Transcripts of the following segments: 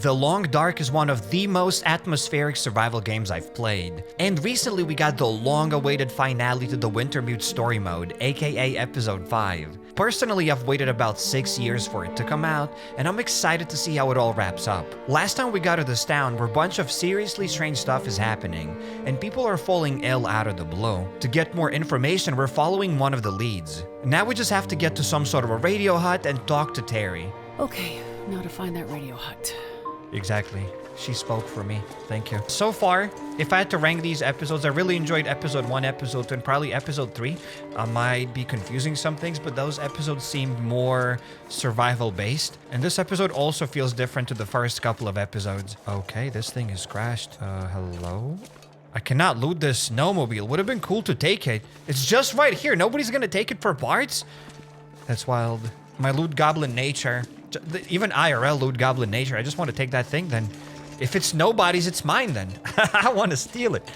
The Long Dark is one of the most atmospheric survival games I've played, and recently we got the long-awaited finale to the Wintermute story mode, aka Episode 5. Personally, I've waited about 6 years for it to come out, and I'm excited to see how it all wraps up. Last time we got to this town where a bunch of seriously strange stuff is happening, and people are falling ill out of the blue. To get more information, we're following one of the leads. Now we just have to get to some sort of a radio hut and talk to Terry. Okay, now to find that radio hut. Exactly. She spoke for me. Thank you. So far, if I had to rank these episodes, I really enjoyed episode 1, episode 2, and probably episode 3. I might be confusing some things, but those episodes seemed more survival-based. And this episode also feels different to the first couple of episodes. Okay, this thing is crashed. Hello? I cannot loot this snowmobile. Would have been cool to take it. It's just right here. Nobody's gonna take it for parts? That's wild. My loot goblin nature. Even IRL loot goblin nature. I just want to take that thing then. If it's nobody's, it's mine then. I want to steal it.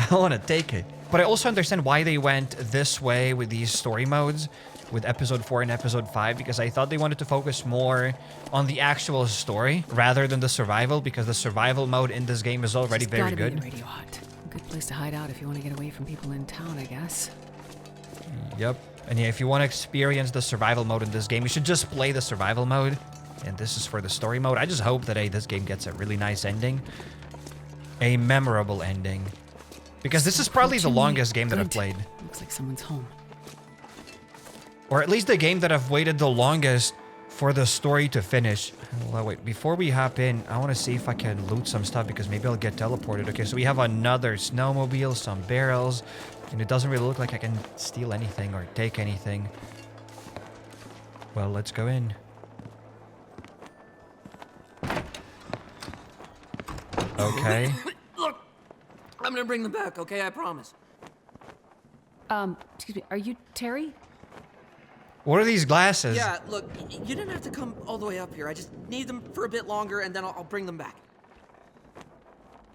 I want to take it. But I also understand why they went this way with these story modes, with episode 4 and episode 5, because I thought they wanted to focus more on the actual story rather than the survival, because the survival mode in this game is already very good. Be a radio hut. A good place to hide out if you want to get away from people in town, I guess. Yep. And yeah, if you want to experience the survival mode in this game, you should just play the survival mode. And this is for the story mode. I just hope that this game gets a really nice ending. A memorable ending. Because this is probably the longest game that I've played. Looks like someone's home. Or at least the game that I've waited the longest for the story to finish. Well, wait, before we hop in, I want to see if I can loot some stuff because maybe I'll get teleported. Okay, so we have another snowmobile, some barrels. And it doesn't really look like I can steal anything or take anything. Well, let's go in. Okay. Look, I'm gonna bring them back, okay? I promise. Excuse me, are you Terry? What are these glasses? Yeah, look, you didn't have to come all the way up here. I just need them for a bit longer, and then I'll bring them back.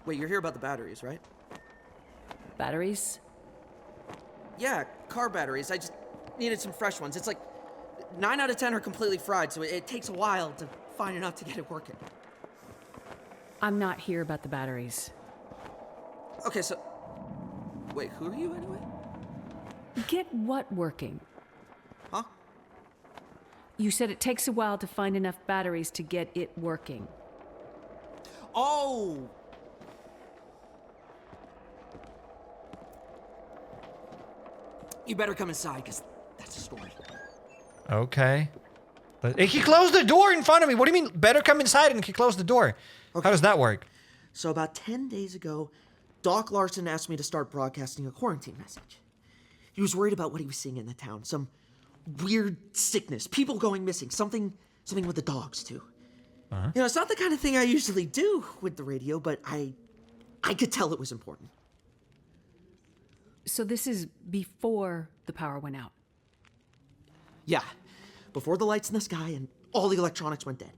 Wait, you're here about the batteries, right? Batteries? Yeah, car batteries. I just needed some fresh ones. It's like 9 out of 10 are completely fried, so it takes a while to find enough to get it working. I'm not here about the batteries. Okay, so... Wait, who are you anyway? Get what working? Huh? You said it takes a while to find enough batteries to get it working. Oh! You better come inside, because that's the story. Okay. But he closed the door in front of me. What do you mean, better come inside and he closed the door? Okay. How does that work? So about 10 days ago, Doc Larson asked me to start broadcasting a quarantine message. He was worried about what he was seeing in the town. Some weird sickness, people going missing, something with the dogs, too. Uh-huh. You know, it's not the kind of thing I usually do with the radio, but I could tell it was important. So this is before the power went out? Yeah, before the lights in the sky and all the electronics went dead.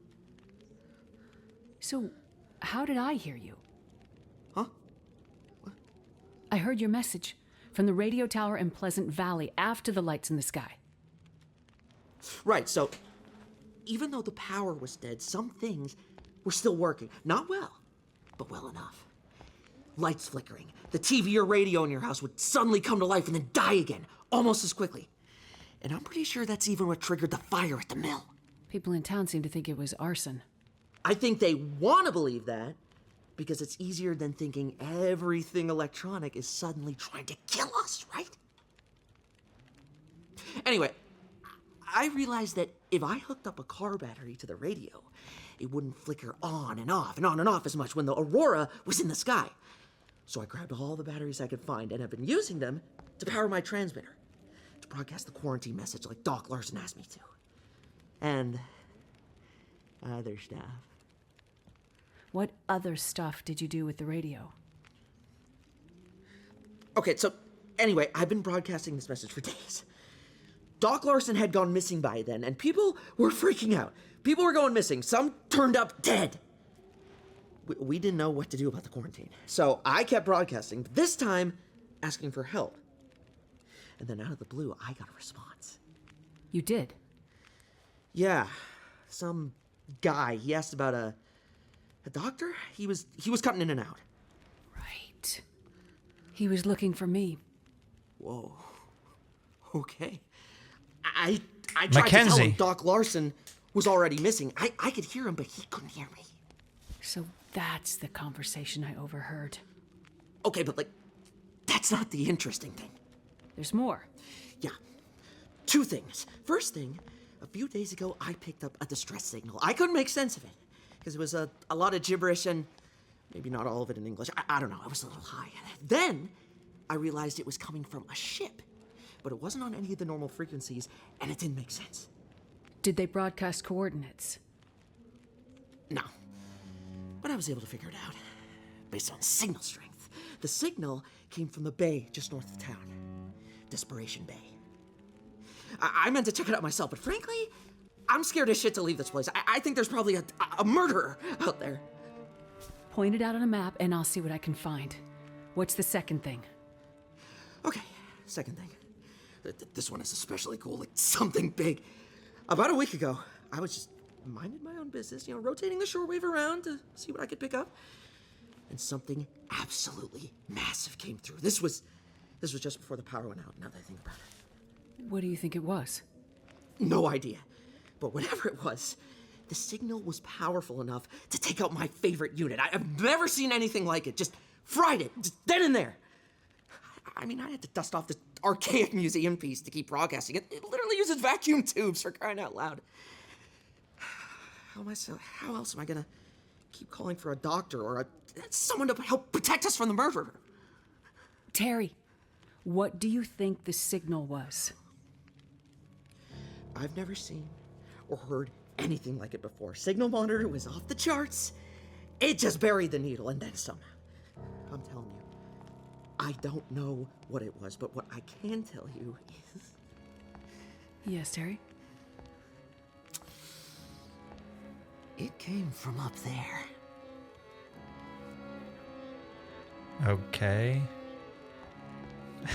So, how did I hear you? Huh? What? I heard your message from the radio tower in Pleasant Valley after the lights in the sky. Right, so even though the power was dead, some things were still working. Not well, but well enough. Lights flickering. The TV or radio in your house would suddenly come to life and then die again, almost as quickly. And I'm pretty sure that's even what triggered the fire at the mill. People in town seem to think it was arson. I think they want to believe that because it's easier than thinking everything electronic is suddenly trying to kill us, right? Anyway, I realized that if I hooked up a car battery to the radio, it wouldn't flicker on and off and on and off as much when the aurora was in the sky. So I grabbed all the batteries I could find and have been using them to power my transmitter, to broadcast the quarantine message like Doc Larson asked me to. And other stuff. What other stuff did you do with the radio? Okay, so anyway, I've been broadcasting this message for days. Doc Larson had gone missing by then, and people were freaking out. People were going missing. Some turned up dead. We didn't know what to do about the quarantine. So I kept broadcasting, but this time asking for help. And then out of the blue, I got a response. You did? Yeah. Some guy, he asked about a A doctor? He was cutting in and out. Right. He was looking for me. Whoa. Okay. I tried Mackenzie. to tell him Doc Larson was already missing. I could hear him, but he couldn't hear me. So that's the conversation I overheard. Okay, but that's not the interesting thing. There's more. Yeah. 2 things. First thing, a few days ago, I picked up a distress signal. I couldn't make sense of it, because it was a lot of gibberish and maybe not all of it in English. I don't know, I was a little high. Then, I realized it was coming from a ship, but it wasn't on any of the normal frequencies, and it didn't make sense. Did they broadcast coordinates? No. But I was able to figure it out, based on signal strength. The signal came from the bay just north of town. Desperation Bay. I meant to check it out myself, but frankly, I'm scared as shit to leave this place. I think there's probably a murderer out there. Point it out on a map and I'll see what I can find. What's the second thing? Okay, second thing. This one is especially cool, like something big. About a week ago, I was just minding my own business, rotating the shortwave around to see what I could pick up. And something absolutely massive came through. This was just before the power went out, now that I think about it. What do you think it was? No idea. But whatever it was, the signal was powerful enough to take out my favorite unit. I've never seen anything like it. Just fried it, just then and there. I mean, I had to dust off this archaic museum piece to keep broadcasting it. It literally uses vacuum tubes, for crying out loud. How else am I gonna keep calling for a doctor or someone to help protect us from the murderer? Terry, what do you think the signal was? I've never seen or heard anything like it before. Signal monitor was off the charts. It just buried the needle and then some. I'm telling you, I don't know what it was, but what I can tell you is... Yes, Terry? It came from up there. Okay.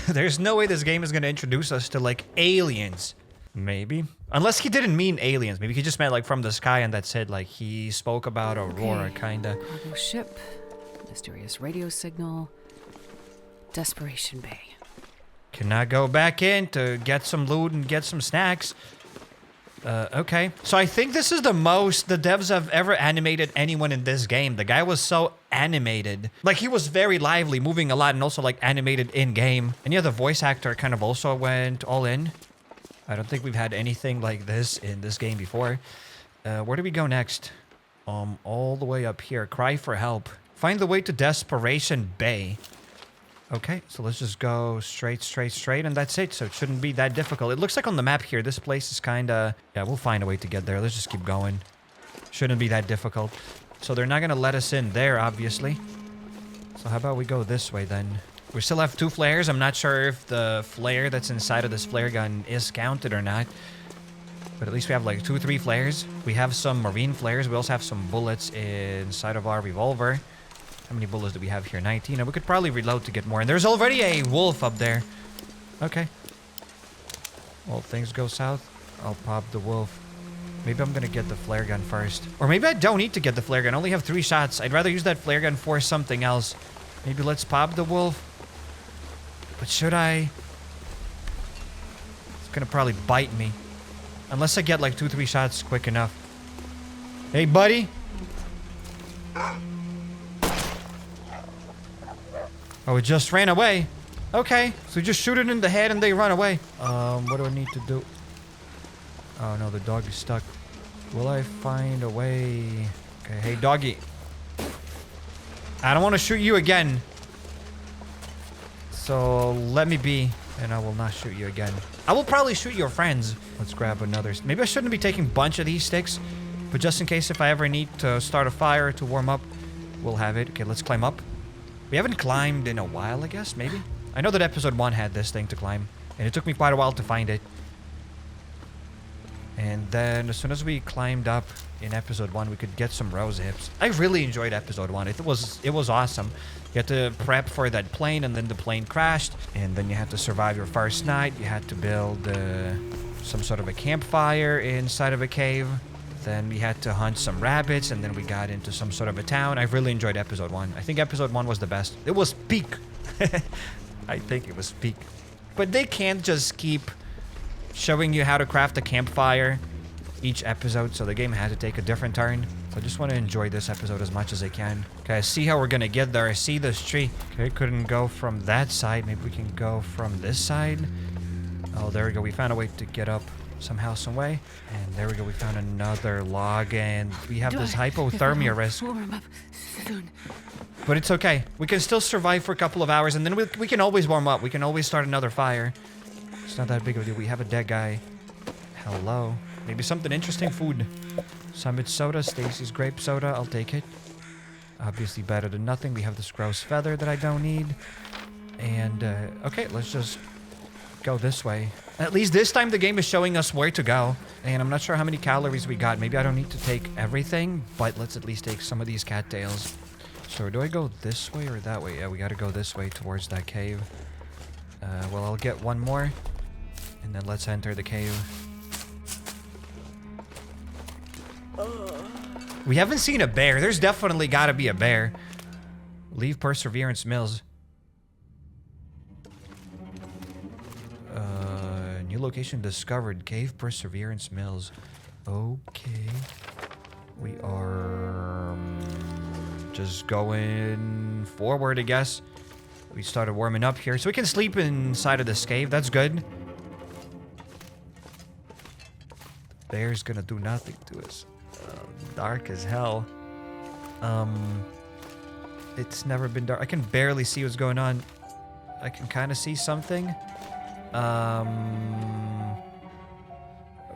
There's no way this game is going to introduce us to, aliens. Maybe. Unless he didn't mean aliens. Maybe he just meant, from the sky and that's it. He spoke about Aurora, kinda. Cargo ship, mysterious radio signal, Desperation Bay. Can I go back in to get some loot and get some snacks? Okay. So I think this is the most the devs have ever animated anyone in this game. The guy was so animated. He was very lively, moving a lot, and also, animated in-game. And yeah, the voice actor kind of also went all in. I don't think we've had anything like this in this game before. Where do we go next? All the way up here. Cry for help. Find the way to Desperation Bay. Okay, so let's just go straight, and that's it. So it shouldn't be that difficult. It looks like on the map here, this place is kind of... Yeah, we'll find a way to get there. Let's just keep going. Shouldn't be that difficult. So they're not going to let us in there, obviously. So how about we go this way, then? We still have 2 flares. I'm not sure if the flare that's inside of this flare gun is counted or not. But at least we have 2 or 3 flares. We have some marine flares. We also have some bullets inside of our revolver. How many bullets do we have here? 19. And we could probably reload to get more. And there's already a wolf up there. Okay. Well, things go south. I'll pop the wolf. Maybe I'm going to get the flare gun first. Or maybe I don't need to get the flare gun. I only have 3 shots. I'd rather use that flare gun for something else. Maybe let's pop the wolf. But should I? It's going to probably bite me. Unless I get 2 or 3 shots quick enough. Hey, buddy. Oh, it just ran away. Okay, so you just shoot it in the head and they run away. What do I need to do? Oh no, the dog is stuck. Will I find a way? Okay, hey doggy. I don't want to shoot you again. So let me be, and I will not shoot you again. I will probably shoot your friends. Let's grab another. Maybe I shouldn't be taking a bunch of these sticks, but just in case if I ever need to start a fire to warm up, we'll have it. Okay, let's climb up. We haven't climbed in a while, I guess, maybe? I know that episode 1 had this thing to climb, and it took me quite a while to find it. And then as soon as we climbed up in episode 1, we could get some rose hips. I really enjoyed episode 1. It was awesome. You had to prep for that plane, and then the plane crashed, and then you had to survive your first night. You had to build some sort of a campfire inside of a cave. Then we had to hunt some rabbits, and then we got into some sort of a town. I really enjoyed episode 1. I think episode 1 was the best. It was peak. I think it was peak. But they can't just keep showing you how to craft a campfire each episode, so the game had to take a different turn. So I just want to enjoy this episode as much as I can. Okay, I see how we're gonna get there. I see this tree. Okay, couldn't go from that side. Maybe we can go from this side. Oh, there we go. We found a way to get up somehow, some way. And there we go. We found another log, and we have this hypothermia risk. Warm up soon. But it's okay. We can still survive for a couple of hours, and then we can always warm up. We can always start another fire. It's not that big of a deal. We have a dead guy. Hello. Maybe something interesting. Food. Summit soda. Stacy's grape soda. I'll take it. Obviously better than nothing. We have this gross feather that I don't need. And, okay, let's just go this way. At least this time the game is showing us where to go. And I'm not sure how many calories we got. Maybe I don't need to take everything, but let's at least take some of these cattails. So do I go this way or that way? Yeah, we gotta go this way towards that cave. Well, I'll get one more. And then let's enter the cave. We haven't seen a bear. There's definitely gotta be a bear. Leave Perseverance Mills. New location discovered. Cave Perseverance Mills. Okay. We are just going forward, I guess. We started warming up here. So we can sleep inside of this cave. That's good. The bear's gonna do nothing to us. Dark as hell. It's never been dark. I can barely see what's going on. I can kind of see something.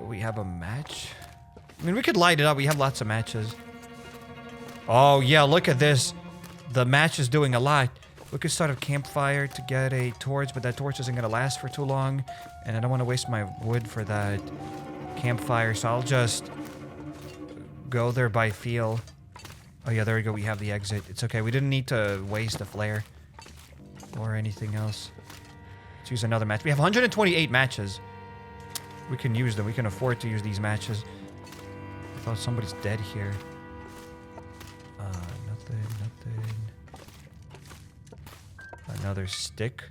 We have a match. I mean, we could light it up. We have lots of matches. Oh, yeah, look at this. The match is doing a lot. We could start a campfire to get a torch, but that torch isn't going to last for too long. And I don't want to waste my wood for that campfire, so I'll just go there by feel. Oh, yeah, there we go. We have the exit. It's okay. We didn't need to waste a flare or anything else. Let's use another match. We have 128 matches. We can use them. We can afford to use these matches. I thought somebody's dead here. Nothing. Another stick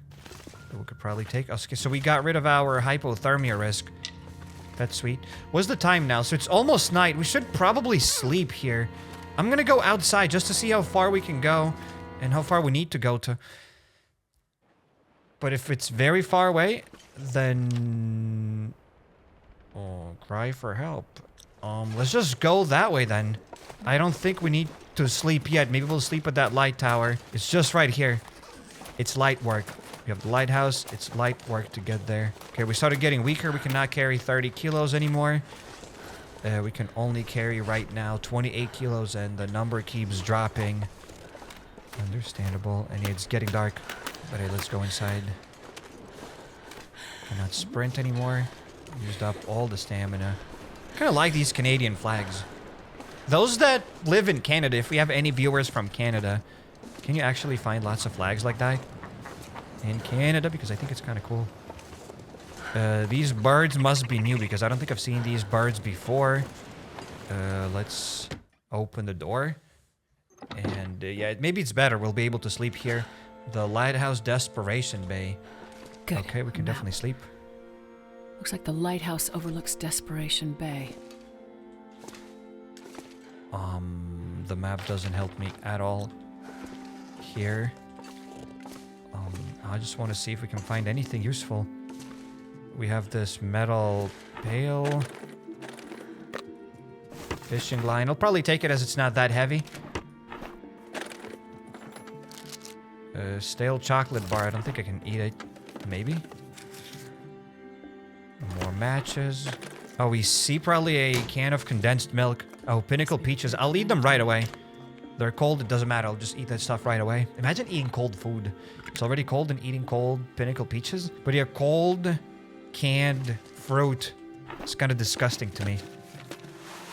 that we could probably take. Okay, so we got rid of our hypothermia risk. That's sweet. What's the time now? So it's almost night. We should probably sleep here. I'm gonna go outside just to see how far we can go and how far we need to go to. But if it's very far away, then... Oh, cry for help. Let's just go that way then. I don't think we need to sleep yet. Maybe we'll sleep at that light tower. It's just right here. It's light work. We have the lighthouse. It's light work to get there. Okay, we started getting weaker. We cannot carry 30 kilos anymore. We can only carry right now 28 kilos, and the number keeps dropping. Understandable. And it's getting dark. But hey, let's go inside. Cannot sprint anymore. Used up all the stamina. I kind of like these Canadian flags. Those that live in Canada, if we have any viewers from Canada, can you actually find lots of flags like that in Canada? Because I think it's kind of cool. These birds must be new because I don't think I've seen these birds before. Let's open the door. And yeah, maybe it's better. We'll be able to sleep here. The Lighthouse Desperation Bay. Good. Okay, we can definitely sleep. Looks like the lighthouse overlooks Desperation Bay. The map doesn't help me at all here. I just want to see if we can find anything useful. We have this metal pail. Fishing line. I'll probably take it as it's not that heavy. Stale chocolate bar. I don't think I can eat it. Maybe. More matches. Oh, we see probably a can of condensed milk. Oh, Pinnacle Peaches. I'll eat them right away. They're cold. It doesn't matter. I'll just eat that stuff right away. Imagine eating cold food. It's already cold and eating cold Pinnacle Peaches. But yeah, cold canned fruit. It's kind of disgusting to me.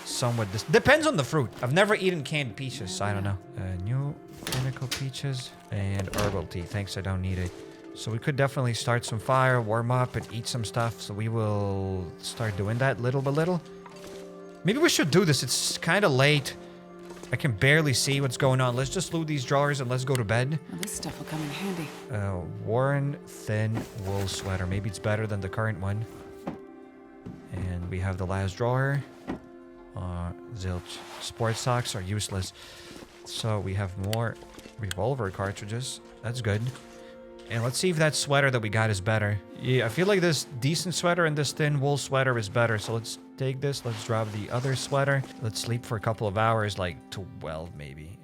Somewhat. Depends on the fruit. I've never eaten canned peaches, so I don't know. New Pinnacle Peaches and herbal tea. Thanks, I don't need it. So we could definitely start some fire, warm up, and eat some stuff. So we will start doing that little by little. Maybe we should do this. It's kind of late. I can barely see what's going on. Let's just loot these drawers and let's go to bed. Well, this stuff will come in handy. Worn thin wool sweater. Maybe it's better than the current one. And we have the last drawer. Zilch. Sports socks are useless. So we have more revolver cartridges. That's good. And let's see if that sweater that we got is better. Yeah, I feel like this decent sweater and this thin wool sweater is better. So let's take this. Let's drop the other sweater. Let's sleep for a couple of hours, like 12 maybe.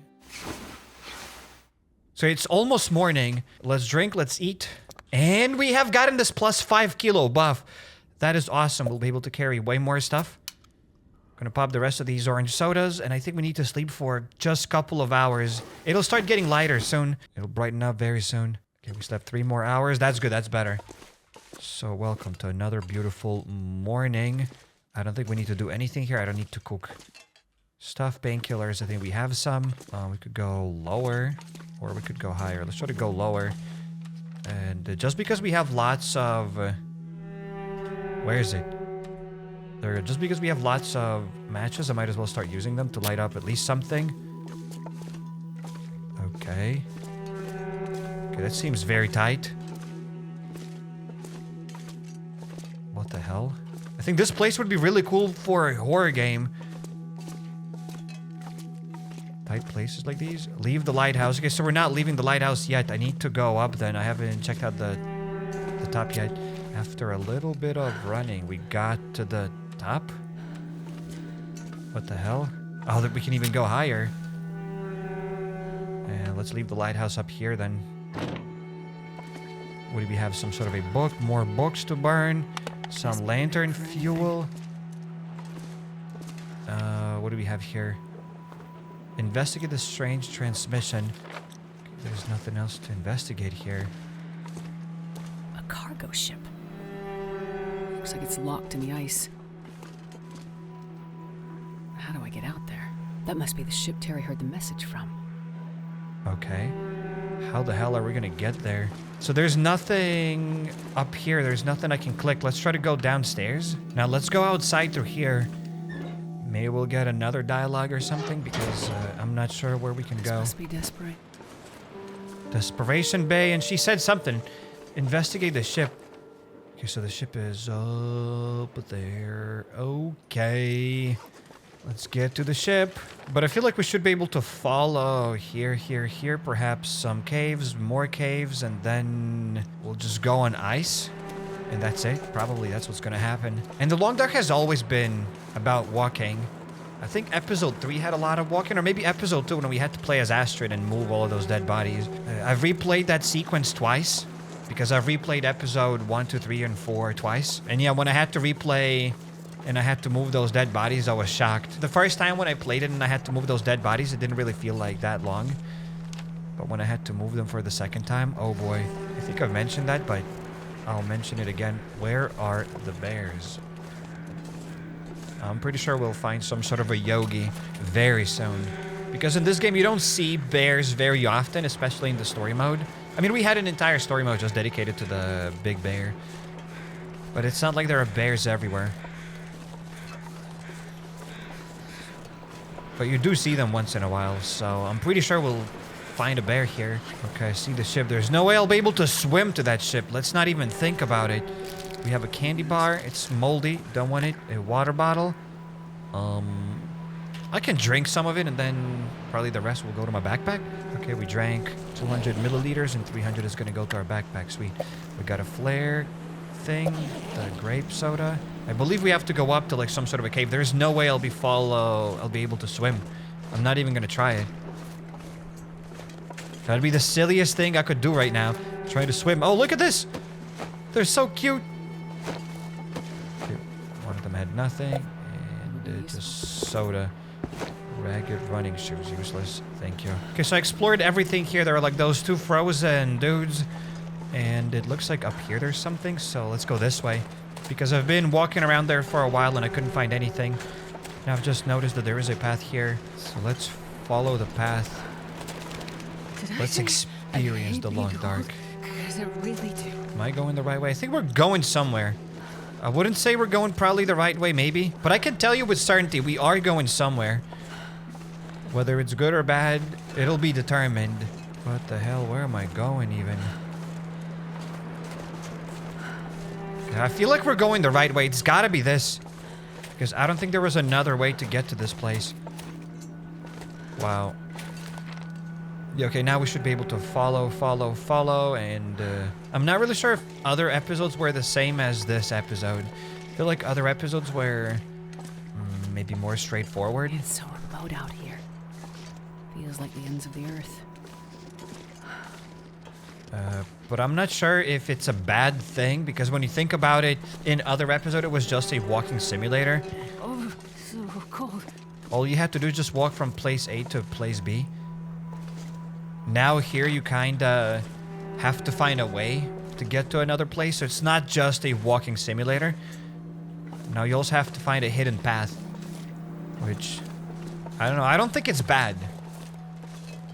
So it's almost morning. Let's drink, let's eat. And we have gotten this plus 5 kilo buff. That is awesome. We'll be able to carry way more stuff. Gonna pop the rest of these orange sodas, and I think we need to sleep for just a couple of hours. It'll start getting lighter soon. It'll brighten up very soon. Okay, we slept 3 more hours. That's good, that's better. So welcome to another beautiful morning. I don't think we need to do anything here. I don't need to cook stuff. Painkillers, I think we have some. We could go lower, or we could go higher. Let's try to go lower. And just because we have lots of... where is it? There. Just because we have lots of matches, I might as well start using them to light up at least something. Okay. Okay, that seems very tight. What the hell? I think this place would be really cool for a horror game. Tight places like these. Leave the lighthouse. Okay, so we're not leaving the lighthouse yet. I need to go up then. I haven't checked out the top yet. After a little bit of running, we got to the top? What the hell? Oh, that we can even go higher. And let's leave the lighthouse up here then. What do we have? Some sort of a book? More books to burn? Some lantern fuel? What do we have here? Investigate the strange transmission. There's nothing else to investigate here. A cargo ship. Looks like it's locked in the ice. How do I get out there? That must be the ship Terry heard the message from. Okay. How the hell are we gonna get there? So there's nothing up here. There's nothing I can click. Let's try to go downstairs. Now let's go outside through here. Maybe we'll get another dialogue or something because I'm not sure where we can go. Must be desperate. Desperation Bay, and she said something. Investigate the ship. Okay, so the ship is up there. Okay. Let's get to the ship. But I feel like we should be able to follow here. Perhaps some caves, more caves, and then we'll just go on ice. And that's it. Probably that's what's gonna happen. And the Long Dark has always been about walking. I think episode 3 had a lot of walking, or maybe episode 2 when we had to play as Astrid and move all of those dead bodies. I've replayed that sequence twice. Because I've replayed episode 1, 2, 3, and 4 twice. And yeah, when I had to replay and I had to move those dead bodies, I was shocked. The first time when I played it and I had to move those dead bodies, it didn't really feel like that long. But when I had to move them for the second time, oh boy. I think I've mentioned that, but I'll mention it again. Where are the bears? I'm pretty sure we'll find some sort of a yogi very soon. Because in this game, you don't see bears very often, especially in the story mode. I mean, we had an entire story mode just dedicated to the big bear. But it's not like there are bears everywhere. But you do see them once in a while, so I'm pretty sure we'll find a bear here. Okay, I see the ship. There's no way I'll be able to swim to that ship. Let's not even think about it. We have a candy bar. It's moldy. Don't want it. A water bottle. I can drink some of it and then probably the rest will go to my backpack. Okay, we drank 200 milliliters and 300 is going to go to our backpack. Sweet. We got a flare thing, the grape soda. I believe we have to go up to like some sort of a cave. There's no way I'll be able to swim. I'm not even going to try it. That'd be the silliest thing I could do right now. Try to swim. Oh, look at this. They're so cute. Okay, one of them had nothing. And just soda. Ragged running shoes, useless. Thank you. Okay, so I explored everything here. There are like those 2 frozen dudes. And it looks like up here there's something. So let's go this way. Because I've been walking around there for a while and I couldn't find anything. Now I've just noticed that there is a path here. So let's follow the path. Let's experience the Long Dark. Does it really do? Am I going the right way? I think we're going somewhere. I wouldn't say we're going probably the right way, maybe. But I can tell you with certainty, we are going somewhere. Whether it's good or bad, it'll be determined. What the hell? Where am I going even? I feel like we're going the right way. It's gotta be this. Because I don't think there was another way to get to this place. Wow. Yeah, okay, now we should be able to follow, and I'm not really sure if other episodes were the same as this episode. I feel like other episodes were maybe more straightforward. It's so remote out here. Feels like the ends of the earth. But I'm not sure if it's a bad thing, because when you think about it, in other episode it was just a walking simulator. Oh, so cold. All you had to do is just walk from place A to place B. Now here you kinda have to find a way to get to another place, so it's not just a walking simulator. Now you also have to find a hidden path, which, I don't know, I don't think it's bad.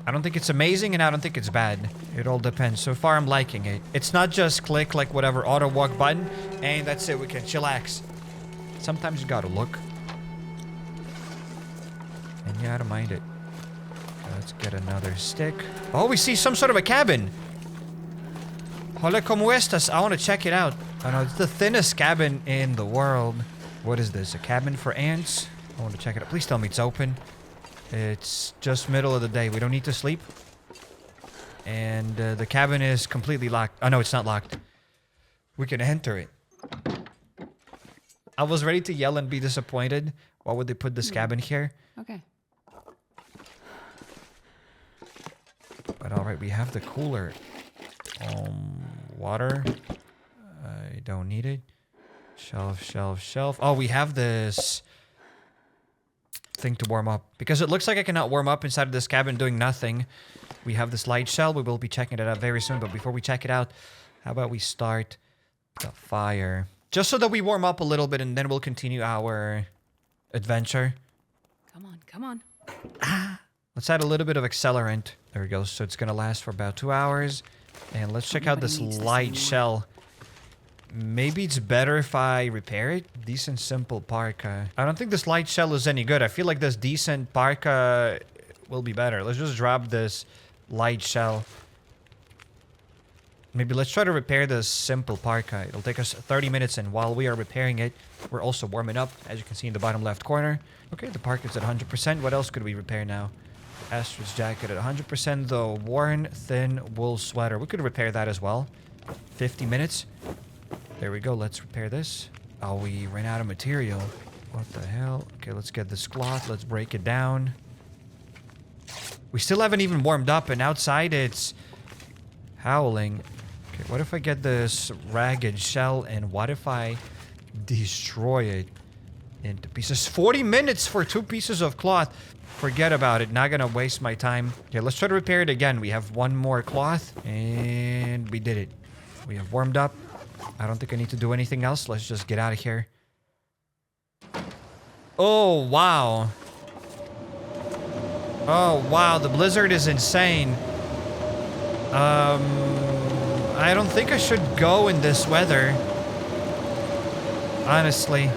I don't think it's amazing, and I don't think it's bad. It all depends. So far, I'm liking it. It's not just click like whatever auto walk button, and that's it, we can chillax. Sometimes you gotta look. And yeah, I don't mind it. Let's get another stick. Oh, we see some sort of a cabin. Hola, ¿cómo estás? I want to check it out. Oh no, it's the thinnest cabin in the world. What is this? A cabin for ants? I want to check it out. Please tell me it's open. It's just middle of the day. We don't need to sleep. And the cabin is completely locked. Oh no, it's not locked. We can enter it. I was ready to yell and be disappointed. Why would they put this cabin here? Okay. But alright, we have the cooler. Water. I don't need it. Shelf. Oh, we have this thing to warm up. Because it looks like I cannot warm up inside of this cabin doing nothing. We have this light shell. We will be checking it out very soon. But before we check it out, how about we start the fire? Just so that we warm up a little bit, and then we'll continue our adventure. Come on. Let's add a little bit of accelerant. There we go. So it's going to last for about 2 hours. And let's check out this light shell. Maybe it's better if I repair it. Decent simple parka. I don't think this light shell is any good. I feel like this decent parka will be better. Let's just drop this light shell. Maybe let's try to repair this simple parka. It'll take us 30 minutes, and while we are repairing it, we're also warming up, as you can see in the bottom left corner. Okay, the parka's at 100%. What else could we repair now? Asterisk jacket at 100%. The worn thin wool sweater. We could repair that as well. 50 minutes. There we go. Let's repair this. Oh, we ran out of material. What the hell? Okay, let's get this cloth. Let's break it down. We still haven't even warmed up, and outside it's howling. Okay, what if I get this ragged shell, and what if I destroy it into pieces? 40 minutes for 2 pieces of cloth. Forget about it. Not gonna waste my time. Okay, let's try to repair it again. We have 1 more cloth, and we did it. We have warmed up. I don't think I need to do anything else. Let's just get out of here. Oh, wow. Oh, wow. The blizzard is insane. I don't think I should go in this weather. Honestly.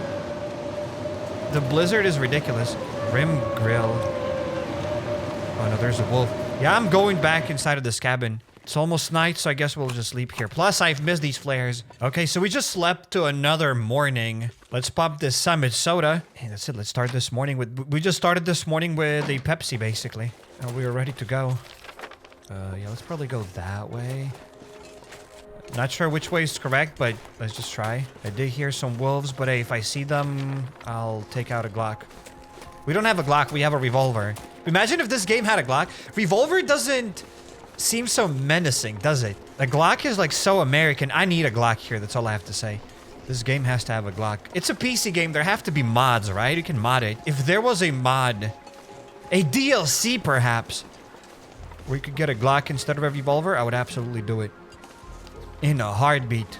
The blizzard is ridiculous. Rim grill. Oh no, there's a wolf. Yeah, I'm going back inside of this cabin. It's almost night, so I guess we'll just sleep here. Plus, I've missed these flares. Okay, so we just slept to another morning. Let's pop this Summit soda. Hey, that's it. Let's start this morning with... We just started this morning with a Pepsi, basically. Oh, we are ready to go. Yeah, let's probably go that way. Not sure which way is correct, but let's just try. I did hear some wolves, but hey, if I see them, I'll take out a Glock. We don't have a Glock, we have a revolver. Imagine if this game had a Glock. Revolver doesn't seem so menacing, does it? A Glock is like so American. I need a Glock here, that's all I have to say. This game has to have a Glock. It's a PC game, there have to be mods, right? You can mod it. If there was a mod, a DLC perhaps, where you could get a Glock instead of a revolver, I would absolutely do it. In a heartbeat.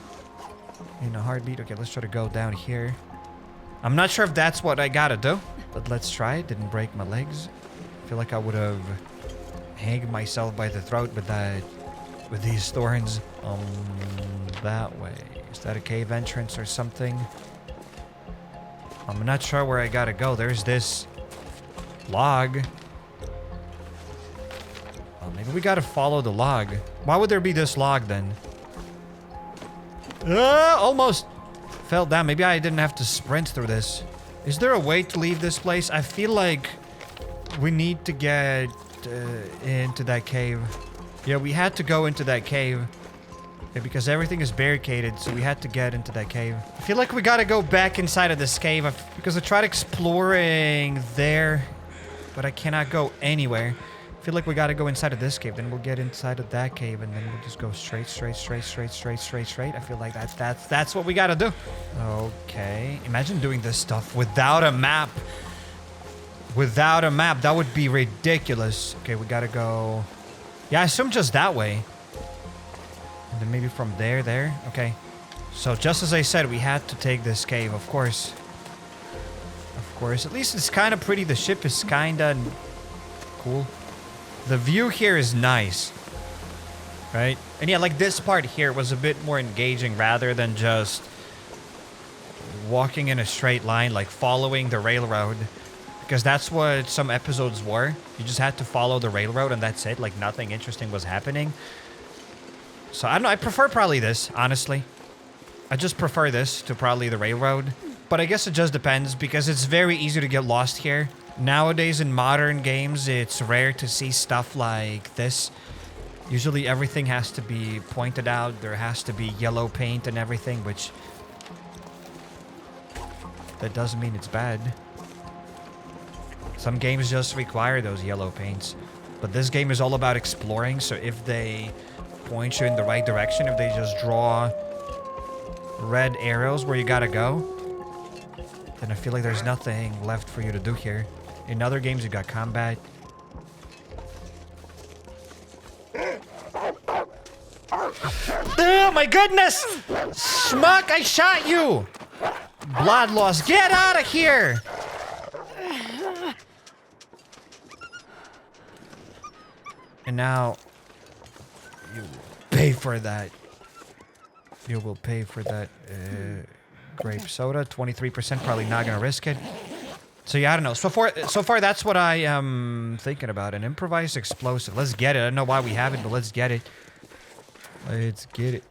In a heartbeat. Okay, let's try to go down here. I'm not sure if that's what I gotta do, but let's try it. Didn't break my legs. I feel like I would have hanged myself by the throat with that, with these thorns. That way. Is that a cave entrance or something? I'm not sure where I gotta go. There's this log. Oh, maybe we gotta follow the log. Why would there be this log then? Almost fell down. Maybe I didn't have to sprint through this. Is there a way to leave this place? I feel like we need to get into that cave. Yeah, we had to go into that cave. Yeah, because everything is barricaded, so we had to get into that cave. I feel like we gotta go back inside of this cave because I tried exploring there, but I cannot go anywhere. I feel like we gotta go inside of this cave, then we'll get inside of that cave, and then we'll just go straight. I feel like that's what we gotta do. Okay, imagine doing this stuff without a map. Without a map, that would be ridiculous. Okay, we gotta go. Yeah, I assume just that way. And then maybe from there. Okay. So just as I said, we had to take this cave, of course. Of course. At least it's kind of pretty. The ship is kind of cool. The view here is nice. Right? And yeah, like this part here was a bit more engaging rather than just walking in a straight line, like following the railroad. Because that's what some episodes were. You just had to follow the railroad and that's it. Like nothing interesting was happening. So I don't know. I prefer probably this, honestly. I just prefer this to probably the railroad. But I guess it just depends because it's very easy to get lost here. Nowadays in modern games, it's rare to see stuff like this. Usually everything has to be pointed out. There has to be yellow paint and everything, which... that doesn't mean it's bad. Some games just require those yellow paints. But this game is all about exploring, so if they point you in the right direction, if they just draw red arrows where you gotta go, then I feel like there's nothing left for you to do here. In other games, you got combat. Oh my goodness! Schmuck, I shot you! Blood loss, get out of here! And now, you will pay for that. You will pay for that grape soda. 23%, probably not gonna risk it. So yeah, I don't know. So far, that's what I am thinking about. An improvised explosive. Let's get it. I don't know why we have it, but let's get it. Let's get it.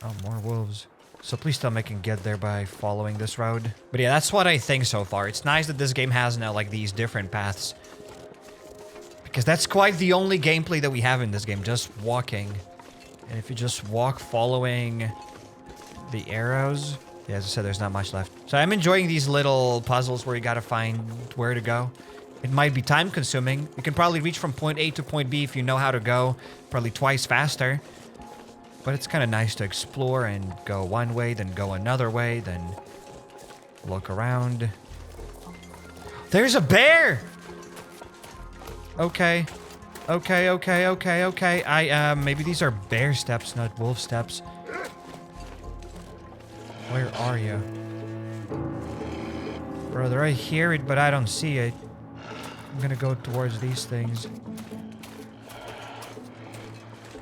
Oh, more wolves. So please tell me I can get there by following this road. But yeah, that's what I think so far. It's nice that this game has now like these different paths. Because that's quite the only gameplay that we have in this game, just walking. And if you just walk following the arrows... yeah, as I said, there's not much left. So I'm enjoying these little puzzles where you gotta find where to go. It might be time consuming. You can probably reach from point A to point B if you know how to go. Probably twice faster. But it's kind of nice to explore and go one way, then go another way, then look around. There's a bear! Okay. Okay. Maybe these are bear steps, not wolf steps. Where are you? Brother, I hear it, but I don't see it. I'm gonna go towards these things.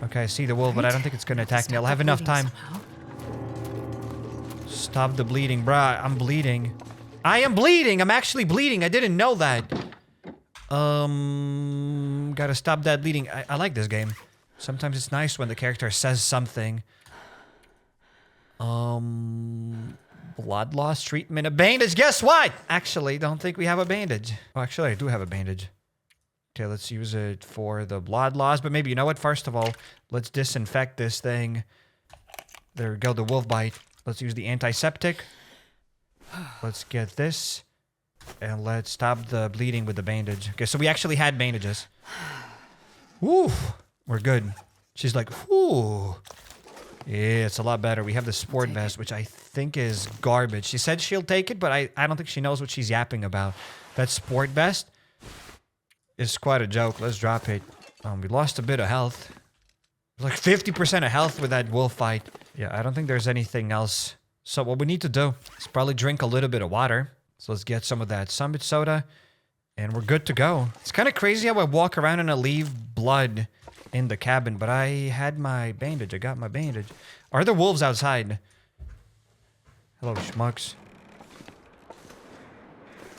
Okay, I see the wolf, but I don't think it's gonna attack me. I'll have enough time. Stop the bleeding, bruh. I'm bleeding. I am bleeding! I'm actually bleeding. I didn't know that. Gotta stop that bleeding. I like this game. Sometimes it's nice when the character says something. Blood loss treatment, a bandage. Guess what? Actually, don't think we have a bandage. Oh, actually, I do have a bandage. Okay, let's use it for the blood loss. But maybe, you know what? First of all, let's disinfect this thing. There we go, the wolf bite. Let's use the antiseptic. Let's get this. And let's stop the bleeding with the bandage. Okay, so we actually had bandages. Woo! We're good. She's like, whoo! Yeah, it's a lot better. We have the sport vest, which I think is garbage. She said she'll take it, but I don't think she knows what she's yapping about. That sport vest is quite a joke. Let's drop it. We lost a bit of health. Like 50% of health with that wolf fight. Yeah, I don't think there's anything else. So what we need to do is probably drink a little bit of water. So let's get some of that Summit soda. And we're good to go. It's kind of crazy how I walk around and I leave blood in the cabin. But I had my bandage. I got my bandage. Are there wolves outside? Hello, schmucks.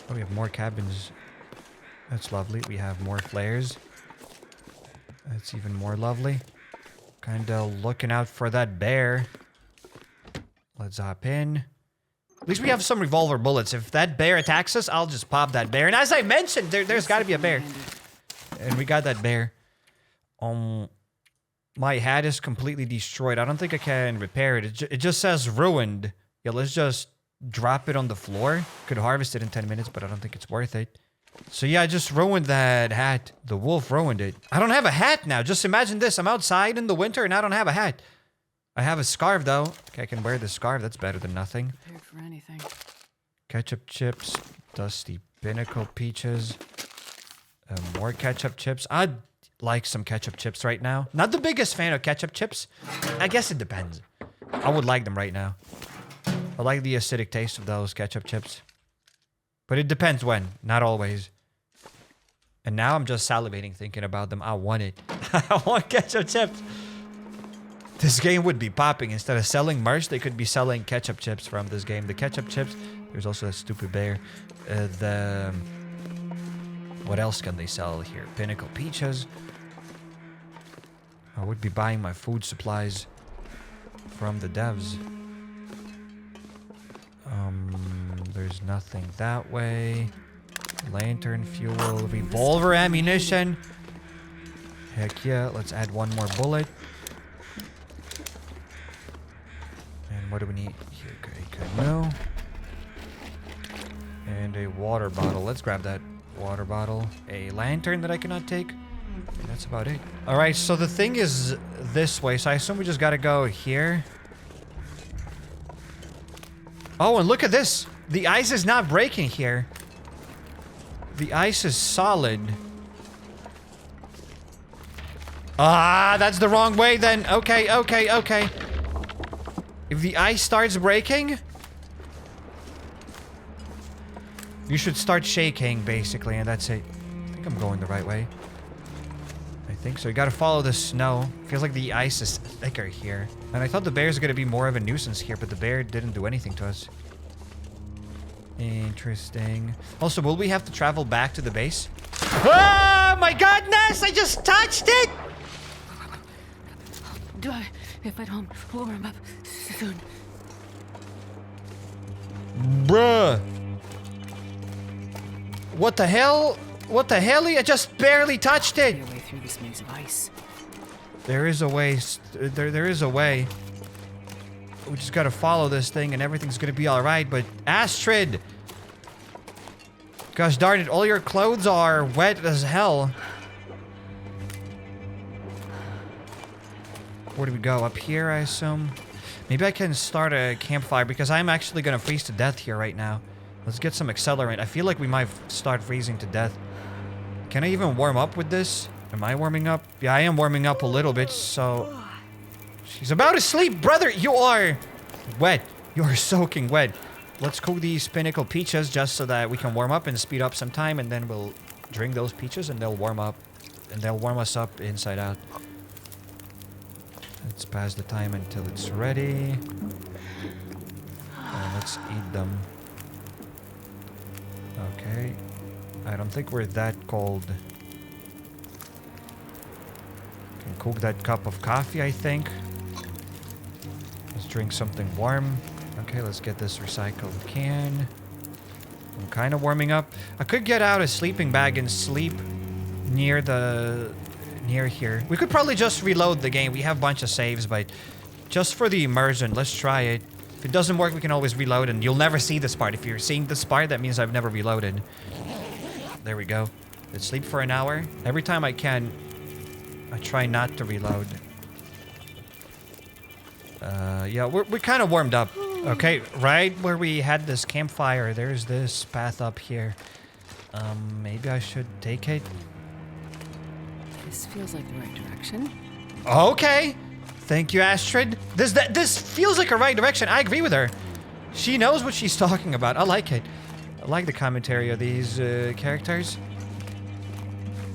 Oh, we have more cabins. That's lovely. We have more flares. That's even more lovely. Kinda looking out for that bear. Let's hop in. At least we have some revolver bullets. If that bear attacks us, I'll just pop that bear. And as I mentioned, there's got to be a bear. And we got that bear. My hat is completely destroyed. I don't think I can repair it. It just says ruined. Yeah, let's just drop it on the floor. Could harvest it in 10 minutes, but I don't think it's worth it. So yeah, I just ruined that hat. The wolf ruined it. I don't have a hat now. Just imagine this. I'm outside in the winter and I don't have a hat. I have a scarf though. Okay, I can wear the scarf. That's better than nothing. Prepared for anything. Ketchup chips. Dusty pinnacle peaches. More ketchup chips. I'd like some ketchup chips right now. Not the biggest fan of ketchup chips. I guess it depends. I would like them right now. I like the acidic taste of those ketchup chips. But it depends when. Not always. And now I'm just salivating thinking about them. I want it. I want ketchup chips. This game would be popping. Instead of selling merch, they could be selling ketchup chips from this game. The ketchup chips. There's also that stupid bear. What else can they sell here? Pinnacle peaches. I would be buying my food supplies from the devs. There's nothing that way. Lantern fuel, revolver ammunition. Heck yeah, let's add one more bullet. And what do we need here? Okay, no. And a water bottle. Let's grab that water bottle. A lantern that I cannot take. And that's about it. Alright, so the thing is this way. So I assume we just gotta go here. Oh, and look at this. The ice is not breaking here. The ice is solid. Ah, that's the wrong way then. Okay, okay, okay. If the ice starts breaking, you should start shaking, basically, and that's it. I think I'm going the right way. I think so. You gotta follow the snow. Feels like the ice is thicker here. And I thought the bears are gonna be more of a nuisance here, but the bear didn't do anything to us. Interesting. Also, will we have to travel back to the base? Oh my goodness! I just touched it! Do I, if I don't warm up soon? Bruh. What the hell? What the hell? I just barely touched it. Your way through this maze of ice. There is a way. There is a way. We just gotta follow this thing and everything's gonna be alright, but Astrid! Gosh darn it, all your clothes are wet as hell. Where do we go? Up here, I assume? Maybe I can start a campfire because I'm actually gonna freeze to death here right now. Let's get some accelerant. I feel like we might start freezing to death. Can I even warm up with this? Am I warming up? Yeah, I am warming up a little bit, so... She's about to sleep, brother! You are wet. You are soaking wet. Let's cook these pinnacle peaches just so that we can warm up and speed up some time, and then we'll drink those peaches and they'll warm up. And they'll warm us up inside out. Let's pass the time until it's ready. And let's eat them. Okay. I don't think we're that cold. Can cook that cup of coffee, I think. Let's drink something warm. Okay, let's get this recycled can. I'm kind of warming up. I could get out a sleeping bag and sleep near here. We could probably just reload the game. We have a bunch of saves, but just for the immersion, let's try it. If it doesn't work, we can always reload, and you'll never see this part. If you're seeing this part, that means I've never reloaded. There we go. Let's sleep for an hour. Every time I can, I try not to reload. Yeah, we're kind of warmed up. Okay, right where we had this campfire, there's this path up here. Maybe I should take it. This feels like the right direction. Okay. Thank you, Astrid. This feels like a right direction. I agree with her. She knows what she's talking about. I like it. I like the commentary of these characters.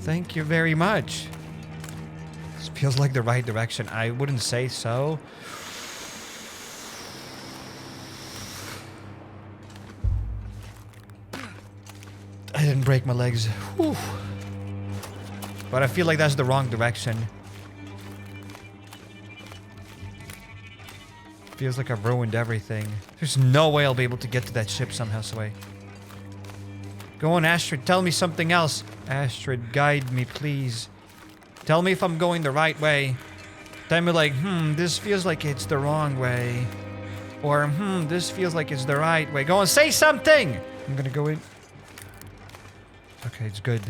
Thank you very much. This feels like the right direction. I wouldn't say so. break my legs. Whew. But I feel like that's the wrong direction. Feels like I've ruined everything. There's no way I'll be able to get to that ship somehow, Sway. Go on, Astrid. Tell me something else. Astrid, guide me, please. Tell me if I'm going the right way. Tell me like, this feels like it's the wrong way. Or, this feels like it's the right way. Go on, say something! I'm gonna go in. Okay, it's good.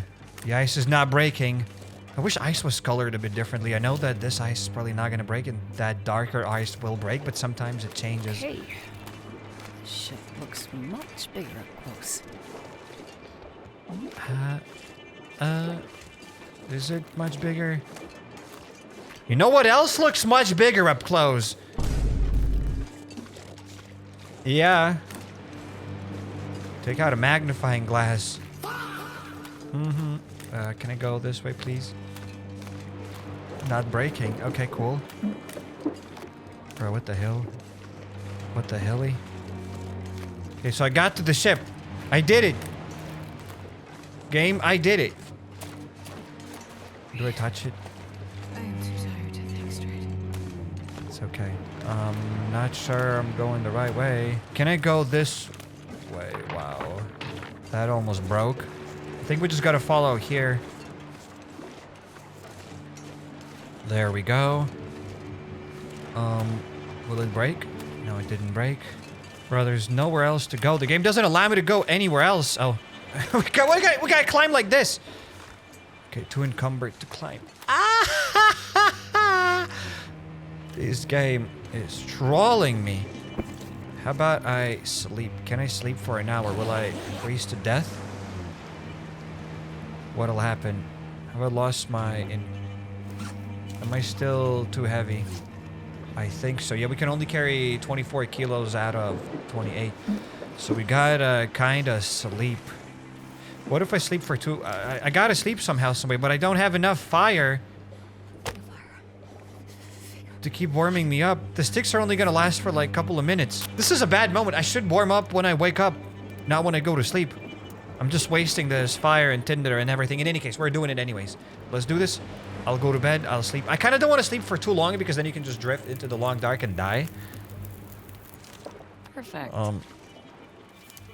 The ice is not breaking. I wish ice was colored a bit differently. I know that this ice is probably not gonna break and that darker ice will break, but sometimes it changes. Hey, this ship looks much bigger up close. Is it much bigger? You know what else looks much bigger up close? Yeah. Take out a magnifying glass. Can I go this way, please? Not breaking. Okay, cool. Bro, what the hell? What the helly? Okay, so I got to the ship. I did it. Game, I did it. Do I touch it? I am too tired to think straight. It's okay. Not sure I'm going the right way. Can I go this way? Wow. That almost broke. I think we just gotta follow here. There we go. Will it break? No, it didn't break. Bro, there's nowhere else to go. The game doesn't allow me to go anywhere else. Oh. we gotta climb like this. Okay, too encumbered to climb. This game is trolling me. How about I sleep? Can I sleep for an hour? Will I freeze to death? What'll happen? Have I lost my... Am I still too heavy? I think so. Yeah, we can only carry 24 kilos out of 28. So we gotta kinda sleep. What if I sleep for two... I gotta sleep somehow, some way, but I don't have enough fire to keep warming me up. The sticks are only gonna last for like a couple of minutes. This is a bad moment. I should warm up when I wake up, not when I go to sleep. I'm just wasting this fire and tinder and everything. In any case, we're doing it anyways. Let's do this. I'll go to bed. I'll sleep. I kind of don't want to sleep for too long because then you can just drift into the long dark and die. Perfect.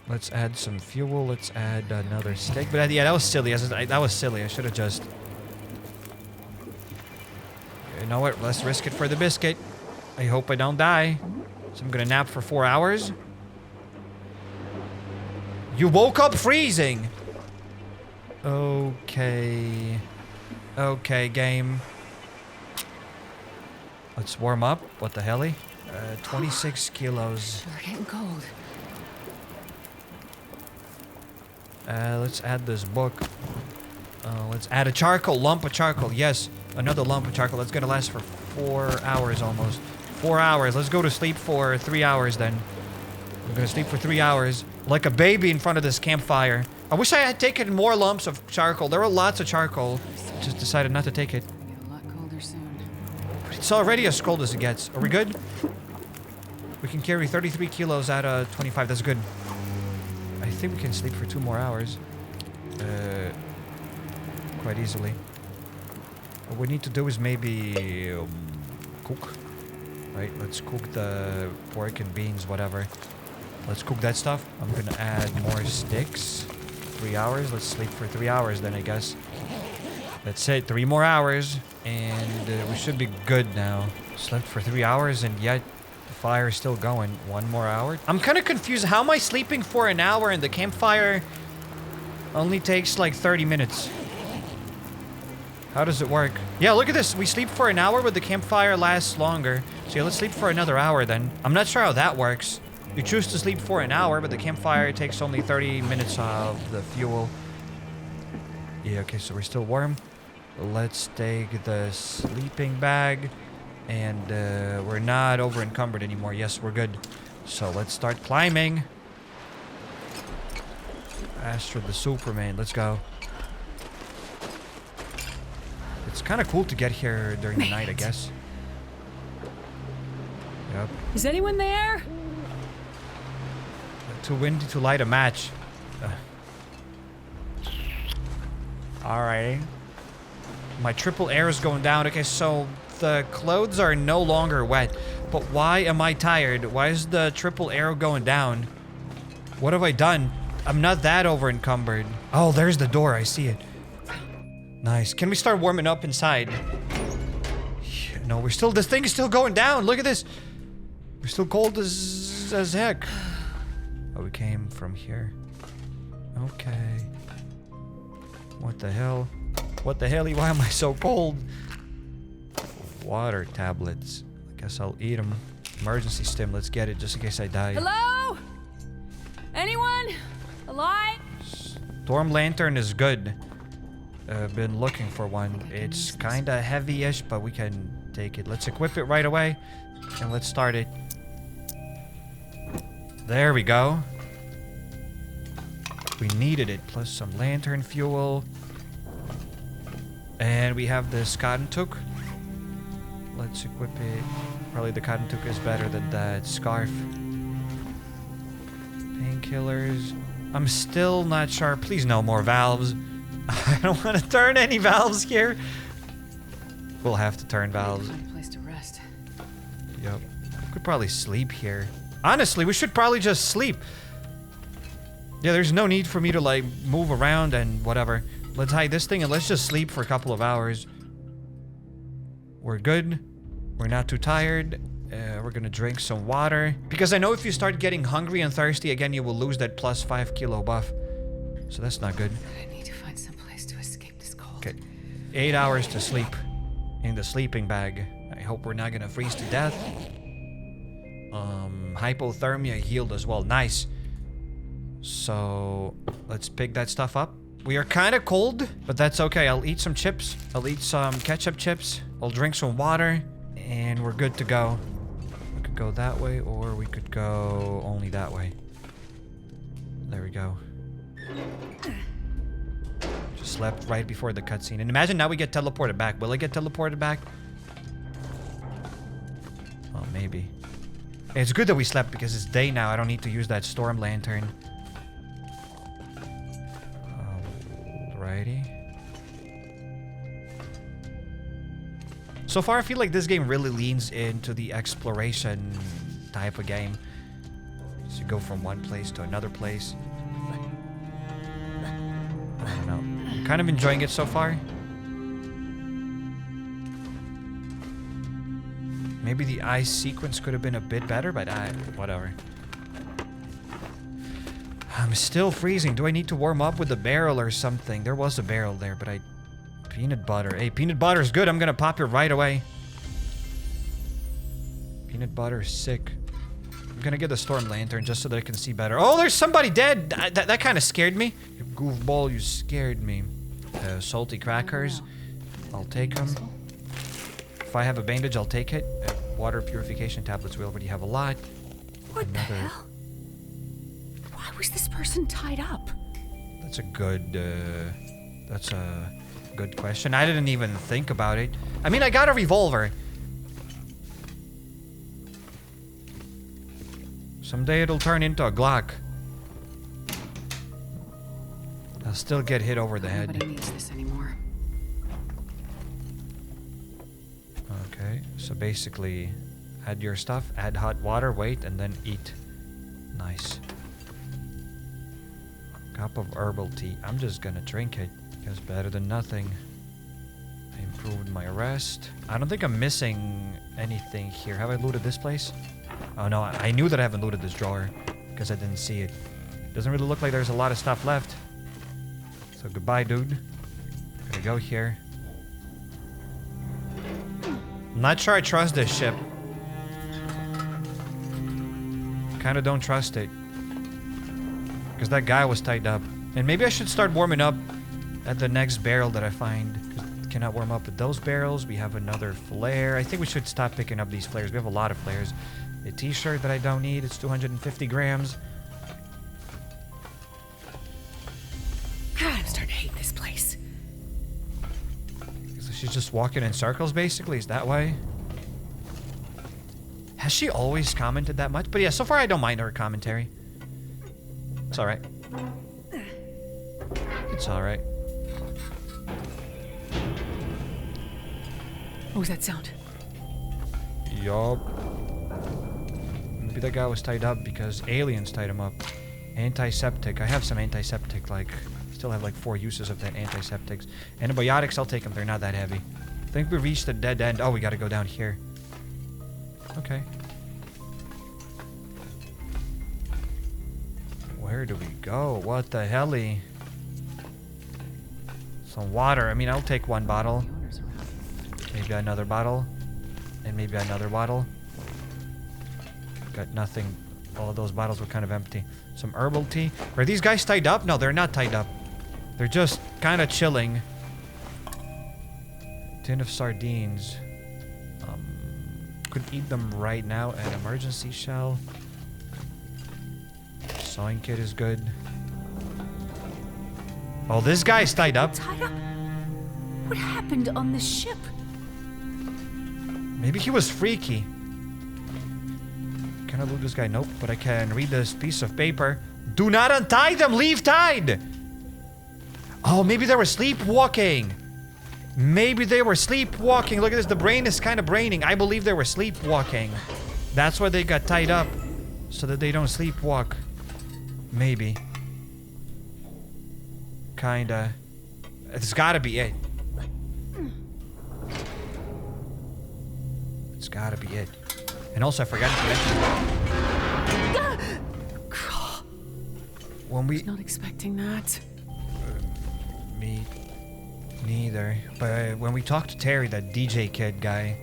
Let's add some fuel. Let's add another stick. But yeah, that was silly. That was silly. I should have just... You know what? Let's risk it for the biscuit. I hope I don't die. So I'm gonna nap for 4 hours. You woke up freezing! Okay. Okay, game. Let's warm up. What the helly? 26 kilos. We're getting cold. Let's add this book. Let's add a charcoal. Lump of charcoal. Yes. Another lump of charcoal. That's gonna last for 4 hours almost. 4 hours. Let's go to sleep for 3 hours then. We're gonna sleep for 3 hours. Like a baby in front of this campfire. I wish I had taken more lumps of charcoal. There were lots of charcoal. Just decided not to take it. It'll get a lot colder soon. It's already as cold as it gets. Are we good? We can carry 33 kilos out of 25. That's good. I think we can sleep for 2 more hours. Quite easily. What we need to do is maybe cook. Right, let's cook the pork and beans, whatever. Let's cook that stuff. I'm gonna add more sticks. 3 hours. Let's sleep for 3 hours then, I guess. That's it. 3 more hours. And we should be good now. Slept for 3 hours and yet the fire is still going. 1 more hour. I'm kind of confused. How am I sleeping for an hour and the campfire only takes like 30 minutes? How does it work? Yeah, look at this. We sleep for an hour, but the campfire lasts longer. So yeah, let's sleep for another hour then. I'm not sure how that works. You choose to sleep for an hour, but the campfire takes only 30 minutes of the fuel. Yeah, okay, so we're still warm. Let's take the sleeping bag. And we're not over encumbered anymore. Yes, we're good. So let's start climbing. Astrid the Superman. Let's go. It's kind of cool to get here during the night, I guess. Yep. Is anyone there? Too windy to light a match. Alright. My triple air is going down. Okay, so the clothes are no longer wet. But why am I tired? Why is the triple arrow going down? What have I done? I'm not that over encumbered. Oh, there's the door. I see it. Nice. Can we start warming up inside? No, we're still... This thing is still going down. Look at this. We're still cold as heck. Oh, we came from here. Okay. What the hell? What the hell? Why am I so cold? Water tablets. I guess I'll eat them. Emergency stim. Let's get it just in case I die. Hello? Anyone? Alive? Storm lantern is good. I've been looking for one. It's kind of heavy-ish, but we can take it. Let's equip it right away. And let's start it. There we go. We needed it. Plus some lantern fuel. And we have this cotton toque. Let's equip it. Probably the cotton toque is better than that scarf. Painkillers. I'm still not sure. Please no more valves. I don't want to turn any valves here. We'll have to turn valves. Find a place to rest. Yep. Could probably sleep here. Honestly, we should probably just sleep. Yeah, there's no need for me to like move around and whatever. Let's hide this thing and let's just sleep for a couple of hours. We're good. We're not too tired. We're gonna drink some water. Because I know if you start getting hungry and thirsty again, you will lose that plus 5 kilo buff. So that's not good. I need to find some place to escape this cold. Okay. 8 hours to sleep in the sleeping bag. I hope we're not gonna freeze to death. Hypothermia healed as well. Nice. So let's pick that stuff up. We are kind of cold, but that's okay. I'll eat some chips. I'll eat some ketchup chips. I'll drink some water, and we're good to go. We could go that way, or we could go only that way. There we go. Just slept right before the cutscene. And imagine now we get teleported back. Will I get teleported back? Oh, maybe. It's good that we slept because it's day now. I don't need to use that storm lantern. Alrighty. So far, I feel like this game really leans into the exploration type of game. So you go from one place to another place. I don't know. I'm kind of enjoying it so far. Maybe the ice sequence could have been a bit better, but whatever. I'm still freezing. Do I need to warm up with a barrel or something? There was a barrel there, but peanut butter. Hey, peanut butter is good. I'm gonna pop it right away. Peanut butter is sick. I'm gonna get the storm lantern just so that I can see better. Oh, there's somebody dead. That kind of scared me. You goofball, you scared me. Salty crackers. I'll take them. If I have a bandage, I'll take it. Water purification tablets, we already have a lot. What the hell? Why was this person tied up? That's a good question. I didn't even think about it. I mean, I got a revolver. Someday it'll turn into a Glock. I'll still get hit over the head. Nobody needs this anymore. Okay, so basically, add your stuff, add hot water, wait, and then eat. Nice. Cup of herbal tea. I'm just gonna drink it. It's better than nothing. I improved my rest. I don't think I'm missing anything here. Have I looted this place? Oh no, I knew that I haven't looted this drawer because I didn't see it. Doesn't really look like there's a lot of stuff left. So goodbye, dude. Gonna go here. I'm not sure I trust this ship. Kinda don't trust it. Because that guy was tied up. And maybe I should start warming up at the next barrel that I find. Cannot warm up with those barrels. We have another flare. I think we should stop picking up these flares. We have a lot of flares. A t-shirt that I don't need. It's 250 grams. God, I'm starting to hate this place. So she's just walking in circles, basically. Is that why? Has she always commented that much? But yeah, so far I don't mind her commentary. It's alright. It's alright. What was that sound? Yup. Maybe that guy was tied up because aliens tied him up. Antiseptic. I have some antiseptic, like... Still have like 4 uses of that antiseptics. Antibiotics, I'll take them. They're not that heavy. I think we reached the dead end. Oh, we gotta go down here. Okay. Where do we go? What the helly? Some water. I mean, I'll take 1 bottle. Maybe another bottle. And maybe another bottle. Got nothing. All of those bottles were kind of empty. Some herbal tea. Are these guys tied up? No, they're not tied up. They're just kind of chilling. Tin of sardines. Could eat them right now. An emergency shell. Sewing kit is good. Oh, this guy's tied up. Tied up? What happened on the ship? Maybe he was freaky. Can I loot this guy? Nope, but I can read this piece of paper. Do not untie them! Leave tied! Oh, maybe they were sleepwalking. Maybe they were sleepwalking. Look at this. The brain is kind of braining. I believe they were sleepwalking. That's why they got tied up. So that they don't sleepwalk. Maybe. Kinda. It's gotta be it. It's gotta be it. And also, I forgot to mention... When we... I was not expecting that. Me neither. But when we talked to Terry, that DJ kid guy,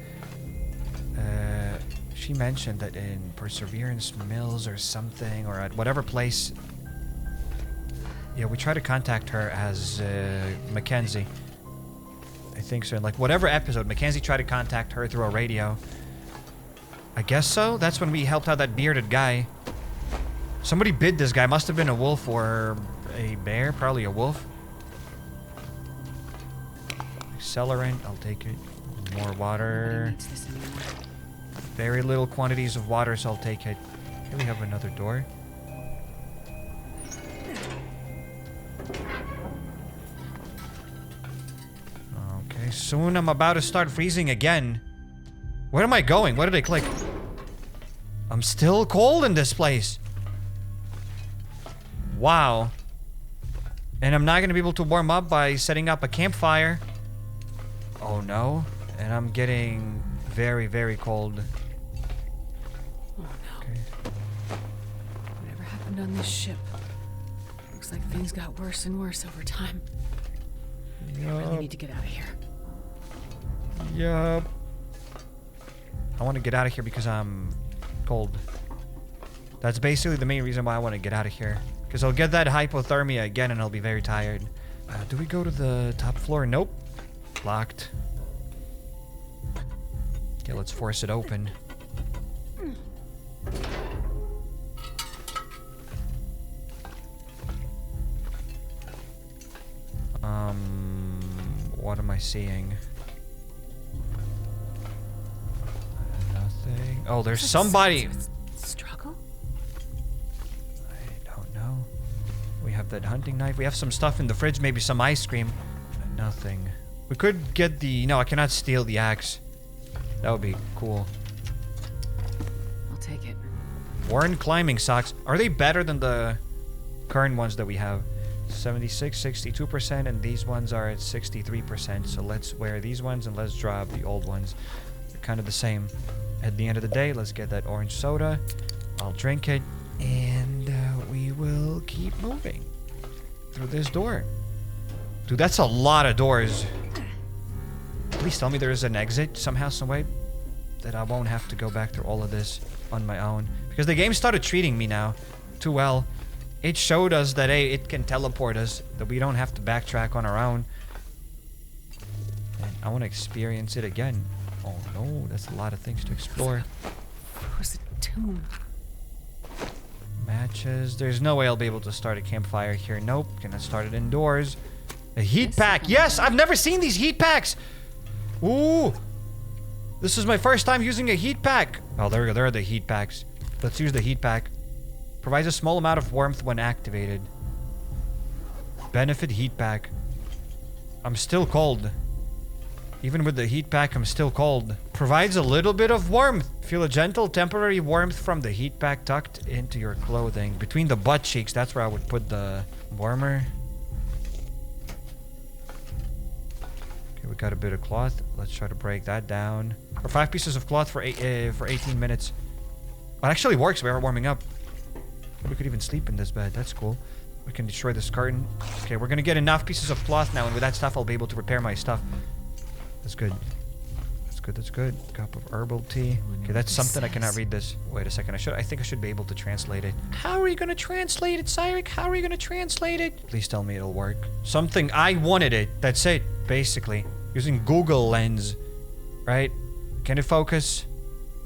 she mentioned that in Perseverance Mills or something, or at whatever place... Yeah, we tried to contact her as Mackenzie. I think so. In like whatever episode, Mackenzie tried to contact her through a radio. I guess so. That's when we helped out that bearded guy. Somebody bit this guy. Must have been a wolf or a bear. Probably a wolf. Accelerant. I'll take it. More water. Very little quantities of water, so I'll take it. Here we have another door. Okay, soon I'm about to start freezing again. Where am I going? Where did I click? I'm still cold in this place. Wow. And I'm not going to be able to warm up by setting up a campfire. Oh no. And I'm getting very, very cold. Oh no. Okay. Whatever happened on this ship? Looks like things got worse and worse over time. I really need to get out of here. Yup. I want to get out of here because I'm cold. That's basically the main reason why I want to get out of here. Because I'll get that hypothermia again and I'll be very tired. Do we go to the top floor? Nope. Locked. Okay, let's force it open. What am I seeing? Nothing. Oh, there's somebody. Struggle? I don't know. We have that hunting knife. We have some stuff in the fridge. Maybe some ice cream. Nothing. We could get the... No, I cannot steal the axe. That would be cool. I'll take it. Worn climbing socks. Are they better than the current ones that we have? 76, 62%, and these ones are at 63%. So let's wear these ones and let's drop the old ones. They're kind of the same. At the end of the day, let's get that orange soda. I'll drink it, and we will keep moving through this door. Dude, that's a lot of doors. Please tell me there is an exit somehow, some way, that I won't have to go back through all of this on my own. Because the game started treating me now too well. It showed us that, hey, it can teleport us, that we don't have to backtrack on our own. And I want to experience it again. Oh no, that's a lot of things to explore. Where's the tomb? Matches. There's no way I'll be able to start a campfire here. Nope. Gonna start it indoors. A heat pack. Yes, I've never seen these heat packs. Ooh. This is my first time using a heat pack. Oh, there we go. There are the heat packs. Let's use the heat pack. Provides a small amount of warmth when activated. Benefit heat pack. I'm still cold. Even with the heat pack, I'm still cold. Provides a little bit of warmth. Feel a gentle, temporary warmth from the heat pack tucked into your clothing. Between the butt cheeks, that's where I would put the warmer. Okay, we got a bit of cloth. Let's try to break that down. Or 5 pieces of cloth for 18 minutes. It actually works. We are warming up. We could even sleep in this bed. That's cool. We can destroy this curtain. Okay, we're gonna get enough pieces of cloth now, and with that stuff, I'll be able to repair my stuff. That's good. That's good. That's good. Cup of herbal tea. Okay, that's something I cannot read this. Wait a second. I think I should be able to translate it. How are you gonna translate it, TheCairek? How are you gonna translate it? Please tell me it'll work. Something I wanted it. That's it. Basically, using Google Lens, right? Can it focus?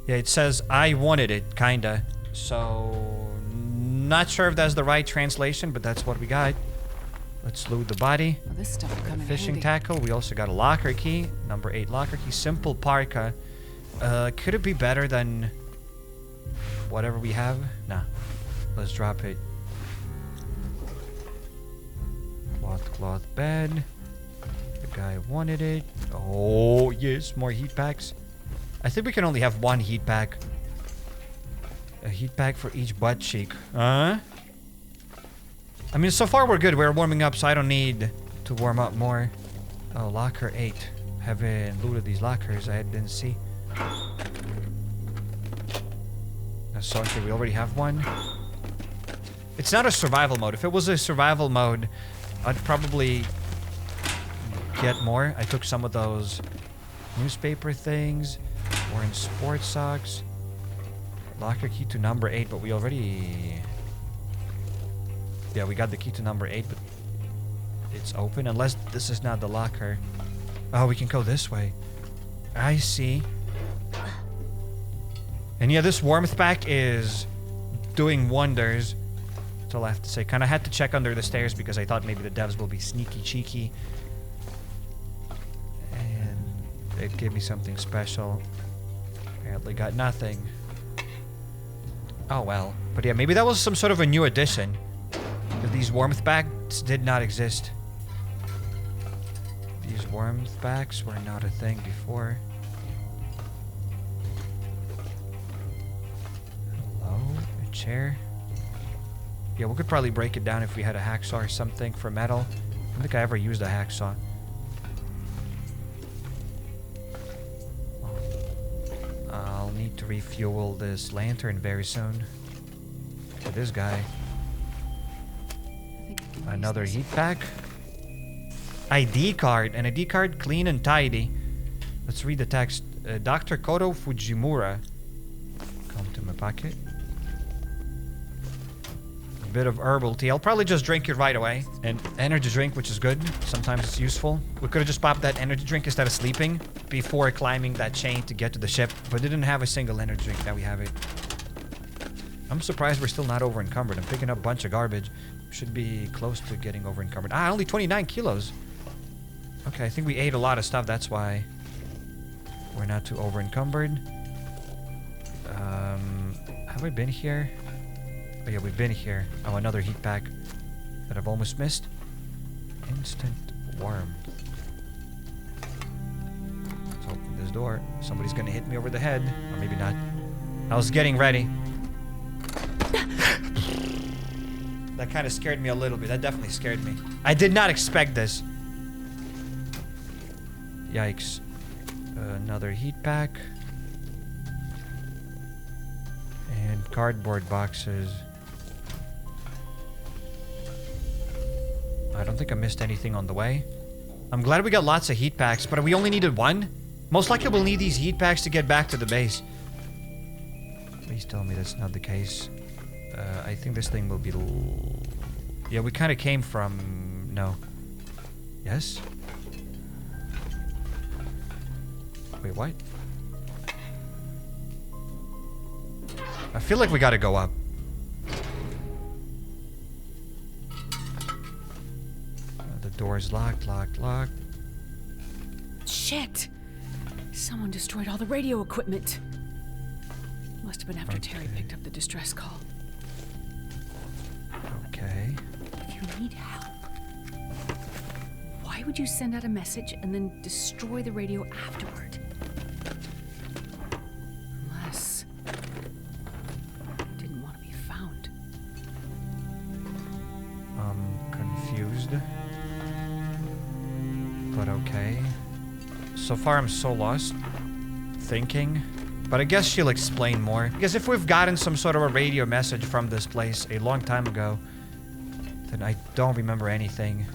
Yeah, it says I wanted it, kinda. So, not sure if that's the right translation, but that's what we got. Let's loot the body. Well, this stuff will come in Fishing handy. tackle. We also got a locker key. Number 8 locker key. Simple parka. Could it be better than whatever we have? Nah. Let's drop it. Cloth bed. The guy wanted it. Oh, yes. More heat packs. I think we can only have 1 heat pack. A heat pack for each butt cheek. Huh? I mean, so far we're good. We're warming up, so I don't need to warm up more. Oh, locker 8. Haven't looted these lockers. I didn't see. So, okay, we already have one. It's not a survival mode. If it was a survival mode, I'd probably get more. I took some of those newspaper things. Wearing sports socks. Locker key to number 8, but we already... Yeah, we got the key to number 8, but it's open. Unless this is not the locker. Oh, we can go this way. I see. And yeah, this warmth pack is doing wonders. That's all I have to say. Kind of had to check under the stairs because I thought maybe the devs will be sneaky cheeky. And it gave me something special. Apparently got nothing. Oh well. But yeah, maybe that was some sort of a new addition. These warmth packs did not exist. These warmth packs were not a thing before. Hello? A chair? Yeah, we could probably break it down if we had a hacksaw or something for metal. I don't think I ever used a hacksaw. I'll need to refuel this lantern very soon. For this guy. Another heat pack. ID card. An ID card, clean and tidy. Let's read the text. Dr. Koto Fujimura. Come to my pocket. A bit of herbal tea. I'll probably just drink it right away. An energy drink, which is good. Sometimes it's useful. We could have just popped that energy drink instead of sleeping before climbing that chain to get to the ship. But didn't have a single energy drink. Now we have it. I'm surprised we're still not over encumbered. I'm picking up a bunch of garbage. Should be close to getting over encumbered. Ah, only 29 kilos. Okay, I think we ate a lot of stuff. That's why we're not too over encumbered. Have we been here? Oh yeah, we've been here. Oh, another heat pack that I've almost missed. Instant warmth. Let's open this door. Somebody's gonna hit me over the head. Or maybe not. I was getting ready. That kind of scared me a little bit. That definitely scared me. I did not expect this. Yikes. Another heat pack. And cardboard boxes. I don't think I missed anything on the way. I'm glad we got lots of heat packs, but we only needed 1. Most likely we'll need these heat packs to get back to the base. Please tell me that's not the case. I think this thing will be... Yeah, we kind of came from... No. Yes? Wait, what? I feel like we gotta go up. The door's locked. Shit! Someone destroyed all the radio equipment. Must have been after Terry picked up the distress call. Okay. If you need help, why Why would you send out a message and then destroy the radio afterward? Unless you didn't want to be found. Confused. But okay. So far I'm so lost. Thinking. But I guess she'll explain more. Because if we've gotten some sort of a radio message from this place a long time ago, then I don't remember anything.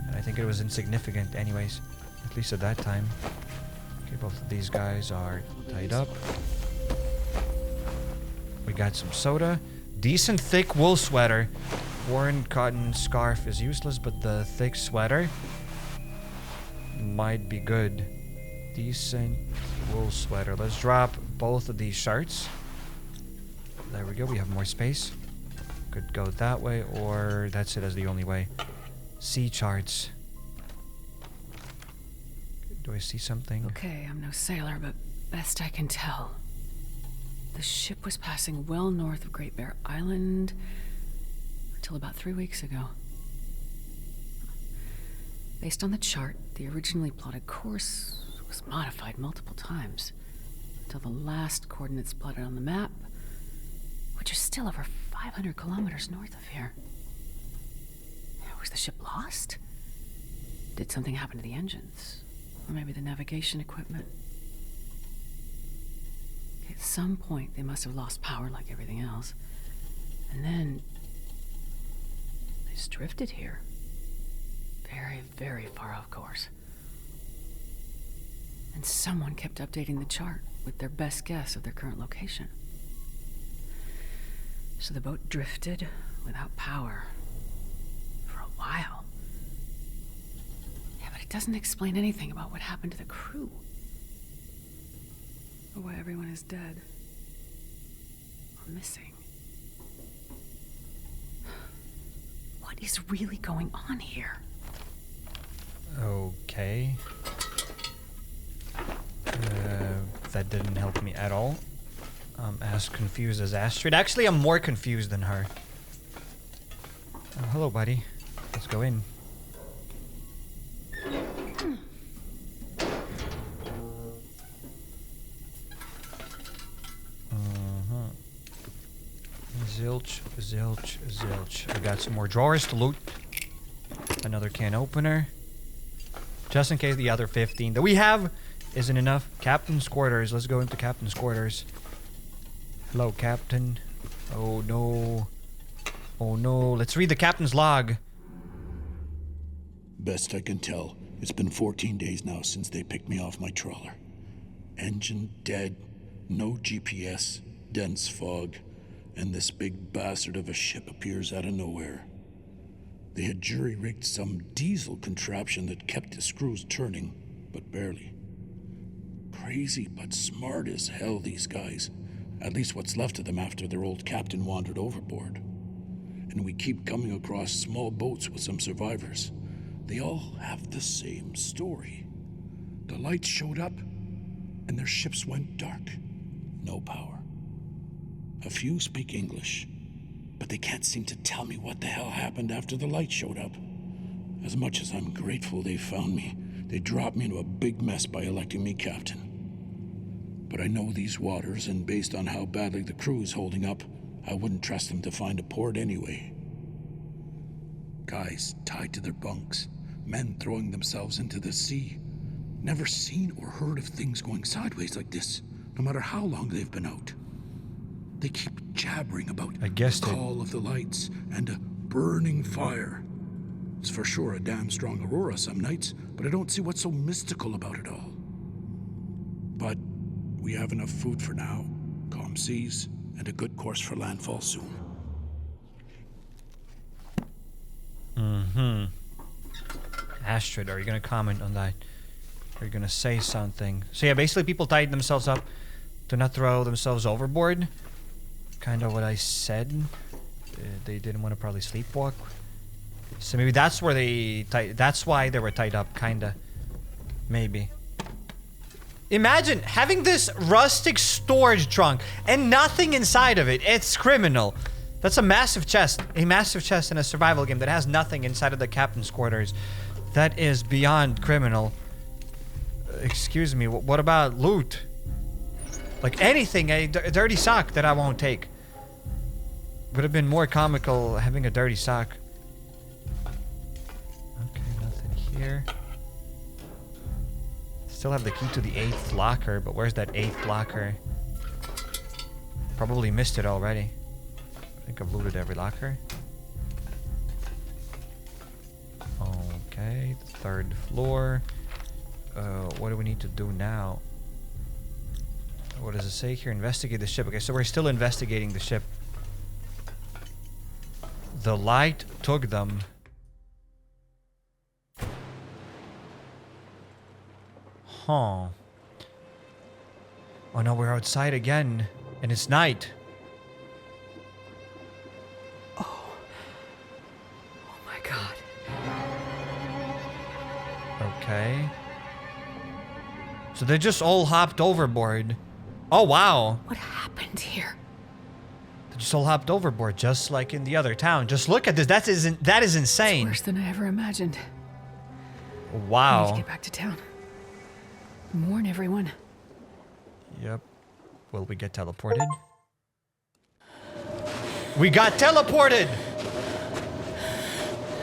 And I think it was insignificant anyways. At least at that time. Okay, both of these guys are tied up. We got some soda. Decent thick wool sweater. Worn cotton scarf is useless, but the thick sweater might be good. Decent wool sweater. Let's drop both of these shirts. There we go. We have more space. Could go that way, or that's it as the only way. Sea charts. Do I see something? Okay, I'm no sailor, but best I can tell, the ship was passing well north of Great Bear Island until about 3 weeks ago. Based on the chart, the originally plotted course was modified multiple times until the last coordinates plotted on the map, which is still over 500 kilometers north of here. Was the ship lost? Did something happen to the engines? Or maybe the navigation equipment? Okay, at some point, they must have lost power like everything else. And then they just drifted here. Very, very far off course. And someone kept updating the chart with their best guess of their current location. So the boat drifted without power for a while. Yeah, but it doesn't explain anything about what happened to the crew. Or why everyone is dead. Or missing. What is really going on here? Okay. That didn't help me at all. I'm as confused as Astrid. Actually, I'm more confused than her. Oh, hello, buddy. Let's go in. Zilch, zilch, zilch. We got some more drawers to loot. Another can opener. Just in case the other 15 that we have isn't enough. Captain's quarters. Let's go into Captain's quarters. Hello, Captain. Oh, no. Oh, no. Let's read the Captain's log. Best I can tell, it's been 14 days now since they picked me off my trawler. Engine dead, no GPS, dense fog, and this big bastard of a ship appears out of nowhere. They had jury-rigged some diesel contraption that kept the screws turning, but barely. Crazy but smart as hell, these guys. At least what's left of them after their old captain wandered overboard. And we keep coming across small boats with some survivors. They all have the same story. The lights showed up, and their ships went dark. No power. A few speak English, but they can't seem to tell me what the hell happened after the light showed up. As much as I'm grateful they found me, they dropped me into a big mess by electing me captain. But I know these waters, and based on how badly the crew is holding up, I wouldn't trust them to find a port anyway. Guys tied to their bunks, men throwing themselves into the sea. Never seen or heard of things going sideways like this, no matter how long they've been out. They keep jabbering about the call of the lights and a burning fire. It's for sure a damn strong aurora some nights, but I don't see what's so mystical about it all. But we have enough food for now, calm seas, and a good course for landfall soon. Astrid, are you going to comment on that? Are you going to say something? So yeah, basically people tied themselves up to not throw themselves overboard. Kind of what I said. They didn't want to probably sleepwalk. So maybe that's where that's why they were tied up, kinda. Maybe. Imagine having this rustic storage trunk and nothing inside of it. It's criminal. That's a massive chest. A massive chest in a survival game that has nothing inside of the captain's quarters. That is beyond criminal. Excuse me, what about loot? Like anything, a dirty sock that I won't take. Would have been more comical having a dirty sock. Okay, nothing here. Still have the key to the 8th locker, but where's that 8th locker? Probably missed it already. I think I've looted every locker. Okay, 3rd floor. What do we need to do now? What does it say here? Investigate the ship. Okay, so we're still investigating the ship. The light took them. Huh. Oh no, we're outside again. And it's night. Oh my god. Okay. So they just all hopped overboard. Oh wow. What happened here? They just all hopped overboard, just like in the other town. Just look at this. That is insane. It's worse than I ever imagined. I need to Wow. get back to town. And warn everyone. Yep. Will we get teleported? We got teleported!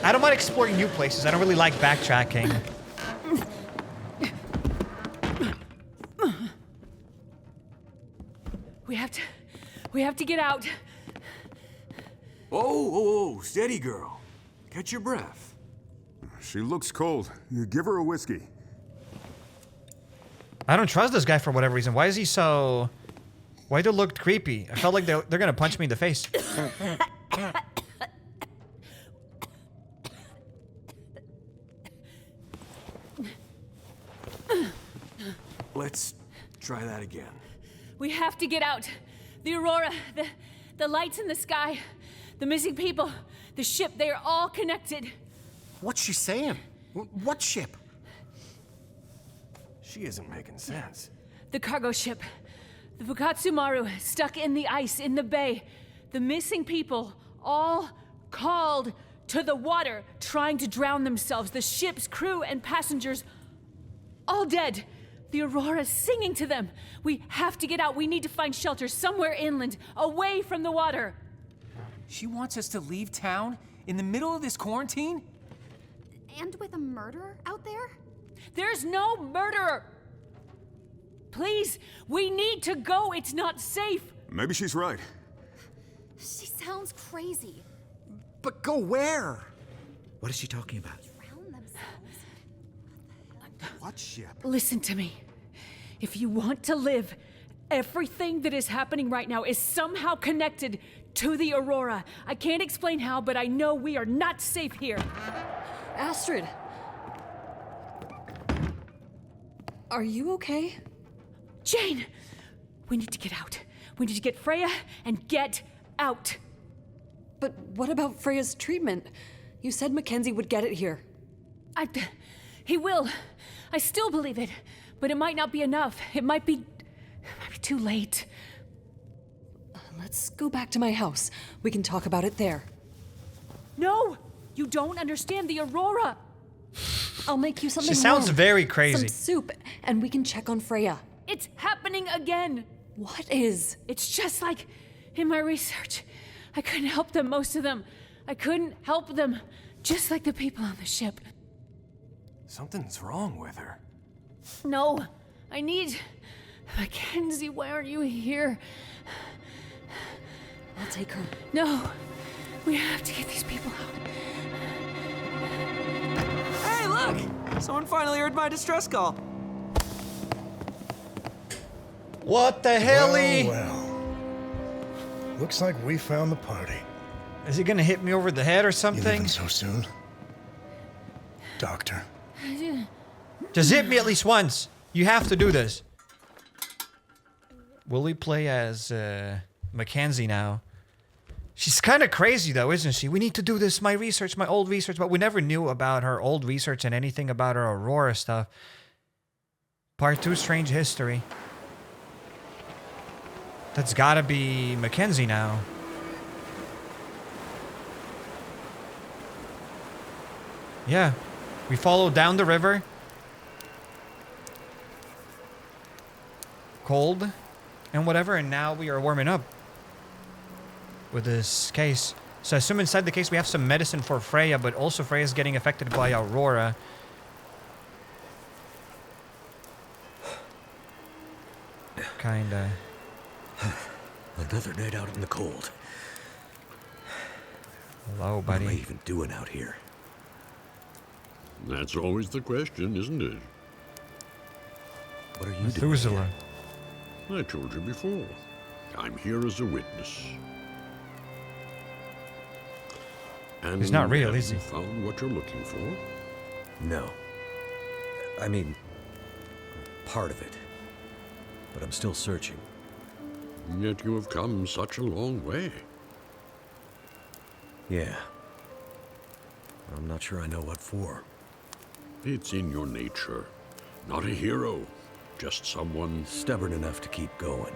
I don't mind exploring new places. I don't really like backtracking. We have to get out. Oh, steady, girl. Catch your breath. She looks cold. You give her a whiskey. I don't trust this guy for whatever reason. Why is he so... Why do it look creepy? I felt like they're gonna punch me in the face. Let's try that again. We have to get out. The aurora, the lights in the sky, the missing people, the ship, they are all connected. What's she saying? What ship? She isn't making sense. The cargo ship, the Fukatsumaru, stuck in the ice in the bay. The missing people, all called to the water, trying to drown themselves. The ship's crew and passengers, all dead. The aurora singing to them. We have to get out. We need to find shelter somewhere inland, away from the water. She wants us to leave town in the middle of this quarantine? And with a murderer out there? There's no murderer. Please, we need to go. It's not safe. Maybe she's right. She sounds crazy. But go where? What is she talking about? Drown themselves. What ship? Listen to me. If you want to live, everything that is happening right now is somehow connected to the aurora. I can't explain how, but I know we are not safe here. Astrid! Are you okay? Jane! We need to get out. We need to get Freya and get out. But what about Freya's treatment? You said Mackenzie would get it here. He will. I still believe it, but it might not be enough. It might be too late. Let's go back to my house. We can talk about it there. No! You don't understand the aurora! I'll make you something She sounds warm. very crazy. Some soup, and we can check on Freya. It's happening again! What is? It's just like in my research. I couldn't help them, most of them. I couldn't help them, just like the people on the ship. Something's wrong with her. No, I need... Mackenzie, why aren't you here? I'll take her. No, we have to get these people out. Hey, look! Someone finally heard my distress call. What the helly? Well. Looks like we found the party. Is he gonna hit me over the head or You something? leaving so soon? Doctor. Just hit me at least once. You have to do this. Will we play as Mackenzie now? She's kind of crazy though, isn't she? We need to do this, my old research, but we never knew about her old research and anything about her Aurora stuff. Part 2, Strange History. That's gotta be Mackenzie now. Yeah. We followed down the river. Cold and whatever, and now we are warming up with this case. So I assume inside the case we have some medicine for Freya, but also Freya's getting affected by Aurora. Kinda. Another night out in the cold. Hello, What am I buddy. even doing out here? That's always the question, isn't it? What are you Methuselah. I told you before. I'm here as a witness. And He's not real, is he? have you found what you're looking for? No. I mean, part of it. But I'm still searching. Yet you have come such a long way. Yeah. I'm not sure I know what for. It's in your nature. Not a hero, just someone stubborn enough to keep going.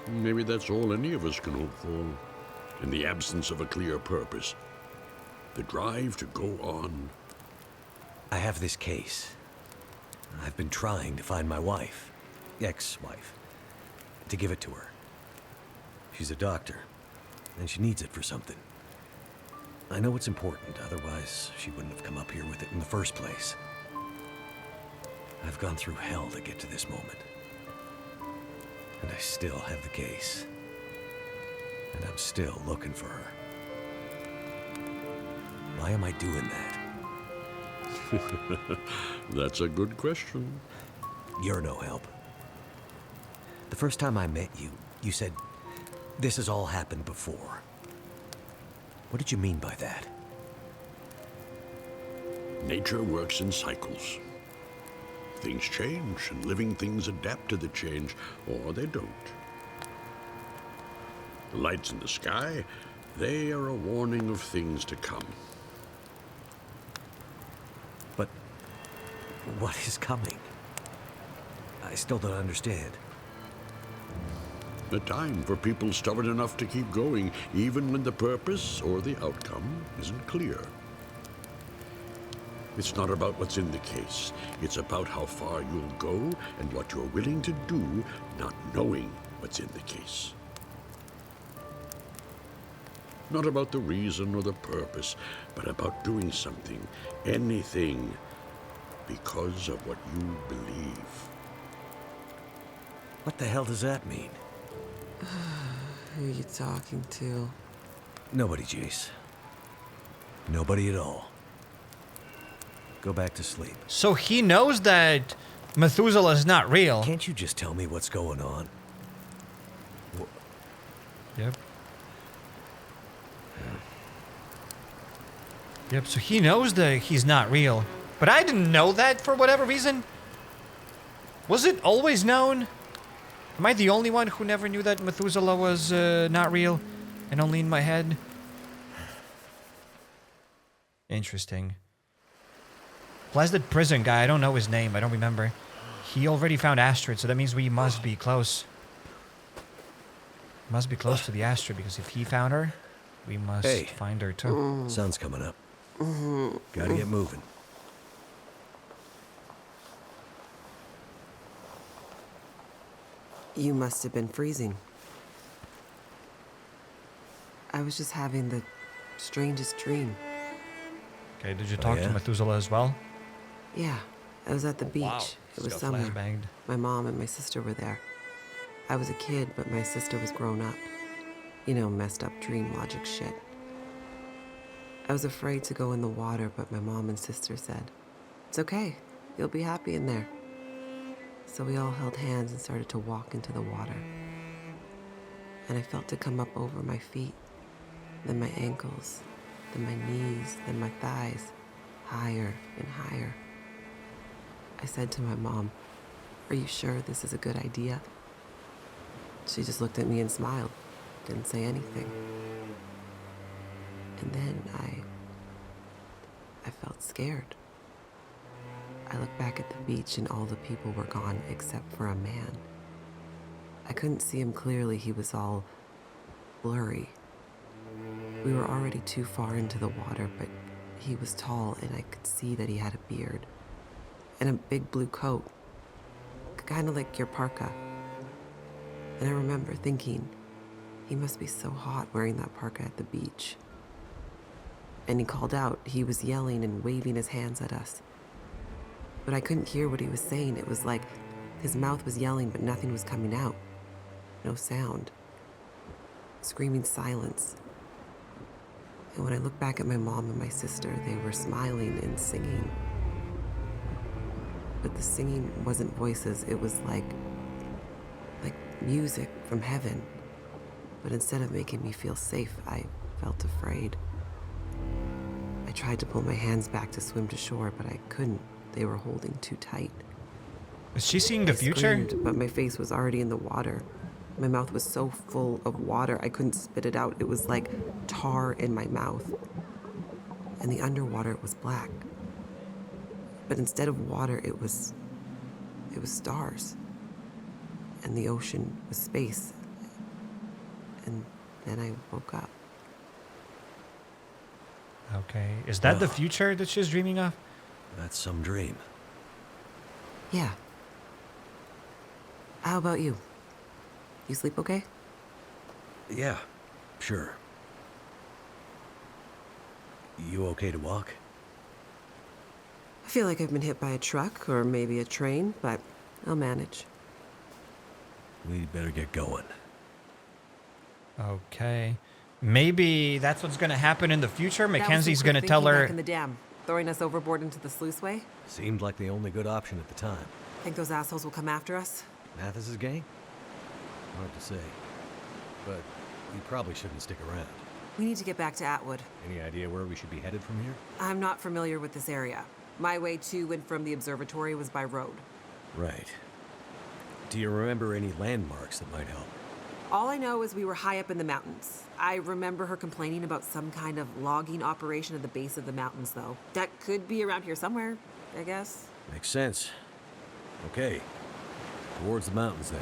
Maybe that's all any of us can hope for. In the absence of a clear purpose. The drive to go on. I have this case. I've been trying to find my wife. Ex-wife. To give it to her. She's a doctor. And she needs it for something. I know it's important, otherwise she wouldn't have come up here with it in the first place. I've gone through hell to get to this moment. And I still have the case. And I'm still looking for her. Why am I doing that? That's a good question. You're no help. The first time I met you, you said, this has all happened before. What did you mean by that? Nature works in cycles. Things change, and living things adapt to the change, or they don't. The lights in the sky, they are a warning of things to come. But what is coming? I still don't understand. A time for people stubborn enough to keep going, even when the purpose or the outcome isn't clear. It's not about what's in the case. It's about how far you'll go and what you're willing to do, not knowing what's in the case. Not about the reason or the purpose, but about doing something, anything, because of what you believe. What the hell does that mean? Who are you talking to? Nobody, Jace. Nobody at all. Go back to sleep. So he knows that Methuselah is not real. Can't you just tell me what's going on? Yep. Yep, so he knows that he's not real. But I didn't know that for whatever reason. Was it always known? Am I the only one who never knew that Methuselah was not real and only in my head? Interesting. Blasted prison guy, I don't know his name, I don't remember. He already found Astrid, so that means we must be close. Must be close to the Astrid, because if he found her, we must find her too. Sun's coming up. Gotta get moving. You must have been freezing. I was just having the strangest dream. Okay, did you talk to Methuselah as well? Yeah, I was at the beach. Wow, It was got summer. flashbanged. My mom and my sister were there. I was a kid, but my sister was grown up. You know, messed up dream logic shit. I was afraid to go in the water, but my mom and sister said, "It's okay. You'll be happy in there." So we all held hands and started to walk into the water. And I felt it come up over my feet, then my ankles, then my knees, then my thighs, higher and higher. I said to my mom, "Are you sure this is a good idea?" She just looked at me and smiled, didn't say anything. And then I felt scared. I looked back at the beach and all the people were gone except for a man. I couldn't see him clearly, he was all blurry. We were already too far into the water, but He was tall, and I could see that he had a beard. And a big blue coat. Kind of like your parka. And I remember thinking, he must be so hot wearing that parka at the beach. And he called out. He was yelling and waving his hands at us. But I couldn't hear what he was saying. It was like his mouth was yelling, but nothing was coming out. No sound. Screaming silence. And when I look back at my mom and my sister, they were smiling and singing. But the singing wasn't voices. It was like music from heaven. But instead of making me feel safe, I felt afraid. I tried to pull my hands back to swim to shore, but I couldn't. They were holding too tight. Is she seeing the future? I screamed, but my face was already in the water. My mouth was so full of water, I couldn't spit it out. It was like tar in my mouth. And the underwater was black. But instead of water, it was stars. And the ocean was space. And then I woke up. Okay. Is that the future that she's dreaming of? That's some dream. Yeah. How about you? You sleep okay? Yeah, sure. You okay to walk? I feel like I've been hit by a truck or maybe a train, but I'll manage. We'd better get going. Okay. Maybe that's what's gonna happen in the future. Mackenzie's gonna tell her. Back in the dam, throwing us overboard into the sluiceway. Seemed like the only good option at the time. Think those assholes will come after us? Mathis's gang? Hard to say. But we probably shouldn't stick around. We need to get back to Atwood. Any idea where we should be headed from here? I'm not familiar with this area. My way to and from the observatory was by road. Right. Do you remember any landmarks that might help? All I know is we were high up in the mountains. I remember her complaining about some kind of logging operation at the base of the mountains, though. That could be around here somewhere, I guess. Makes sense. Okay. Towards the mountains, then.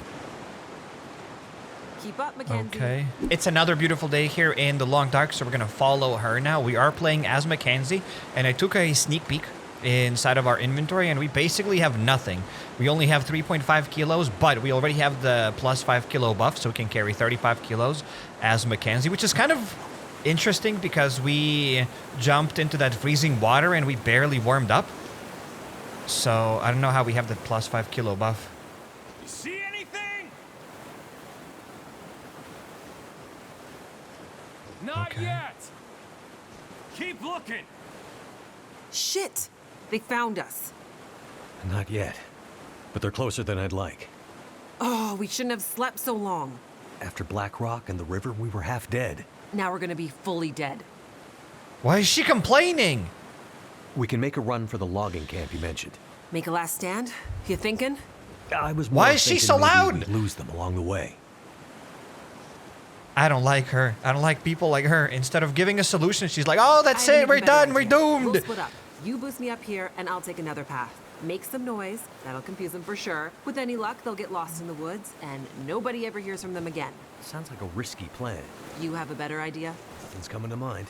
Keep up, Mackenzie. Okay. It's another beautiful day here in the Long Dark, so we're gonna follow her now. We are playing as Mackenzie, and I took a sneak peek inside of our inventory, and we basically have nothing. We only have 3.5 kilos, but we already have the plus 5 kilo buff, so we can carry 35 kilos as Mackenzie, which is kind of interesting because we jumped into that freezing water and we barely warmed up. So I don't know how we have the plus 5 kilo buff. You see anything? Not yet. Keep looking. Shit! They found us. Not yet. But they're closer than I'd like. Oh, we shouldn't have slept so long. After Black Rock and the river, we were half dead. Now we're gonna be fully dead. Why is she complaining? We can make a run for the logging camp you mentioned. Make a last stand? You thinking? I was Why more is she thinking so maybe loud? we'd lose them along the way. I don't like her. I don't like people like her. Instead of giving a solution, she's like, oh, that's I have it. an We're even better done. We're idea. doomed. We'll split up. You boost me up here, and I'll take another path. Make some noise. That'll confuse them for sure. With any luck, they'll get lost in the woods, and nobody ever hears from them again. Sounds like a risky plan. You have a better idea? Nothing's coming to mind.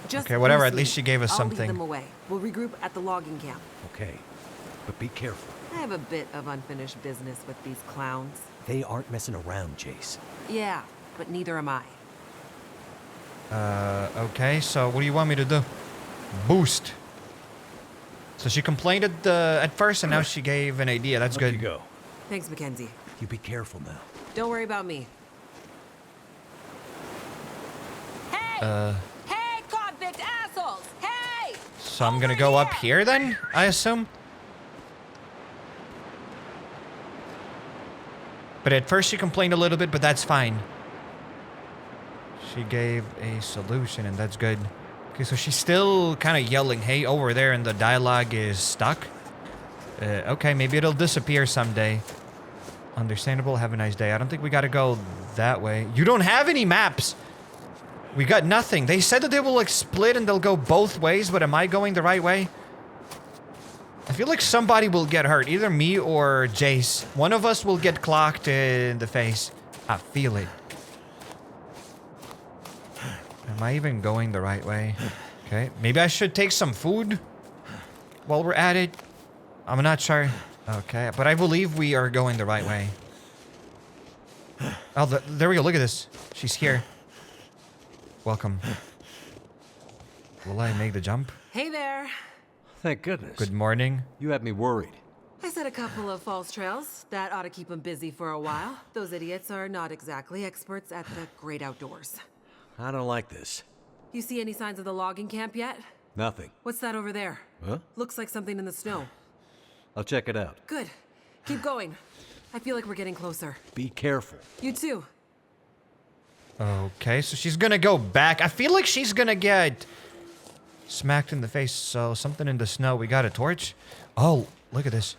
Just Okay, whatever. At boost me. least she gave us I'll something. lead them away. We'll regroup at the logging camp. Okay. But be careful. I have a bit of unfinished business with these clowns. They aren't messing around, Jace. Yeah, but neither am I. Okay, so what do you want me to do? Boost. So she complained at first, and now she gave an idea. That's good. You go. Thanks, Mackenzie. You be careful now. Don't worry about me. Uh, Hey, convict assholes! Hey! so I'm gonna go up here then, I assume? But at first she complained a little bit, but that's fine. She gave a solution, and that's good. Okay, so she's still kind of yelling, hey, over there, and the dialogue is stuck. Okay, maybe it'll disappear someday. Understandable, have a nice day. I don't think we gotta go that way. You don't have any maps! We got nothing. They said that they will like split and they'll go both ways, but am I going the right way? I feel like somebody will get hurt, either me or Jace. One of us will get clocked in the face. I feel it. Am I even going the right way? Okay, maybe I should take some food while we're at it. I'm not sure. Okay, but I believe we are going the right way. Oh, there we go. Look at this. She's here. Welcome. Will I make the jump? Hey there. Thank goodness. Good morning. You had me worried. I set a couple of false trails. That ought to keep them busy for a while. Those idiots are not exactly experts at the great outdoors. I don't like this. You see any signs of the logging camp yet? Nothing. What's that over there? Huh? Looks like something in the snow. I'll check it out. Good. Keep going. I feel like we're getting closer. Be careful. You too. Okay, so she's gonna go back. I feel like she's gonna get smacked in the face. So something in the snow. We got a torch. Oh, look at this.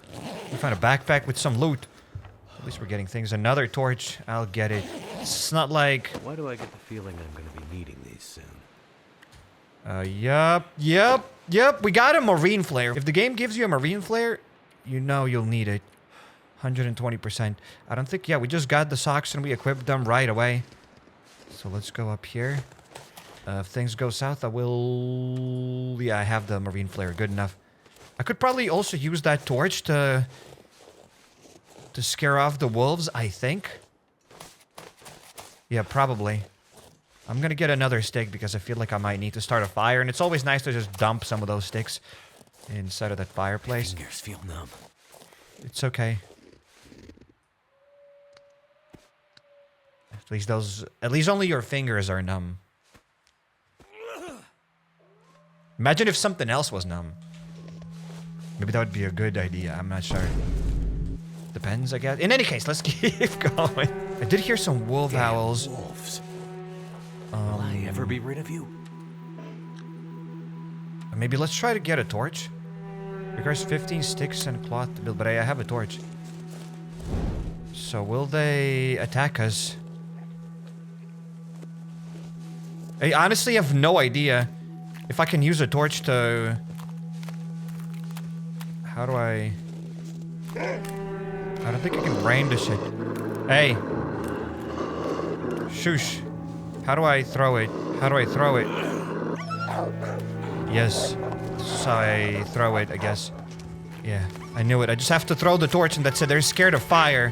We found a backpack with some loot. At least we're getting things. Another torch. I'll get it. It's not like... Why do I get the feeling I'm gonna be needing these soon? Yep. We got a marine flare. If the game gives you a marine flare, you know you'll need it. 120%. I don't think... Yeah, we just got the socks and we equipped them right away. So let's go up here. If things go south, I will... Yeah, I have the marine flare. Good enough. I could probably also use that torch to scare off the wolves, I think. Yeah, probably. I'm gonna get another stick because I feel like I might need to start a fire. And it's always nice to just dump some of those sticks inside of that fireplace. My fingers feel numb. It's okay. At least only your fingers are numb. Imagine if something else was numb. Maybe that would be a good idea. I'm not sure. Depends, I guess. In any case, let's keep going. I did hear some wolf howls. Wolves. Will I ever be rid of you? Maybe let's try to get a torch. Requires 15 sticks and cloth to build, but I have a torch. So will they attack us? I honestly have no idea if I can use a torch to... How do I don't think I can brain this shit. Hey. Shush. How do I throw it? How do I throw it? Yes. So I throw it, I guess. Yeah, I knew it. I just have to throw the torch and that's it. They're scared of fire.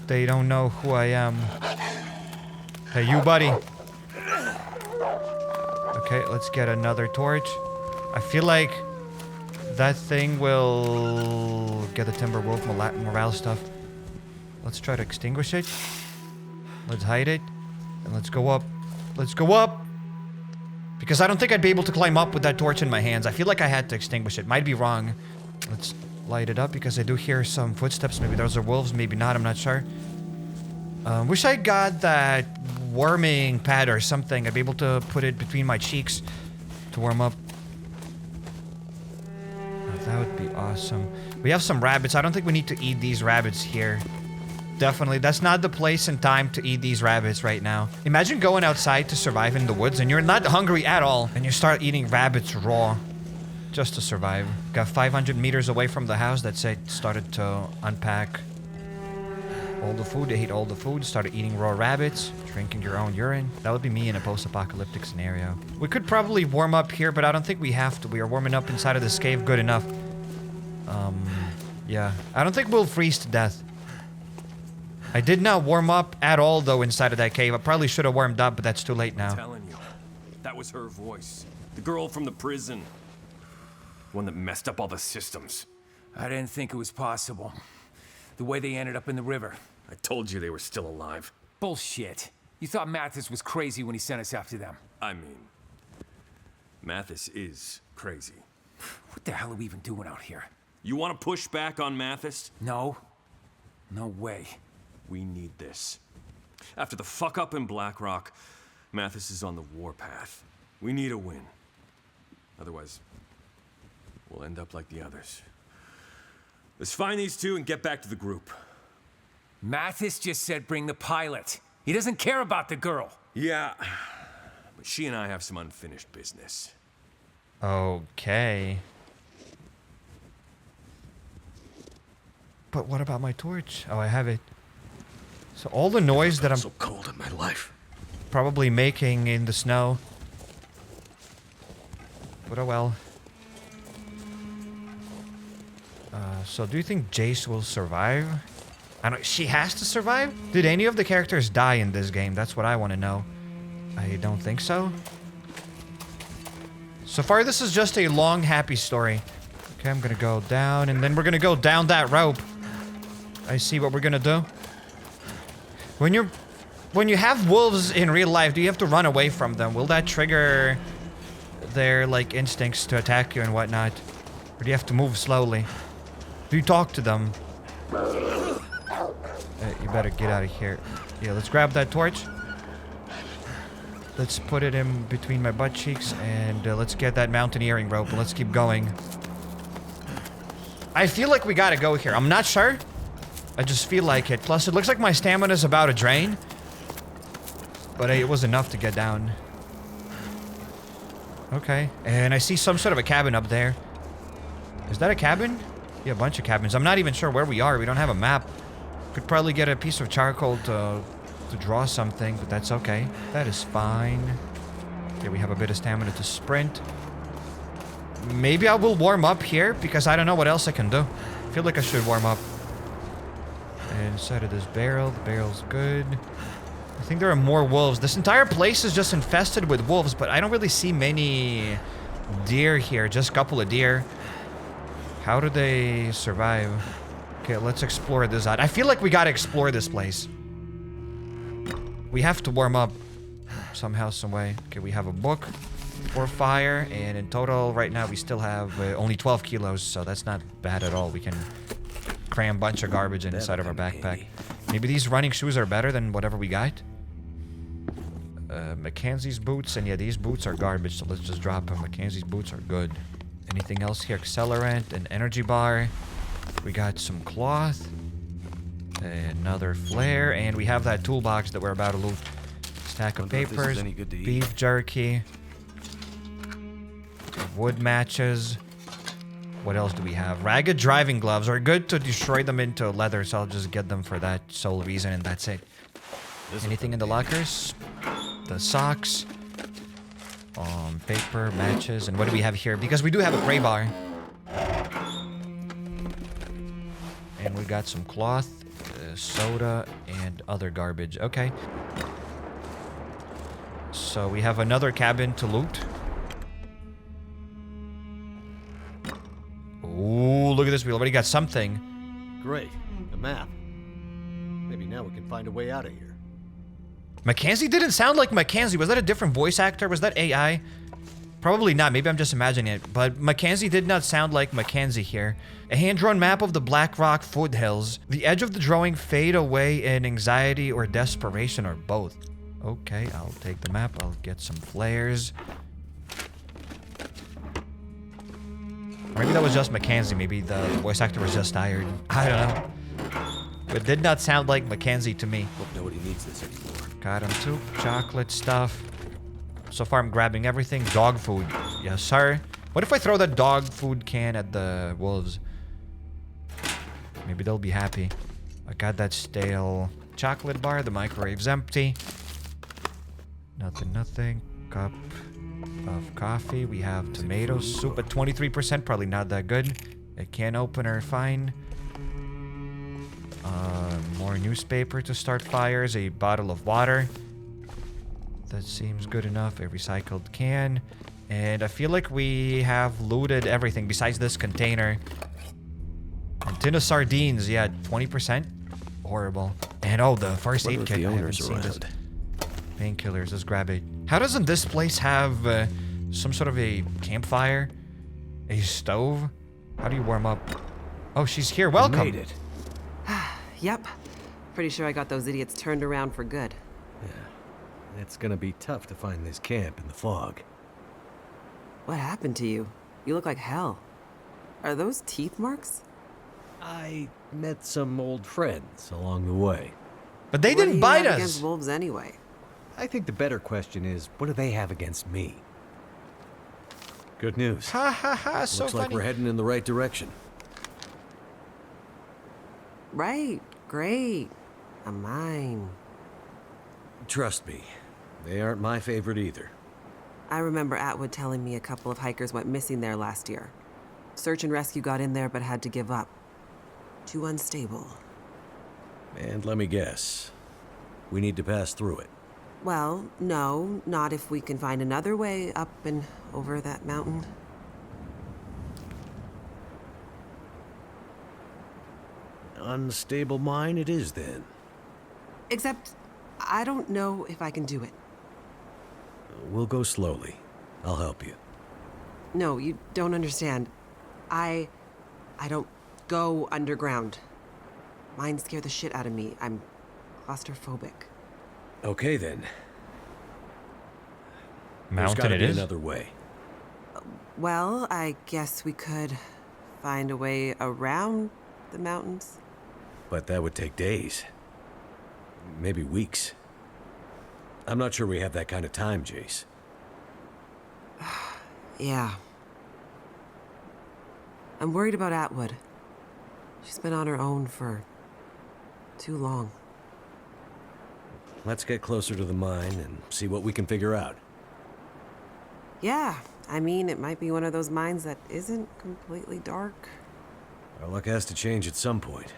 They don't know who I am. Hey, you, buddy. Okay, let's get another torch. I feel like that thing will get the Timberwolf morale stuff. Let's try to extinguish it. Let's hide it. And let's go up. Let's go up! Because I don't think I'd be able to climb up with that torch in my hands. I feel like I had to extinguish it. Might be wrong. Let's light it up because I do hear some footsteps. Maybe those are wolves, maybe not. I'm not sure. Wish I got that warming pad or something. I'd be able to put it between my cheeks to warm up. That would be awesome. We have some rabbits. I don't think we need to eat these rabbits here. Definitely. That's not the place and time to eat these rabbits right now. Imagine going outside to survive in the woods and you're not hungry at all. And you start eating rabbits raw. Just to survive. Got 500 meters away from the house. That's it. Started to unpack all the food. They ate all the food. Started eating raw rabbits. Drinking your own urine. That would be me in a post-apocalyptic scenario. We could probably warm up here, but I don't think we have to. We are warming up inside of this cave good enough. Yeah. I don't think we'll freeze to death. I did not warm up at all, though, inside of that cave. I probably should have warmed up, but that's too late now. I'm telling you, that was her voice. The girl from the prison. One that messed up all the systems. I didn't think it was possible. The way they ended up in the river. I told you they were still alive. Bullshit. You thought Mathis was crazy when he sent us after them. I mean, Mathis is crazy. What the hell are we even doing out here? You want to push back on Mathis? No. No way. We need this. After the fuck up in Black Rock, Mathis is on the warpath. We need a win. Otherwise, we'll end up like the others. Let's find these two and get back to the group. Mathis just said bring the pilot. He doesn't care about the girl. Yeah, but she and I have some unfinished business. Okay. But what about my torch? Oh, I have it. So all the noise that I'm... so cold in my life. probably making in the snow. But oh well. So do you think Jace will survive? I don't. She has to survive? Did any of the characters die in this game? That's what I want to know. I don't think so. So far, this is just a long, happy story. Okay, I'm gonna go down, and then we're gonna go down that rope. I see what we're gonna do. When you have wolves in real life, do you have to run away from them? Will that trigger their, like, instincts to attack you and whatnot? Or do you have to move slowly? Do you talk to them? You better get out of here. Yeah, let's grab that torch. Let's put it in between my butt cheeks, and let's get that mountaineering rope, and let's keep going. I feel like we gotta go here. I'm not sure. I just feel like it. Plus, it looks like my stamina's about to drain. But it was enough to get down. Okay. And I see some sort of a cabin up there. Is that a cabin? Yeah, a bunch of cabins. I'm not even sure where we are. We don't have a map. Could probably get a piece of charcoal to draw something, but that's okay. That is fine. Okay, we have a bit of stamina to sprint. Maybe I will warm up here, because I don't know what else I can do. I feel like I should warm up. Inside of this barrel. The barrel's good. I think there are more wolves. This entire place is just infested with wolves, but I don't really see many deer here. Just a couple of deer. How do they survive? Okay, let's explore this out. I feel like we gotta explore this place. We have to warm up somehow, some way. Okay, we have a book for fire, and in total, right now, we still have only 12 kilos, so that's not bad at all. We can cram a bunch of garbage inside of our backpack. Maybe these running shoes are better than whatever we got. Mackenzie's boots, and yeah, these boots are garbage, so let's just drop them. Mackenzie's boots are good. Anything else here? Accelerant, an energy bar. We got some cloth. Another flare, and we have that toolbox that we're about to loot. Stack of papers, beef jerky, wood matches. What else do we have? Ragged driving gloves are good to destroy them into leather, so I'll just get them for that sole reason, and that's it. Anything in the lockers? The socks. Paper, matches, and what do we have here? Because we do have a gray bar. And we got some cloth, soda, and other garbage. Okay. So we have another cabin to loot. Ooh, look at this. We already got something. Great. A map. Maybe now we can find a way out of here. Mackenzie didn't sound like Mackenzie. Was that a different voice actor? Was that AI? Probably not. Maybe I'm just imagining it. But Mackenzie did not sound like Mackenzie here. A hand-drawn map of the Black Rock foothills. The edge of the drawing fade away in anxiety or desperation, or both. Okay, I'll take the map. I'll get some flares. Maybe that was just Mackenzie. Maybe the voice actor was just tired. I don't know. But it did not sound like Mackenzie to me. Hope nobody needs this anymore. Got him too. Chocolate stuff. So far, I'm grabbing everything. Dog food. Yes, sir. What if I throw that dog food can at the wolves? Maybe they'll be happy. I got that stale chocolate bar. The microwave's empty. Nothing. Cup of coffee. We have tomato soup at 23%. Probably not that good. A can opener, fine. More newspaper to start fires. A bottle of water. That seems good enough. A recycled can. And I feel like we have looted everything besides this container. A tin of sardines. Yeah, 20%. Horrible. And oh, the first aid kit. I haven't seen this. Painkillers. Let's grab it. How doesn't this place have some sort of a campfire? A stove? How do you warm up? Oh, she's here. Welcome. You made it. Yep. Pretty sure I got those idiots turned around for good. Yeah. It's gonna be tough to find this camp in the fog. What happened to you? You look like hell. Are those teeth marks? I met some old friends along the way. But they didn't bite us. What do you have against wolves anyway? I think the better question is, what do they have against me? Good news. Ha ha ha, so Looks like funny. we're heading in the right direction. Right. Great. I'm mine. Trust me, They aren't my favorite either. I remember Atwood telling me a couple of hikers went missing there last year. Search and rescue got in there but had to give up. Too unstable. And let me guess. We need to pass through it. Well, no, not if we can find another way up and over that mountain. Unstable mine it is then. Except, I don't know if I can do it. We'll go slowly. I'll help you. No, you don't understand. I don't go underground. Mines scare the shit out of me. I'm claustrophobic. Okay then. There's Mountain gotta it be is. another way. Well, I guess we could find a way around the mountains. But that would take days. Maybe weeks. I'm not sure we have that kind of time, Jace. Yeah. I'm worried about Atwood. She's been on her own for too long. Let's get closer to the mine and see what we can figure out. Yeah, I mean, it might be one of those mines that isn't completely dark. Our luck has to change at some point.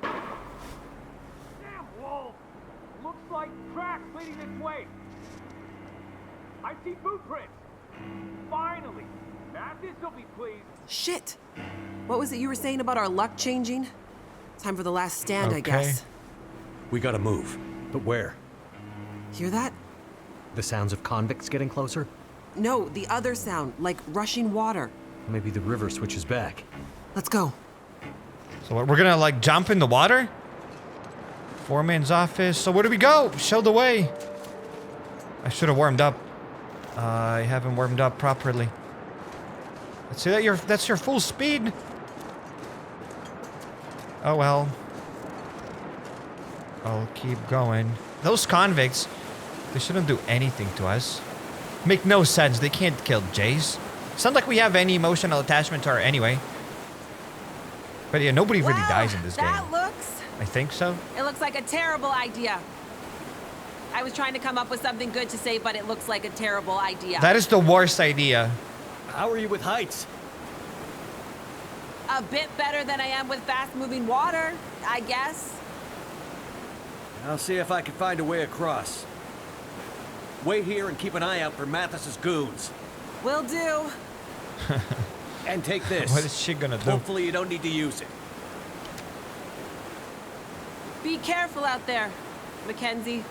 Damn wall! Looks like tracks leading this way. I see footprints. Finally! Mathis will be pleased. Shit! What was it you were saying about our luck changing? Time for the last stand, I guess. We gotta move. But where? Hear that? The sounds of convicts getting closer? No, the other sound, like rushing water. Maybe the river switches back. Let's go. So what, we're gonna like jump in the water? Foreman's office. So where do we go? Show the way. I should have warmed up. I haven't warmed up properly. Let's see that that's your full speed. Oh well. I'll keep going. Those convicts, they shouldn't do anything to us. Make no sense. They can't kill Jace. It's not like we have any emotional attachment to her anyway. But yeah, nobody really dies in this game. I think so. It looks like a terrible idea. I was trying to come up with something good to say, but it looks like a terrible idea. That is the worst idea. How are you with heights? A bit better than I am with fast-moving water, I guess. I'll see if I can find a way across. Wait here and keep an eye out for Mathis's goons. Will do. And take this. What is she gonna do? Hopefully you don't need to use it. Be careful out there, Mackenzie.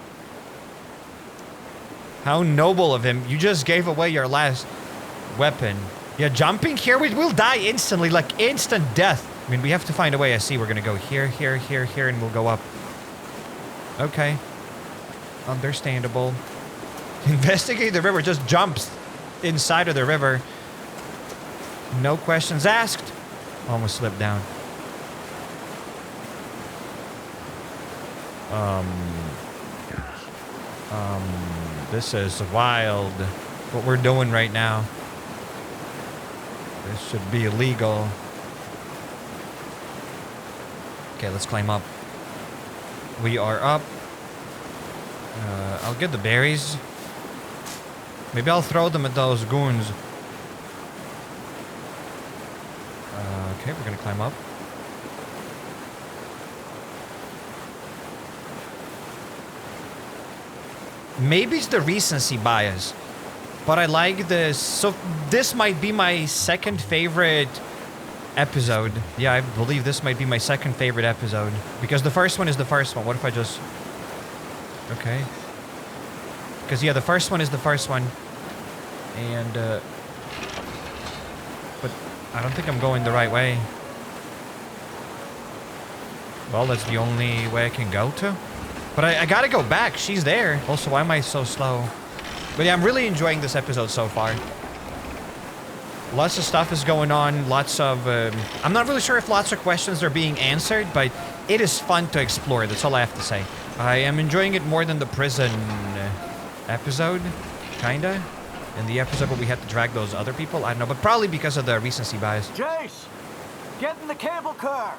How noble of him. You just gave away your last weapon. Yeah, jumping here, we'll die instantly, like instant death. I mean, we have to find a way. I see we're gonna go here, here, here, here, and we'll go up. Okay. Understandable. Investigate the river, just jumps inside of the river. No questions asked. Almost slipped down. This is wild. What we're doing right now. This should be illegal. Okay, let's climb up. We are up. I'll get the berries. Maybe I'll throw them at those goons. Okay, we're gonna climb up. Maybe it's the recency bias, but I like this. So this might be my second favorite episode. Yeah, I believe this might be my second favorite episode because the first one is the first one. What if I just... Okay. Because, yeah, the first one is the first one. And, but I don't think I'm going the right way. Well, that's the only way I can go to. But I gotta go back. She's there. Also, why am I so slow? But yeah, I'm really enjoying this episode so far. Lots of stuff is going on. Lots of... I'm not really sure if lots of questions are being answered, but it is fun to explore. That's all I have to say. I am enjoying it more than the prison episode, kinda. And the episode where we had to drag those other people. I don't know, but probably because of the recency bias. Jace, get in the cable car.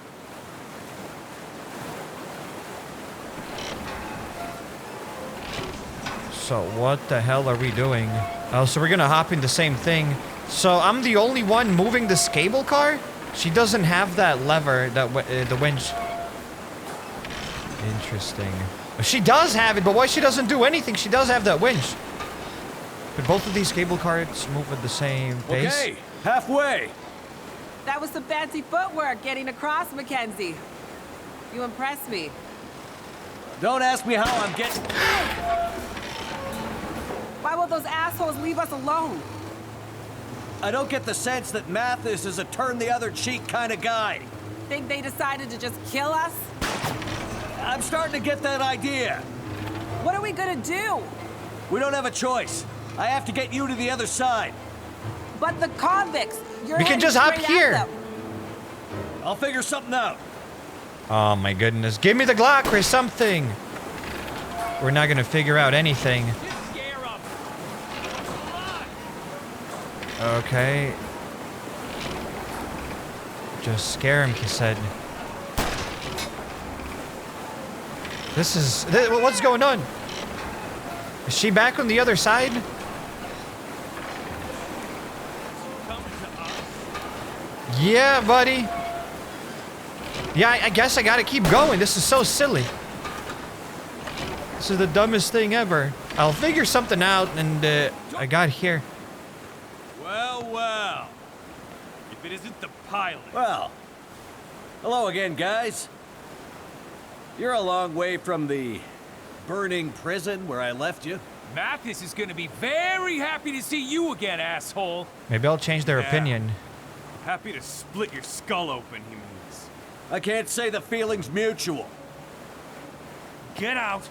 So what the hell are we doing? Oh, so we're gonna hop in the same thing. So I'm the only one moving this cable car? She doesn't have that lever, the winch. Interesting. She does have it, but why she doesn't do anything? She does have that winch. But both of these cable cars move at the same pace. Okay, halfway. That was some fancy footwork getting across, Mackenzie. You impressed me. Don't ask me how I'm getting... Why will those assholes leave us alone? I don't get the sense that Mathis is a turn-the-other-cheek kind of guy. Think they decided to just kill us? I'm starting to get that idea. What are we gonna do? We don't have a choice. I have to get you to the other side. But the convicts, you're We can just hop straight at here. them. I'll figure something out. Oh my goodness. Give me the Glock or something. We're not gonna figure out anything. Okay. Just scare him, he said. What's going on? Is she back on the other side? Yeah, buddy. Yeah, I guess I gotta keep going. This is so silly. This is the dumbest thing ever. I'll figure something out, and I got here. Well, well. If it isn't the pilot. Well, hello again, guys. You're a long way from the burning prison where I left you. Mathis is gonna be very happy to see you again, asshole. Maybe I'll change their opinion. Happy to split your skull open, he means. I can't say the feeling's mutual. Get out,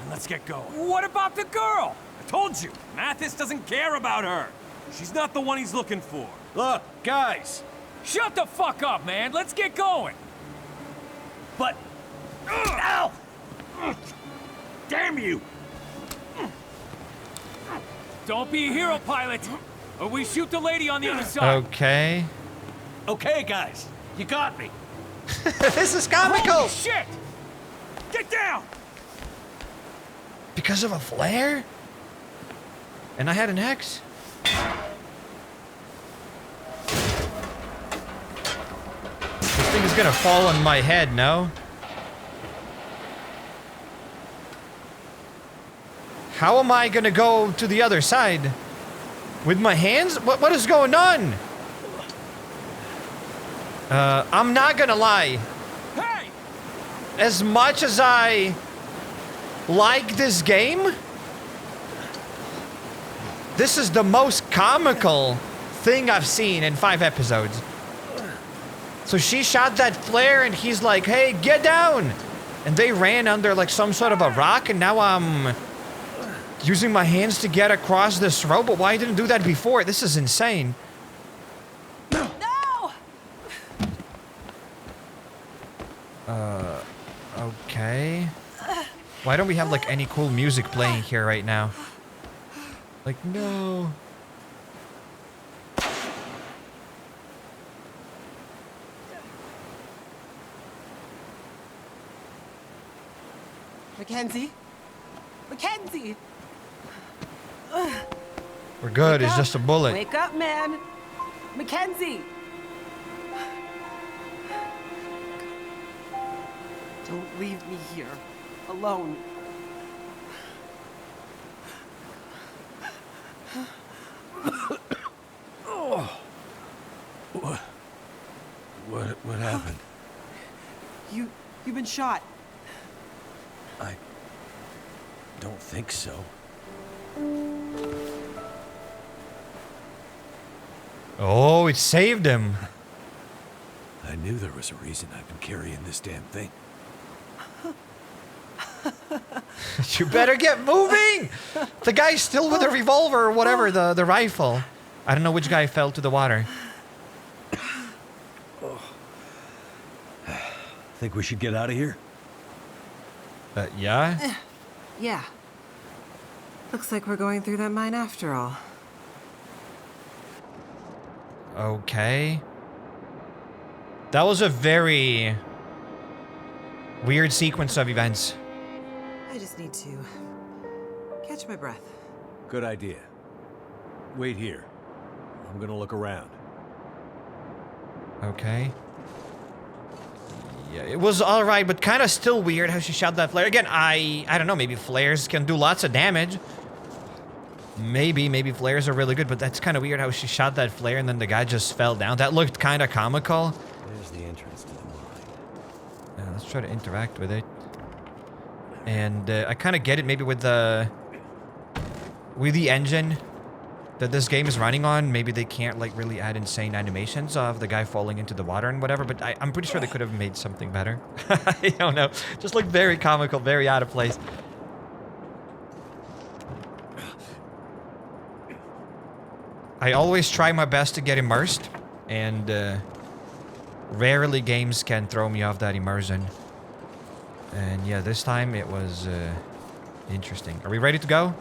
and let's get going. What about the girl? I told you, Mathis doesn't care about her. She's not the one he's looking for. Look, guys. Shut the fuck up, man. Let's get going. But... Ow! Damn you! Don't be a hero, pilot, or we shoot the lady on the other side. Okay. Okay, guys. You got me. This is comical! Holy shit! Get down! Because of a flare? And I had an axe? This thing is gonna fall on my head, no? How am I gonna go to the other side? With my hands? What is going on? I'm not gonna lie. Hey! As much as I like this game, this is the most comical thing I've seen in 5 episodes. So she shot that flare and he's like, hey, get down! And they ran under like some sort of a rock, and now I'm using my hands to get across this rope, but why I didn't do that before? This is insane. No! Okay. Why don't we have like any cool music playing here right now? Like, no. Mackenzie? Mackenzie! We're good, Wake it's up. just a bullet. Wake up, man! Mackenzie! Don't leave me here, alone. What happened? You've been shot. I don't think so. Oh, it saved him. I knew there was a reason I've been carrying this damn thing. You better get moving! The guy's still with the revolver or whatever, the rifle. I don't know which guy fell to the water. Think we should get out of here? Yeah? Yeah. Looks like we're going through that mine after all. Okay. That was a very weird sequence of events. I just need to Catch my breath. Good idea. Wait here. I'm gonna look around. Okay. Yeah, it was alright, but kind of still weird how she shot that flare. Again, I don't know, maybe flares can do lots of damage. Maybe flares are really good, but that's kind of weird how she shot that flare and then the guy just fell down. That looked kind of comical. There's the entrance to the mine. Yeah, let's try to interact with it. And I kind of get it maybe with the engine that this game is running on. Maybe they can't like really add insane animations of the guy falling into the water and whatever, but I'm pretty sure they could have made something better. I don't know. Just looked very comical, very out of place. I always try my best to get immersed, and rarely games can throw me off that immersion. And yeah, this time it was interesting. Are we ready to go?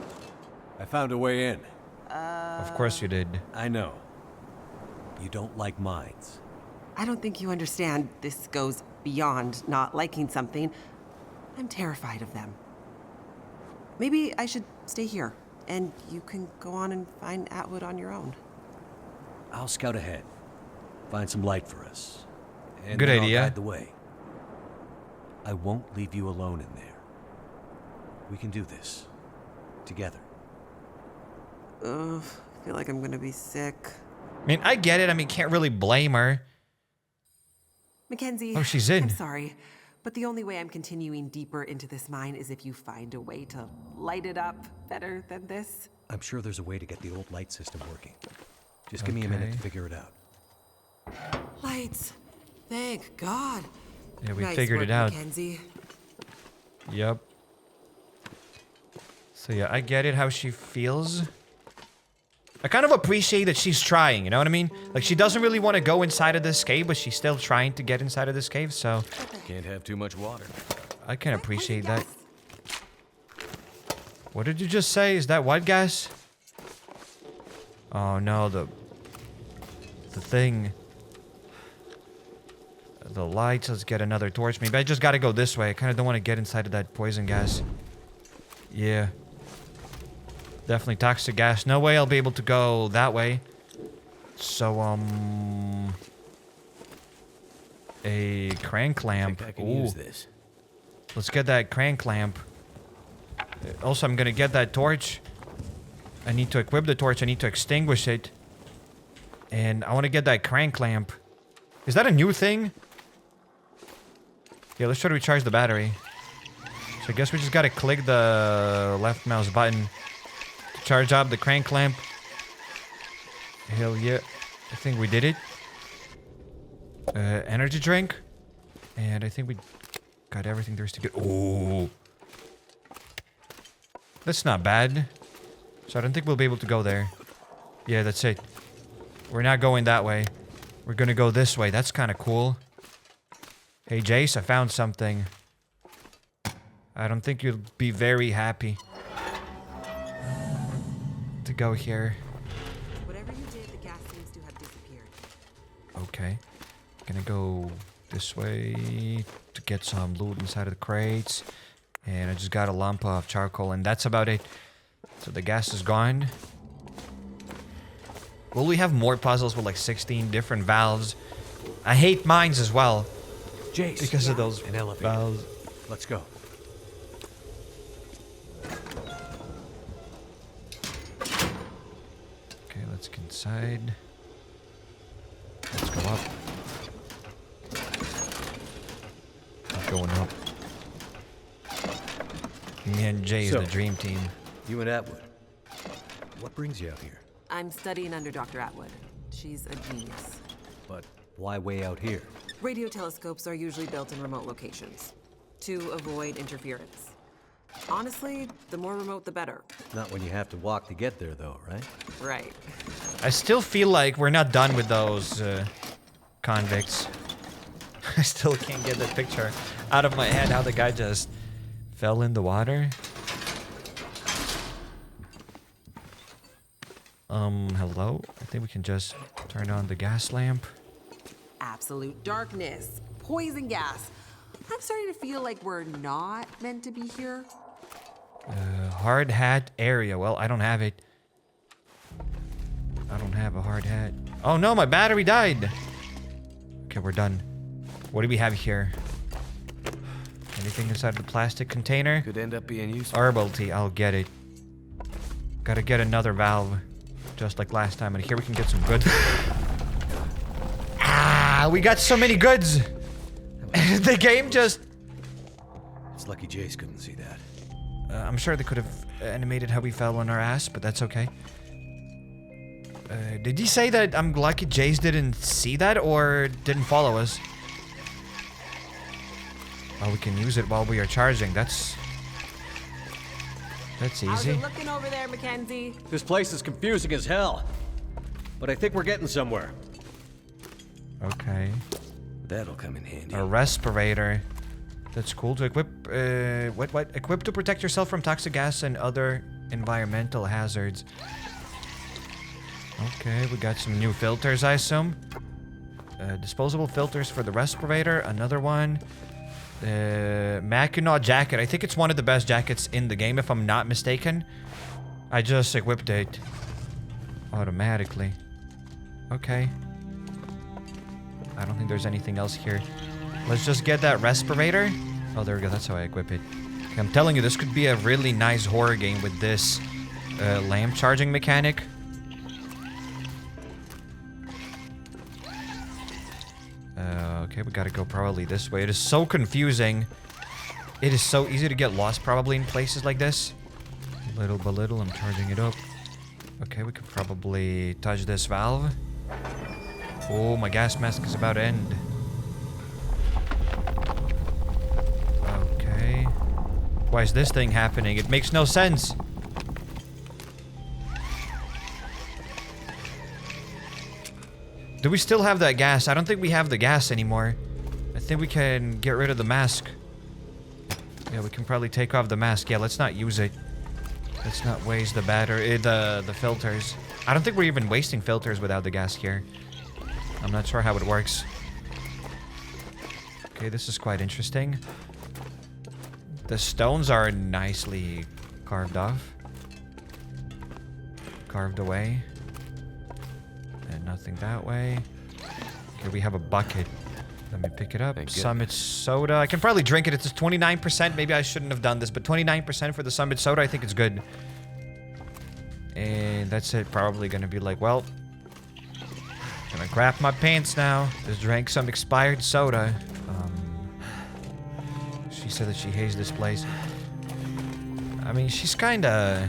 I found a way in. Of course you did. I know. You don't like mines. I don't think you understand. This goes beyond not liking something. I'm terrified of them. Maybe I should stay here, and you can go on and find Atwood on your own. I'll scout ahead. Find some light for us. And Good then idea. I'll guide the way. I won't leave you alone in there. We can do this. Together. Ugh, I feel like I'm gonna be sick. I mean, I get it. I mean, can't really blame her. Mackenzie. Oh, she's in. I'm sorry, but the only way I'm continuing deeper into this mine is if you find a way to light it up better than this. I'm sure there's a way to get the old light system working. Just give me a minute to figure it out. Lights. Thank God. Yeah, we Nice figured work, it out. Mackenzie. Yep. So yeah, I get it how she feels. I kind of appreciate that she's trying, you know what I mean? Like, she doesn't really want to go inside of this cave, but she's still trying to get inside of this cave, so... Can't have too much water. I can appreciate that. What did you just say? Is that what gas? Oh no, the thing. The lights, let's get another torch. Maybe I just gotta go this way. I kinda don't want to get inside of that poison gas. Yeah. Definitely toxic gas. No way I'll be able to go that way. So, a crank lamp. I can use this. Let's get that crank lamp. Also, I'm gonna get that torch. I need to equip the torch. I need to extinguish it. And I want to get that crank lamp. Is that a new thing? Yeah, let's try to recharge the battery. So I guess we just gotta click the left mouse button to charge up the crank lamp. Hell yeah. I think we did it. Energy drink. And I think we got everything there is to get. Oh. That's not bad. So I don't think we'll be able to go there. Yeah, that's it. We're not going that way. We're gonna go this way. That's kind of cool. Hey, Jace, I found something. I don't think you'll be very happy to go here. Whatever you did, the gas seems to have disappeared. Okay. Gonna go this way to get some loot inside of the crates. And I just got a lump of charcoal, and that's about it. So the gas is gone. Will we have more puzzles with like 16 different valves? I hate mines as well. Jace. Because of those An elevator. valves. Let's go. Okay, let's get inside. Let's go up. Keep going up. Me and Jay is So, the dream team. You and Atwood. What brings you out here? I'm studying under Dr. Atwood. She's a genius. But why way out here? Radio telescopes are usually built in remote locations to avoid interference. Honestly, the more remote, the better. Not when you have to walk to get there, though, right? Right. I still feel like we're not done with those convicts. I still can't get that picture out of my head how the guy just fell in the water. Hello? I think we can just turn on the gas lamp. Absolute darkness. Poison gas. I'm starting to feel like we're not meant to be here. Hard hat area. Well, I don't have it. I don't have a hard hat. Oh no, my battery died. Okay, we're done. What do we have here? Anything inside the plastic container? Could end up being useful. Herbal tea, I'll get it. Gotta get another valve. Just like last time. And here we can get some goods. We got so many goods. The game just... It's lucky Jace couldn't see that. I'm sure they could have animated how we fell on our ass, but that's okay. Did he say that I'm lucky Jace didn't see that or didn't follow us? Oh, we can use it while we are charging. That's How's easy. it looking over there, Mackenzie? This place is confusing as hell. But I think we're getting somewhere. Okay. That'll come in handy. A respirator. That's cool to equip. What? Equip to protect yourself from toxic gas and other environmental hazards. Okay, we got some new filters, I assume. Disposable filters for the respirator. Another one. Mackinac jacket. I think it's one of the best jackets in the game, if I'm not mistaken. I just equipped it automatically. Okay. I don't think there's anything else here. Let's just get that respirator. Oh, there we go. That's how I equip it. Okay, I'm telling you, this could be a really nice horror game with this lamp charging mechanic. Okay, we gotta go probably this way. It is so confusing. It is so easy to get lost probably in places like this. Little by little, I'm charging it up. Okay, we could probably touch this valve. Oh, my gas mask is about to end. Okay. Why is this thing happening? It makes no sense. Do we still have that gas? I don't think we have the gas anymore. I think we can get rid of the mask. Yeah, we can probably take off the mask. Yeah, let's not use it. Let's not waste the battery, the filters. I don't think we're even wasting filters without the gas here. I'm not sure how it works. Okay, this is quite interesting. The stones are nicely carved off. Carved away. And nothing that way. Okay, we have a bucket. Let me pick it up. Summit soda. I can probably drink it. It's 29%. Maybe I shouldn't have done this, but 29% for the Summit soda. I think it's good. And that's it. Probably gonna be like, well, gonna crap my pants now. Just drank some expired soda. She said that she hates this place. I mean, she's kinda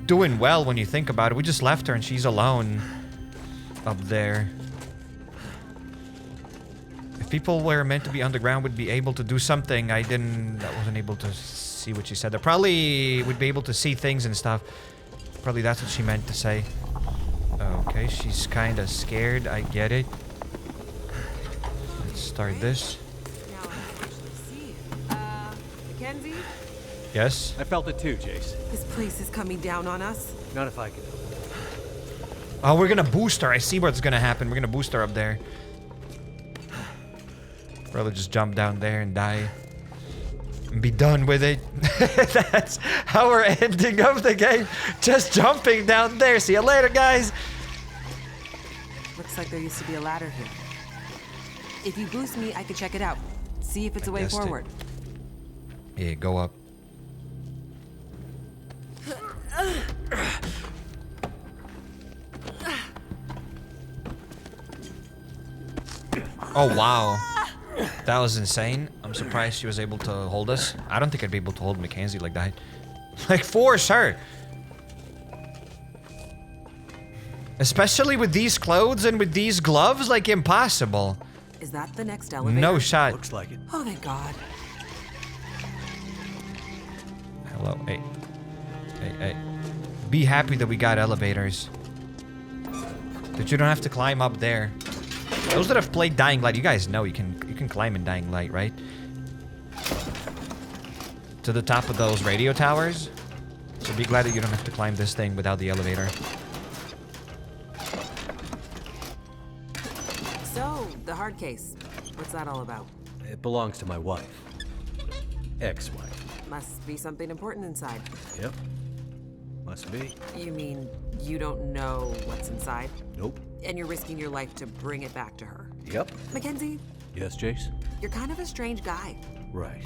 doing well when you think about it. We just left her and she's alone up there. If people were meant to be underground would be able to do something, I wasn't able to see what she said. They probably would be able to see things and stuff. Probably that's what she meant to say. Okay, she's kind of scared. I get it. Let's start this. Now I can actually see it. Mackenzie? Yes? I felt it too, Jace. This place is coming down on us. Not if I can. Oh, we're gonna boost her. I see what's gonna happen. We're gonna boost her up there. Probably just jump down there and die. And be done with it. That's how we're ending up the game. Just jumping down there. See you later, guys. Looks like there used to be a ladder here. If you boost me, I can check it out. See if it's a way forward. Yeah, go up. Oh, wow. That was insane. I'm surprised she was able to hold us. I don't think I'd be able to hold Mackenzie like that. Like, force her. Especially with these clothes and with these gloves, like, impossible. Is that the next elevator? No shot. Looks like it. Oh, thank God. Hello, hey. Hey. Be happy that we got elevators. That you don't have to climb up there. Those that have played Dying Light, you guys know you can climb in Dying Light, right? To the top of those radio towers. So be glad that you don't have to climb this thing without the elevator. So, the hard case. What's that all about? It belongs to my wife. Ex-wife. Must be something important inside. Yep. Must be. You mean you don't know what's inside? Nope. And you're risking your life to bring it back to her? Yep. Mackenzie, Yes, Jace? you're kind of a strange guy. Right.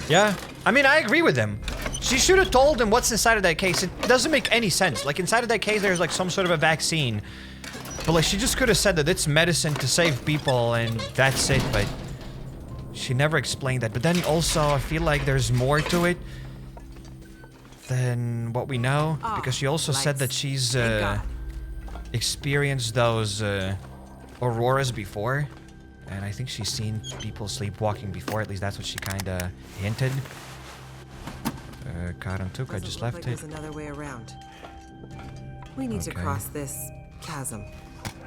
Yeah, I mean, I agree with him. She should have told him what's inside of that case. It doesn't make any sense. Like, inside of that case, there's like some sort of a vaccine. But like, she just could have said that it's medicine to save people and that's it, but she never explained that. But then also, I feel like there's more to it than what we know. Because she also said that she's experienced those auroras before. And I think she's seen people sleepwalking before. At least that's what she kind of hinted. Karantuk, I just left it. There's another way around. We need to cross this chasm.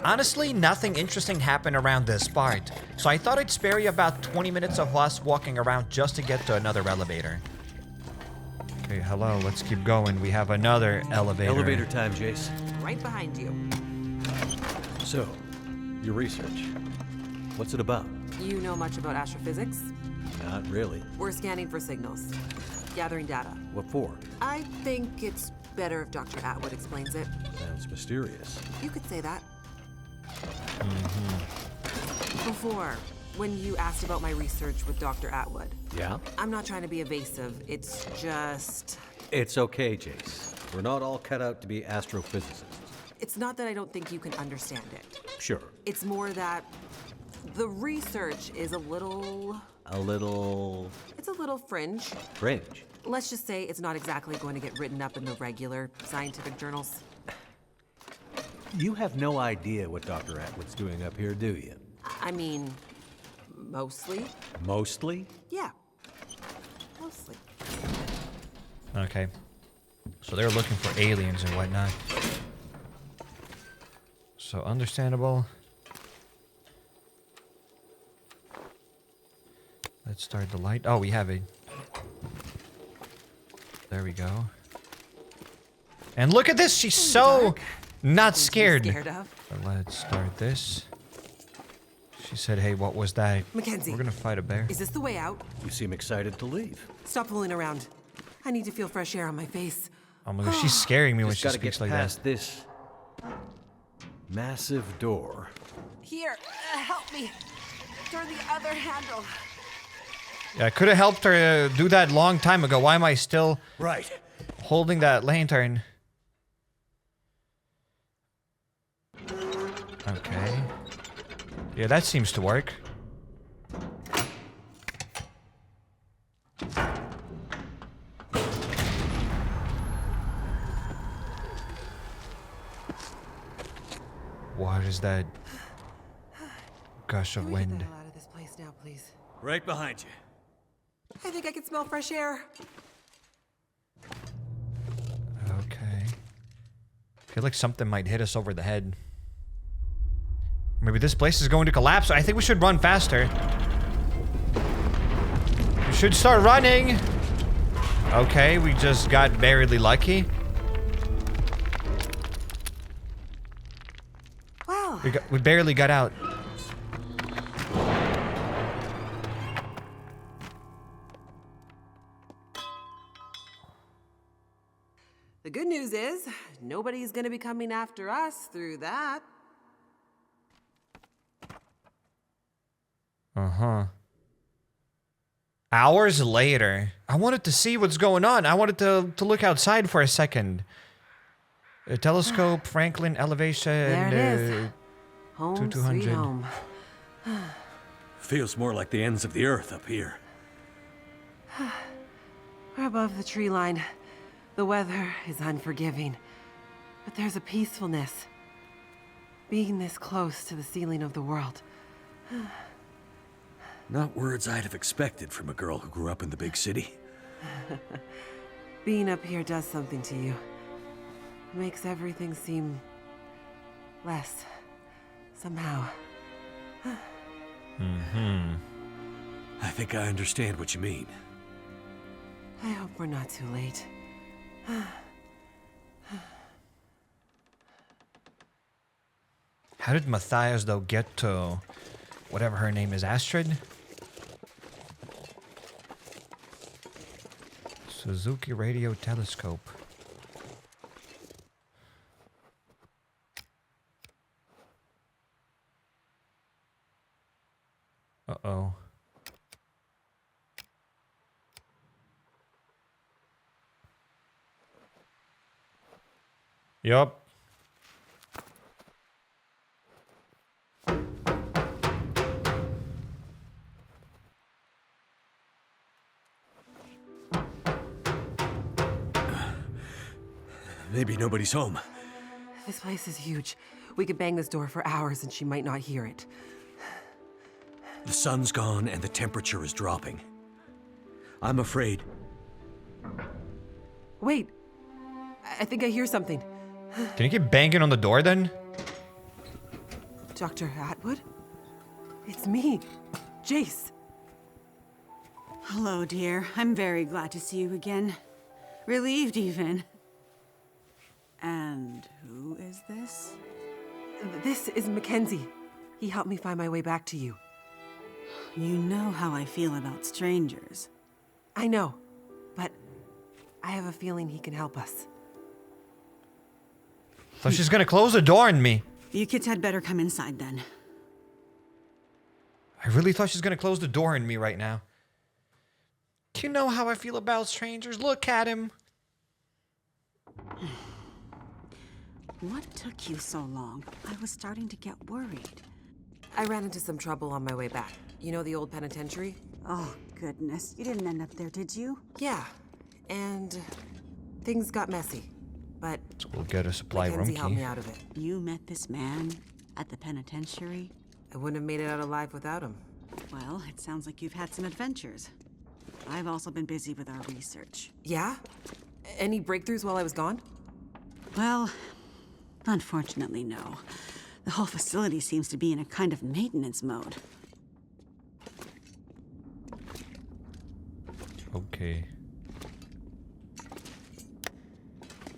Honestly, nothing interesting happened around this part. So I thought I'd spare you about 20 minutes of us walking around just to get to another elevator. Okay, hello, let's keep going. We have another elevator. Elevator time, Jace. Right behind you. So, your research. What's it about? You know much about astrophysics? Not really. We're scanning for signals. Gathering data. What for? I think it's better if Dr. Atwood explains it. Sounds mysterious. You could say that. Before, when you asked about my research with Dr. Atwood. Yeah? I'm not trying to be evasive. It's just... It's okay, Jace. We're not all cut out to be astrophysicists. It's not that I don't think you can understand it. Sure. It's more that the research is a little... It's a little fringe. Fringe? Let's just say it's not exactly going to get written up in the regular scientific journals. You have no idea what Dr. Atwood's doing up here, do you? I mean, mostly. Mostly? Yeah. Mostly. Okay. So they're looking for aliens and whatnot. So understandable. Let's start the light. Oh, we have it. There we go. And look at this. She's so not scared. Let's start this. She said, hey, what was that? Mackenzie. We're gonna fight a bear. Is this the way out? You seem excited to leave. Stop fooling around. I need to feel fresh air on my face. Oh my gosh, she's scaring me when Just she gotta speaks get like past that. this massive door. Here, help me. Turn the other handle. Yeah, I could have helped her do that long time ago. Why am I still holding that lantern? Okay. Yeah, that seems to work. What is that gush of wind? Get the hell out of this place now, please. Right behind you. I think I can smell fresh air. Okay. I feel like something might hit us over the head. Maybe this place is going to collapse. I think we should run faster. We should start running. Okay, we just got barely lucky. Wow. We barely got out. The good news is, nobody's gonna be coming after us through that. Uh-huh. Hours later. I wanted to see what's going on. I wanted to look outside for a second. A telescope, Franklin, elevation. There it is. Home, to sweet 200. home. Feels more like the ends of the earth up here. We're above the tree line. The weather is unforgiving, but there's a peacefulness. Being this close to the ceiling of the world. Not words I'd have expected from a girl who grew up in the big city. Being up here does something to you. It makes everything seem less, somehow. Mm-hmm. I think I understand what you mean. I hope we're not too late. How did Matthias, though, get to whatever her name is, Astrid? Suzuki radio telescope. Uh-oh. Yup. Maybe nobody's home. This place is huge. We could bang this door for hours and she might not hear it. The sun's gone and the temperature is dropping. I'm afraid. Wait. I think I hear something. Can you keep banging on the door then? Dr. Atwood? It's me, Jace. Hello, dear. I'm very glad to see you again. Relieved, even. And who is this? This is Mackenzie. He helped me find my way back to you. You know how I feel about strangers. I know, but I have a feeling he can help us. So she's gonna close the door on me. You kids had better come inside then. I really thought she's gonna close the door on me right now. Do you know how I feel about strangers? Look at him. What took you so long? I was starting to get worried. I ran into some trouble on my way back. You know the old penitentiary? Oh, goodness. You didn't end up there, did you? Yeah. And things got messy. But so we'll get a supply room Mackenzie key. helped me out of it. You met this man at the penitentiary? I wouldn't have made it out alive without him. Well, it sounds like you've had some adventures. I've also been busy with our research. Yeah? Any breakthroughs while I was gone? Well, unfortunately, no. The whole facility seems to be in a kind of maintenance mode. Okay.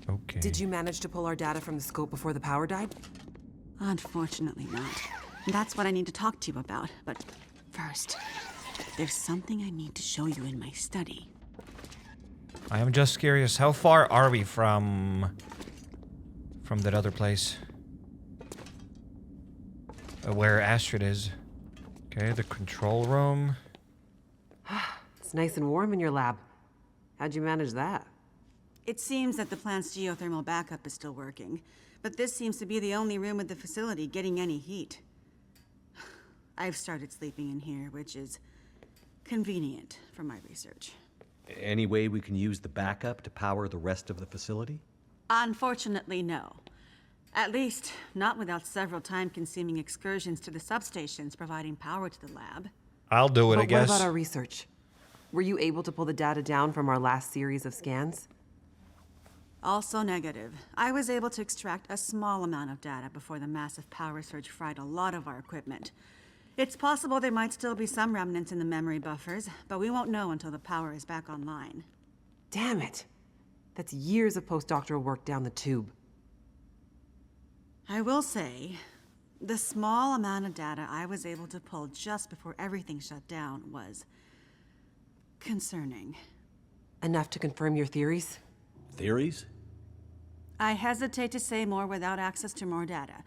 Okay. Did you manage to pull our data from the scope before the power died? Unfortunately not. That's what I need to talk to you about. But first, there's something I need to show you in my study. I am just curious, how far are we from that other place? Where Astrid is. Okay, the control room. It's nice and warm in your lab. How'd you manage that? It seems that the plant's geothermal backup is still working, but this seems to be the only room in the facility getting any heat. I've started sleeping in here, which is convenient for my research. Any way we can use the backup to power the rest of the facility? Unfortunately, no. At least, not without several time-consuming excursions to the substations providing power to the lab. I'll do it, But I guess. What about our research? Were you able to pull the data down from our last series of scans? Also negative. I was able to extract a small amount of data before the massive power surge fried a lot of our equipment. It's possible there might still be some remnants in the memory buffers, but we won't know until the power is back online. Damn it. That's years of postdoctoral work down the tube. I will say, the small amount of data I was able to pull just before everything shut down was concerning. Enough to confirm your theories? Theories? I hesitate to say more without access to more data.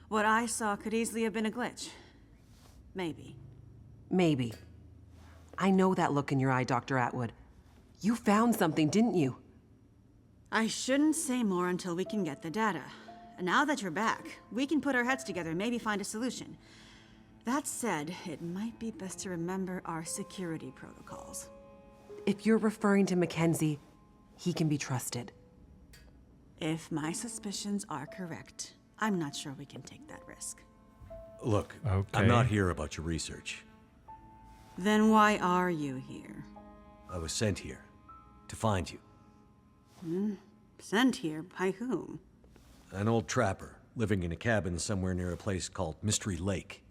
What I saw could easily have been a glitch. Maybe. Maybe. I know that look in your eye, Dr. Atwood. You found something, didn't you? I shouldn't say more until we can get the data. Now that you're back, we can put our heads together and maybe find a solution. That said, it might be best to remember our security protocols. If you're referring to Mackenzie, he can be trusted. If my suspicions are correct, I'm not sure we can take that risk. Look, okay. I'm not here about your research. Then why are you here? I was sent here to find you. Sent here by whom? An old trapper living in a cabin somewhere near a place called Mystery Lake.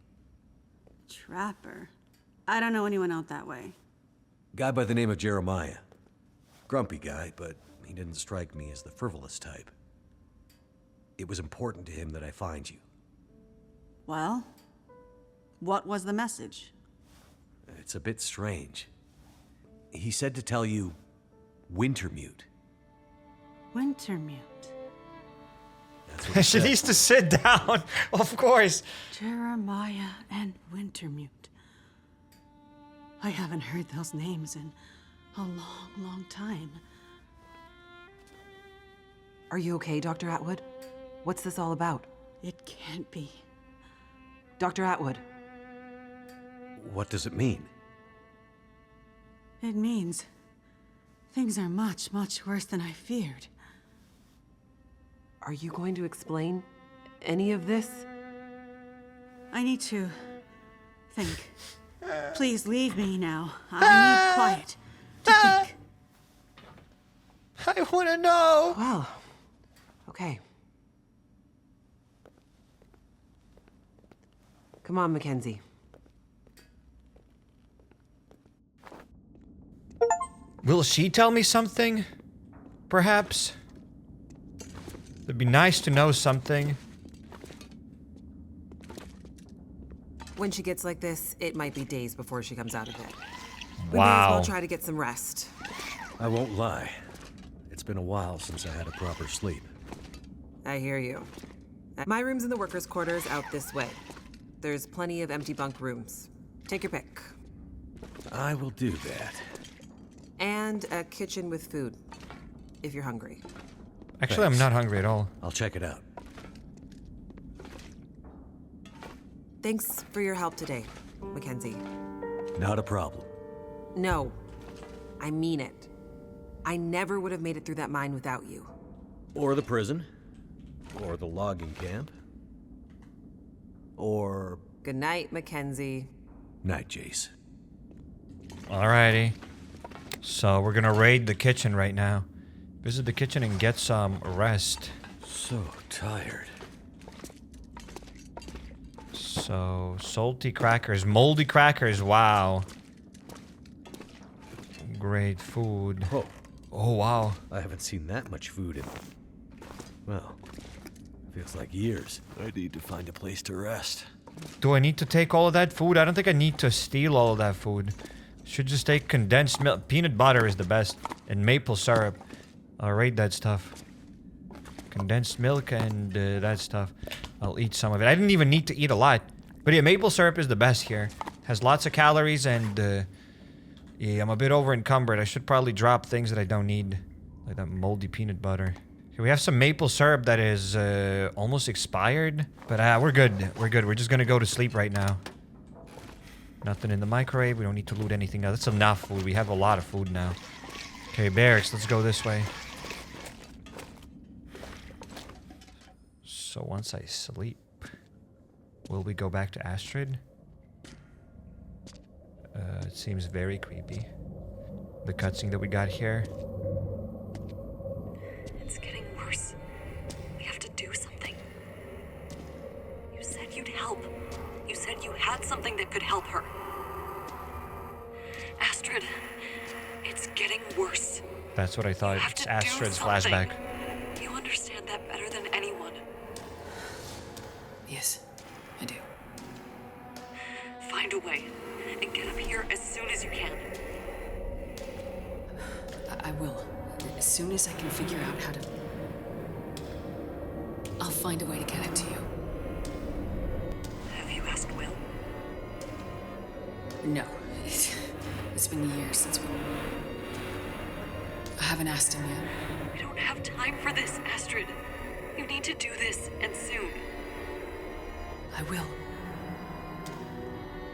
Trapper? I don't know anyone out that way. Guy by the name of Jeremiah. Grumpy guy, but he didn't strike me as the frivolous type. It was important to him that I find you. Well, what was the message? It's a bit strange. He said to tell you, Wintermute. Wintermute. That's what it She said. needs to sit down, of course. Jeremiah and Wintermute. I haven't heard those names in a long, long time. Are you okay, Dr. Atwood? What's this all about? It can't be. Dr. Atwood. What does it mean? It means things are much, much worse than I feared. Are you going to explain any of this? I need to think. Please leave me now. I need quiet to think. I want to know. Well, okay. Come on, Mackenzie. Will she tell me something? Perhaps? It'd be nice to know something. When she gets like this, it might be days before she comes out of it. We may as Wow. well try to get some rest. I won't lie. It's been a while since I had a proper sleep. I hear you. My room's in the workers' quarters out this way. There's plenty of empty bunk rooms. Take your pick. I will do that. And a kitchen with food, if you're hungry. Actually, I'm not hungry at all. I'll check it out. Thanks for your help today, Mackenzie. Not a problem. No, I mean it. I never would have made it through that mine without you. Or the prison. Or the logging camp. Or... Good night, Mackenzie. Night, Jace. Alrighty. So we're gonna raid the kitchen right now. Visit the kitchen and get some rest. So tired. So, salty crackers, moldy crackers, wow. Great food. Oh. Oh, wow. I haven't seen that much food in... Well, feels like years. I need to find a place to rest. Do I need to take all of that food? I don't think I need to steal all of that food. Should just take condensed milk. Peanut butter is the best. And maple syrup. I'll raid that stuff. Condensed milk and that stuff. I'll eat some of it. I didn't even need to eat a lot. But yeah, maple syrup is the best here. Has lots of calories and yeah, I'm a bit over encumbered. I should probably drop things that I don't need. Like that moldy peanut butter. Okay, we have some maple syrup that is almost expired. But we're good. We're good. We're just gonna go to sleep right now. Nothing in the microwave. We don't need to loot anything else. That's enough food. We have a lot of food now. Okay, barracks. Let's go this way. So once I sleep, will we go back to Astrid? It seems very creepy. The cutscene that we got here. It's getting worse. We have to do something. You said you'd help. You said you had something that could help her. Astrid, it's getting worse. That's what I thought. It's Astrid's flashback. You understand that better than anyone. Yes, I do. Find a way and get up here as soon as you can. I will. As soon as I can figure out how to... I'll find a way to get it to you. Have you asked Will? No. It's been years since we... I haven't asked him yet. We don't have time for this, Astrid. You need to do this, and soon. I will.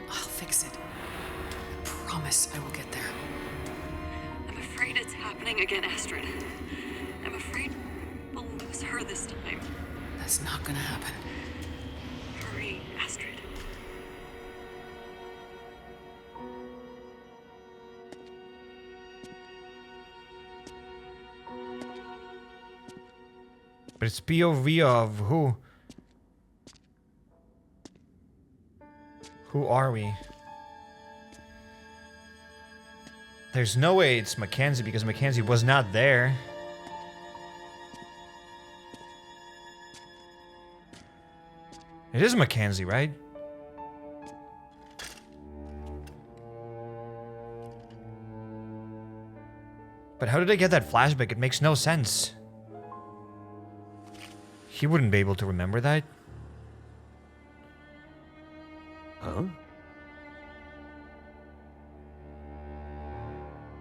I'll fix it. I promise I will get there. I'm afraid it's happening again, Astrid. I'm afraid we'll lose her this time. That's not gonna happen. Hurry, Astrid. But it's POV of who? Who are we? There's no way it's Mackenzie because Mackenzie was not there. It is Mackenzie, right? But how did I get that flashback? It makes no sense. He wouldn't be able to remember that. Huh?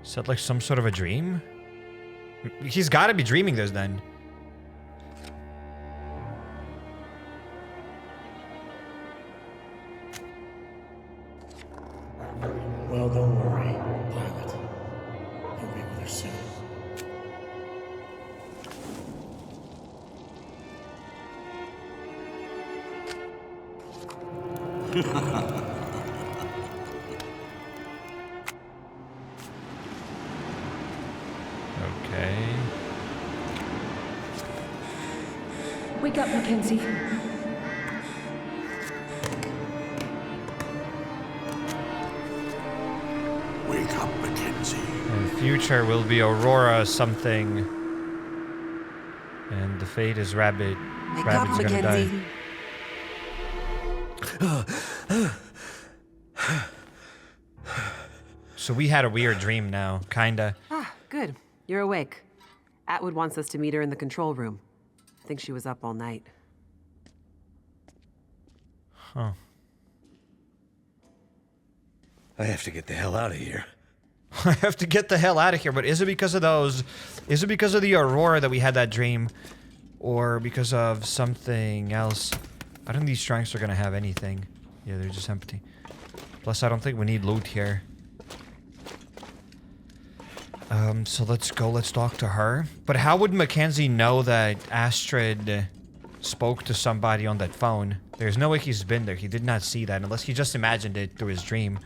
Is that like some sort of a dream? He's got to be dreaming this then. Well, don't worry, Pilot. You'll be with her soon. Okay. Wake up, Mackenzie. Wake up, Mackenzie. In future will be Aurora something. And the fate is Rabbit. Wake Rabbit's up, gonna die. Mackenzie. So we had a weird dream now, kinda. Ah, good. You're awake. Atwood wants us to meet her in the control room. I think she was up all night. Huh. I have to get the hell out of here. I have to get the hell out of here, but is it because of those? Is it because of the Aurora that we had that dream? Or because of something else? I don't think these trunks are gonna have anything. Yeah, they're just empty. Plus, I don't think we need loot here. So let's go, let's talk to her. But how would Mackenzie know that Astrid spoke to somebody on that phone? There's no way he's been there. He did not see that, unless he just imagined it through his dream.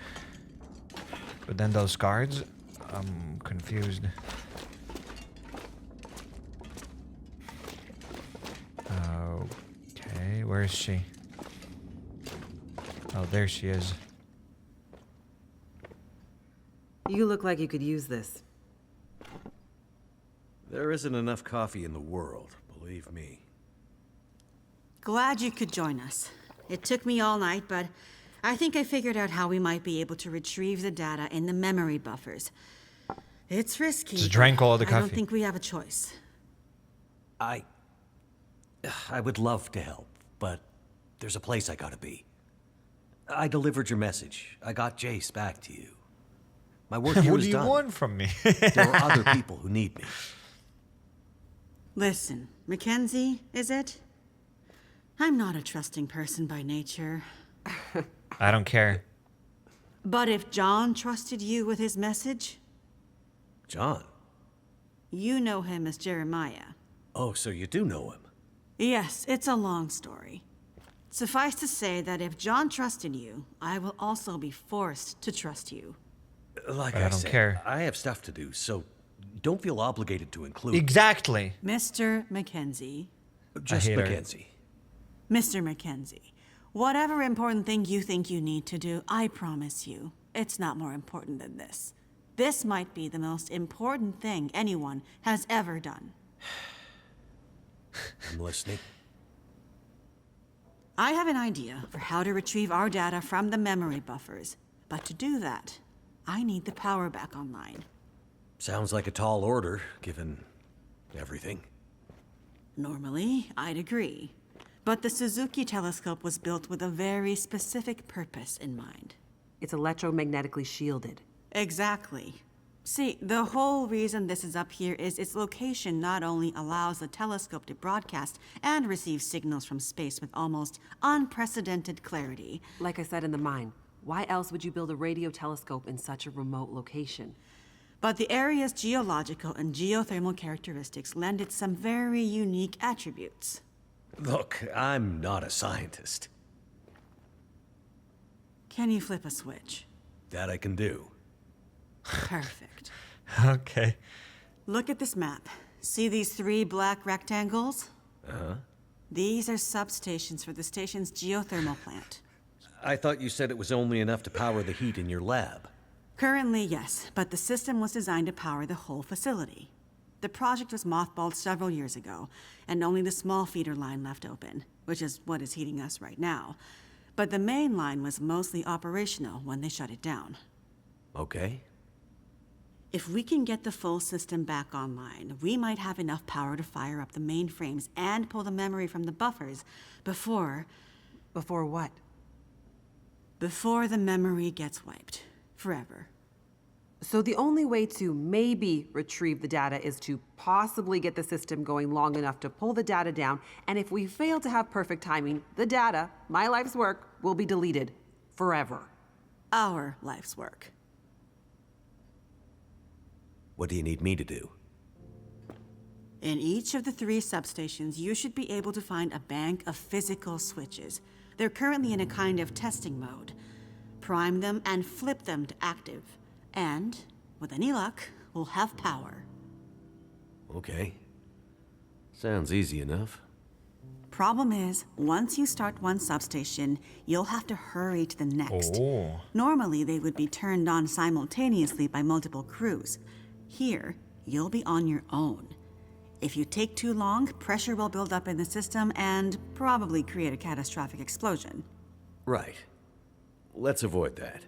But then those guards? I'm confused. Okay, where is she? Oh, there she is. You look like you could use this. There isn't enough coffee in the world, believe me. Glad you could join us. It took me all night, but I think I figured out how we might be able to retrieve the data in the memory buffers. It's risky. Just drank all the I coffee. don't think we have a choice. I would love to help, but there's a place I gotta be. I delivered your message. I got Jace back to you. My work here What is do you done. want from me? There are other people who need me. Listen, Mackenzie, is it? I'm not a trusting person by nature. I don't care. But if John trusted you with his message, John? you know him as Jeremiah. Oh, so you do know him? Yes, it's a long story. Suffice to say that if John trusted you, I will also be forced to trust you. Like But I don't said, care. I have stuff to do, so don't feel obligated to include. Exactly. Mr. Mackenzie. Just hate her. Mackenzie. Mr. Mackenzie, whatever important thing you think you need to do, I promise you, it's not more important than this. This might be the most important thing anyone has ever done. I'm listening. I have an idea for how to retrieve our data from the memory buffers, but to do that, I need the power back online. Sounds like a tall order, given everything. Normally, I'd agree. But the Suzuki telescope was built with a very specific purpose in mind. It's electromagnetically shielded. Exactly. See, the whole reason this is up here is its location not only allows the telescope to broadcast and receive signals from space with almost unprecedented clarity. Like I said in the mine, why else would you build a radio telescope in such a remote location? But the area's geological and geothermal characteristics lend it some very unique attributes. Look, I'm not a scientist. Can you flip a switch? That I can do. Perfect. Okay. Look at this map. See these 3 black rectangles? Uh-huh. These are substations for the station's geothermal plant. I thought you said it was only enough to power the heat in your lab. Currently, yes, but the system was designed to power the whole facility. The project was mothballed several years ago, and only the small feeder line left open, which is what is heating us right now. But the main line was mostly operational when they shut it down. Okay. If we can get the full system back online, we might have enough power to fire up the mainframes and pull the memory from the buffers before... Before what? Before the memory gets wiped. Forever. So the only way to maybe retrieve the data is to possibly get the system going long enough to pull the data down, and if we fail to have perfect timing, the data, my life's work, will be deleted. Forever. Our life's work. What do you need me to do? In each of the 3 substations, you should be able to find a bank of physical switches. They're currently in a kind of testing mode. Prime them and flip them to active. And, with any luck, we'll have power. Okay. Sounds easy enough. Problem is, once you start one substation, you'll have to hurry to the next. Oh. Normally, they would be turned on simultaneously by multiple crews. Here, you'll be on your own. If you take too long, pressure will build up in the system and probably create a catastrophic explosion. Right. Let's avoid that.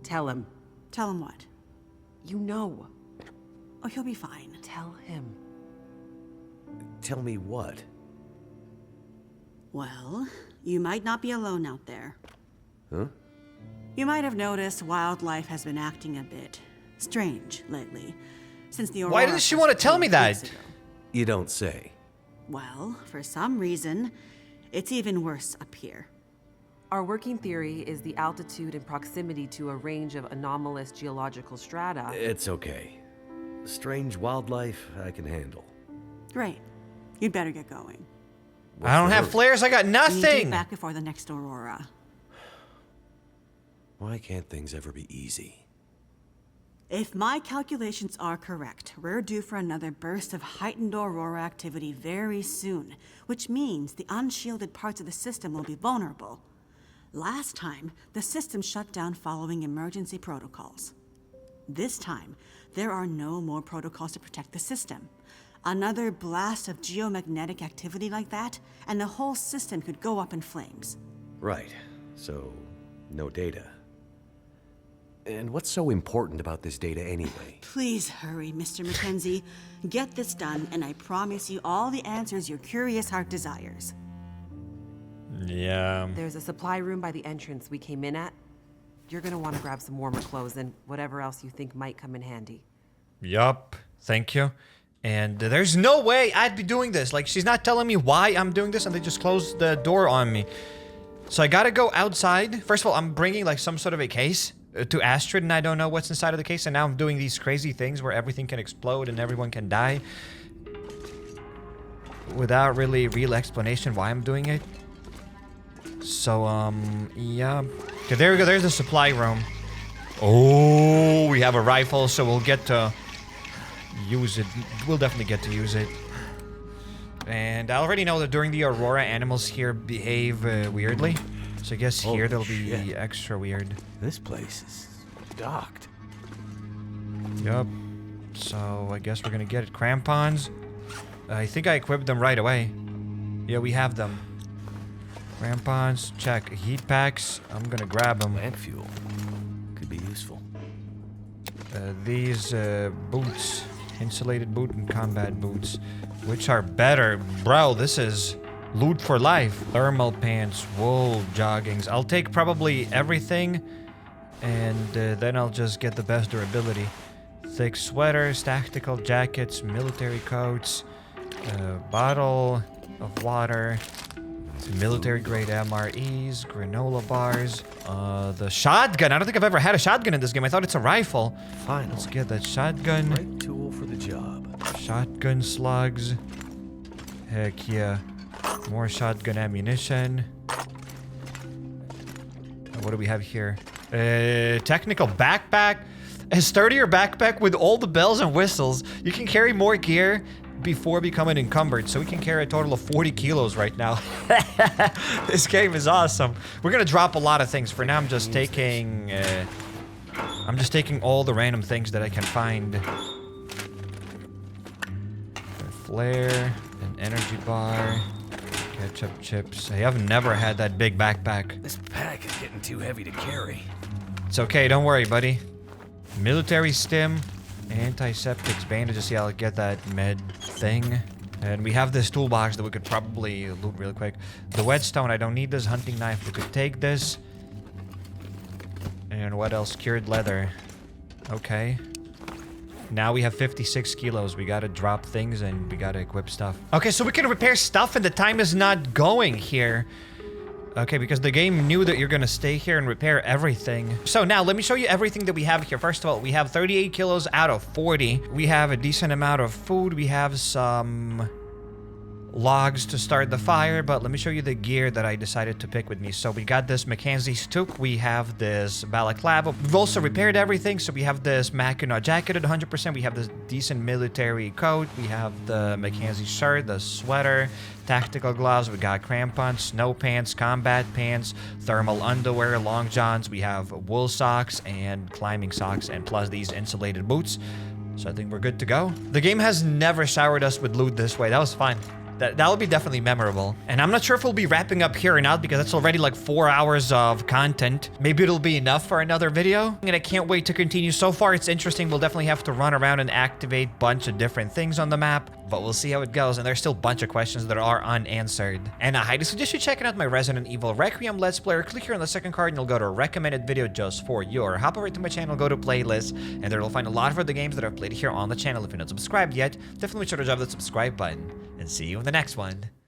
Tell him. Tell him what? You know. Oh, he'll be fine. Tell him. Tell me what? Well, you might not be alone out there. Huh? You might have noticed wildlife has been acting a bit strange lately. Since the Aurora Why didn't she want to tell me that? You don't say. Well, for some reason, it's even worse up here. Our working theory is the altitude and proximity to a range of anomalous geological strata. It's okay. Strange wildlife, I can handle. Great. You'd better get going. I don't have flares, I got You need to nothing! get back before the next Aurora. Why can't things ever be easy? If my calculations are correct, we're due for another burst of heightened Aurora activity very soon, which means the unshielded parts of the system will be vulnerable. Last time, the system shut down following emergency protocols. This time, there are no more protocols to protect the system. Another blast of geomagnetic activity like that, and the whole system could go up in flames. Right. So, no data. And what's so important about this data anyway? Please hurry, Mr. Mackenzie. Get this done, and I promise you all the answers your curious heart desires. Yeah. There's a supply room by the entrance we came in at. You're gonna want to grab some warmer clothes and whatever else you think might come in handy. Yup. Thank you. And there's no way I'd be doing this. Like, she's not telling me why I'm doing this, and they just closed the door on me. So I gotta go outside. First of all, I'm bringing, like, some sort of a case to Astrid, and I don't know what's inside of the case, and now I'm doing these crazy things where everything can explode and everyone can die. Without really real explanation why I'm doing it. So, yeah. Okay, there we go. There's the supply room. Oh, we have a rifle, so we'll get to use it. We'll definitely get to use it. And I already know that during the Aurora, animals here behave weirdly. So I guess here they'll be extra weird. This place is docked. Yup. So I guess we're gonna get it. Crampons. I think I equipped them right away. Yeah, we have them. Crampons, check. Heat packs, I'm gonna grab them. Plant fuel. Could be useful. These boots. Insulated boot and combat boots. Which are better? Bro, this is loot for life. Thermal pants, wool, joggings. I'll take probably everything. And then I'll just get the best durability. Thick sweaters, tactical jackets, military coats. Bottle of water. Military grade MREs, granola bars, the shotgun. I don't think I've ever had a shotgun in this game. I thought it's a rifle. Fine. Let's get that shotgun. Right tool for the job. Shotgun slugs. Heck yeah. More shotgun ammunition. What do we have here? Technical backpack. A sturdier backpack with all the bells and whistles. You can carry more gear before becoming encumbered, so we can carry a total of 40 kilos right now. This game is awesome. We're gonna drop a lot of things. For now, I'm just taking all the random things that I can find. A flare, an energy bar, ketchup chips. I have never had that big backpack. This pack is getting too heavy to carry. It's okay, don't worry, buddy. Military stim, antiseptics, bandages. Yeah, I'll get that med thing. And we have this toolbox that we could probably loot really quick. The whetstone, I don't need this. Hunting knife, we could take this. And what else? Cured leather. Okay. Now we have 56 kilos. We gotta drop things and we gotta equip stuff. Okay, so we can repair stuff and the time is not going here. Okay, because the game knew that you're gonna stay here and repair everything. So now let me show you everything that we have here. First of all, we have 38 kilos out of 40. We have a decent amount of food. We have some logs to start the fire, but let me show you the gear that I decided to pick with me. So we got this Mackenzie's toque, we have this balaclava. We've also repaired everything, so we have this Mackinac jacket at 100%, we have this decent military coat, we have the Mackenzie shirt, the sweater, tactical gloves, we got crampons, snow pants, combat pants, thermal underwear, long johns, we have wool socks and climbing socks, and plus these insulated boots. So I think we're good to go. The game has never showered us with loot this way. That was fun. That'll be definitely memorable. And I'm not sure if we'll be wrapping up here or not because that's already like 4 hours of content. Maybe it'll be enough for another video. And I can't wait to continue. So far, it's interesting. We'll definitely have to run around and activate a bunch of different things on the map. But we'll see how it goes. And there's still a bunch of questions that are unanswered. And I highly suggest you checking out my Resident Evil Requiem Let's Player. Click here on the second card and you'll go to a recommended video just for you. Or hop over to my channel, go to playlists, and there you'll find a lot of other games that I've played here on the channel. If you're not subscribed yet, definitely make sure to drop that subscribe button. And see you in the next one.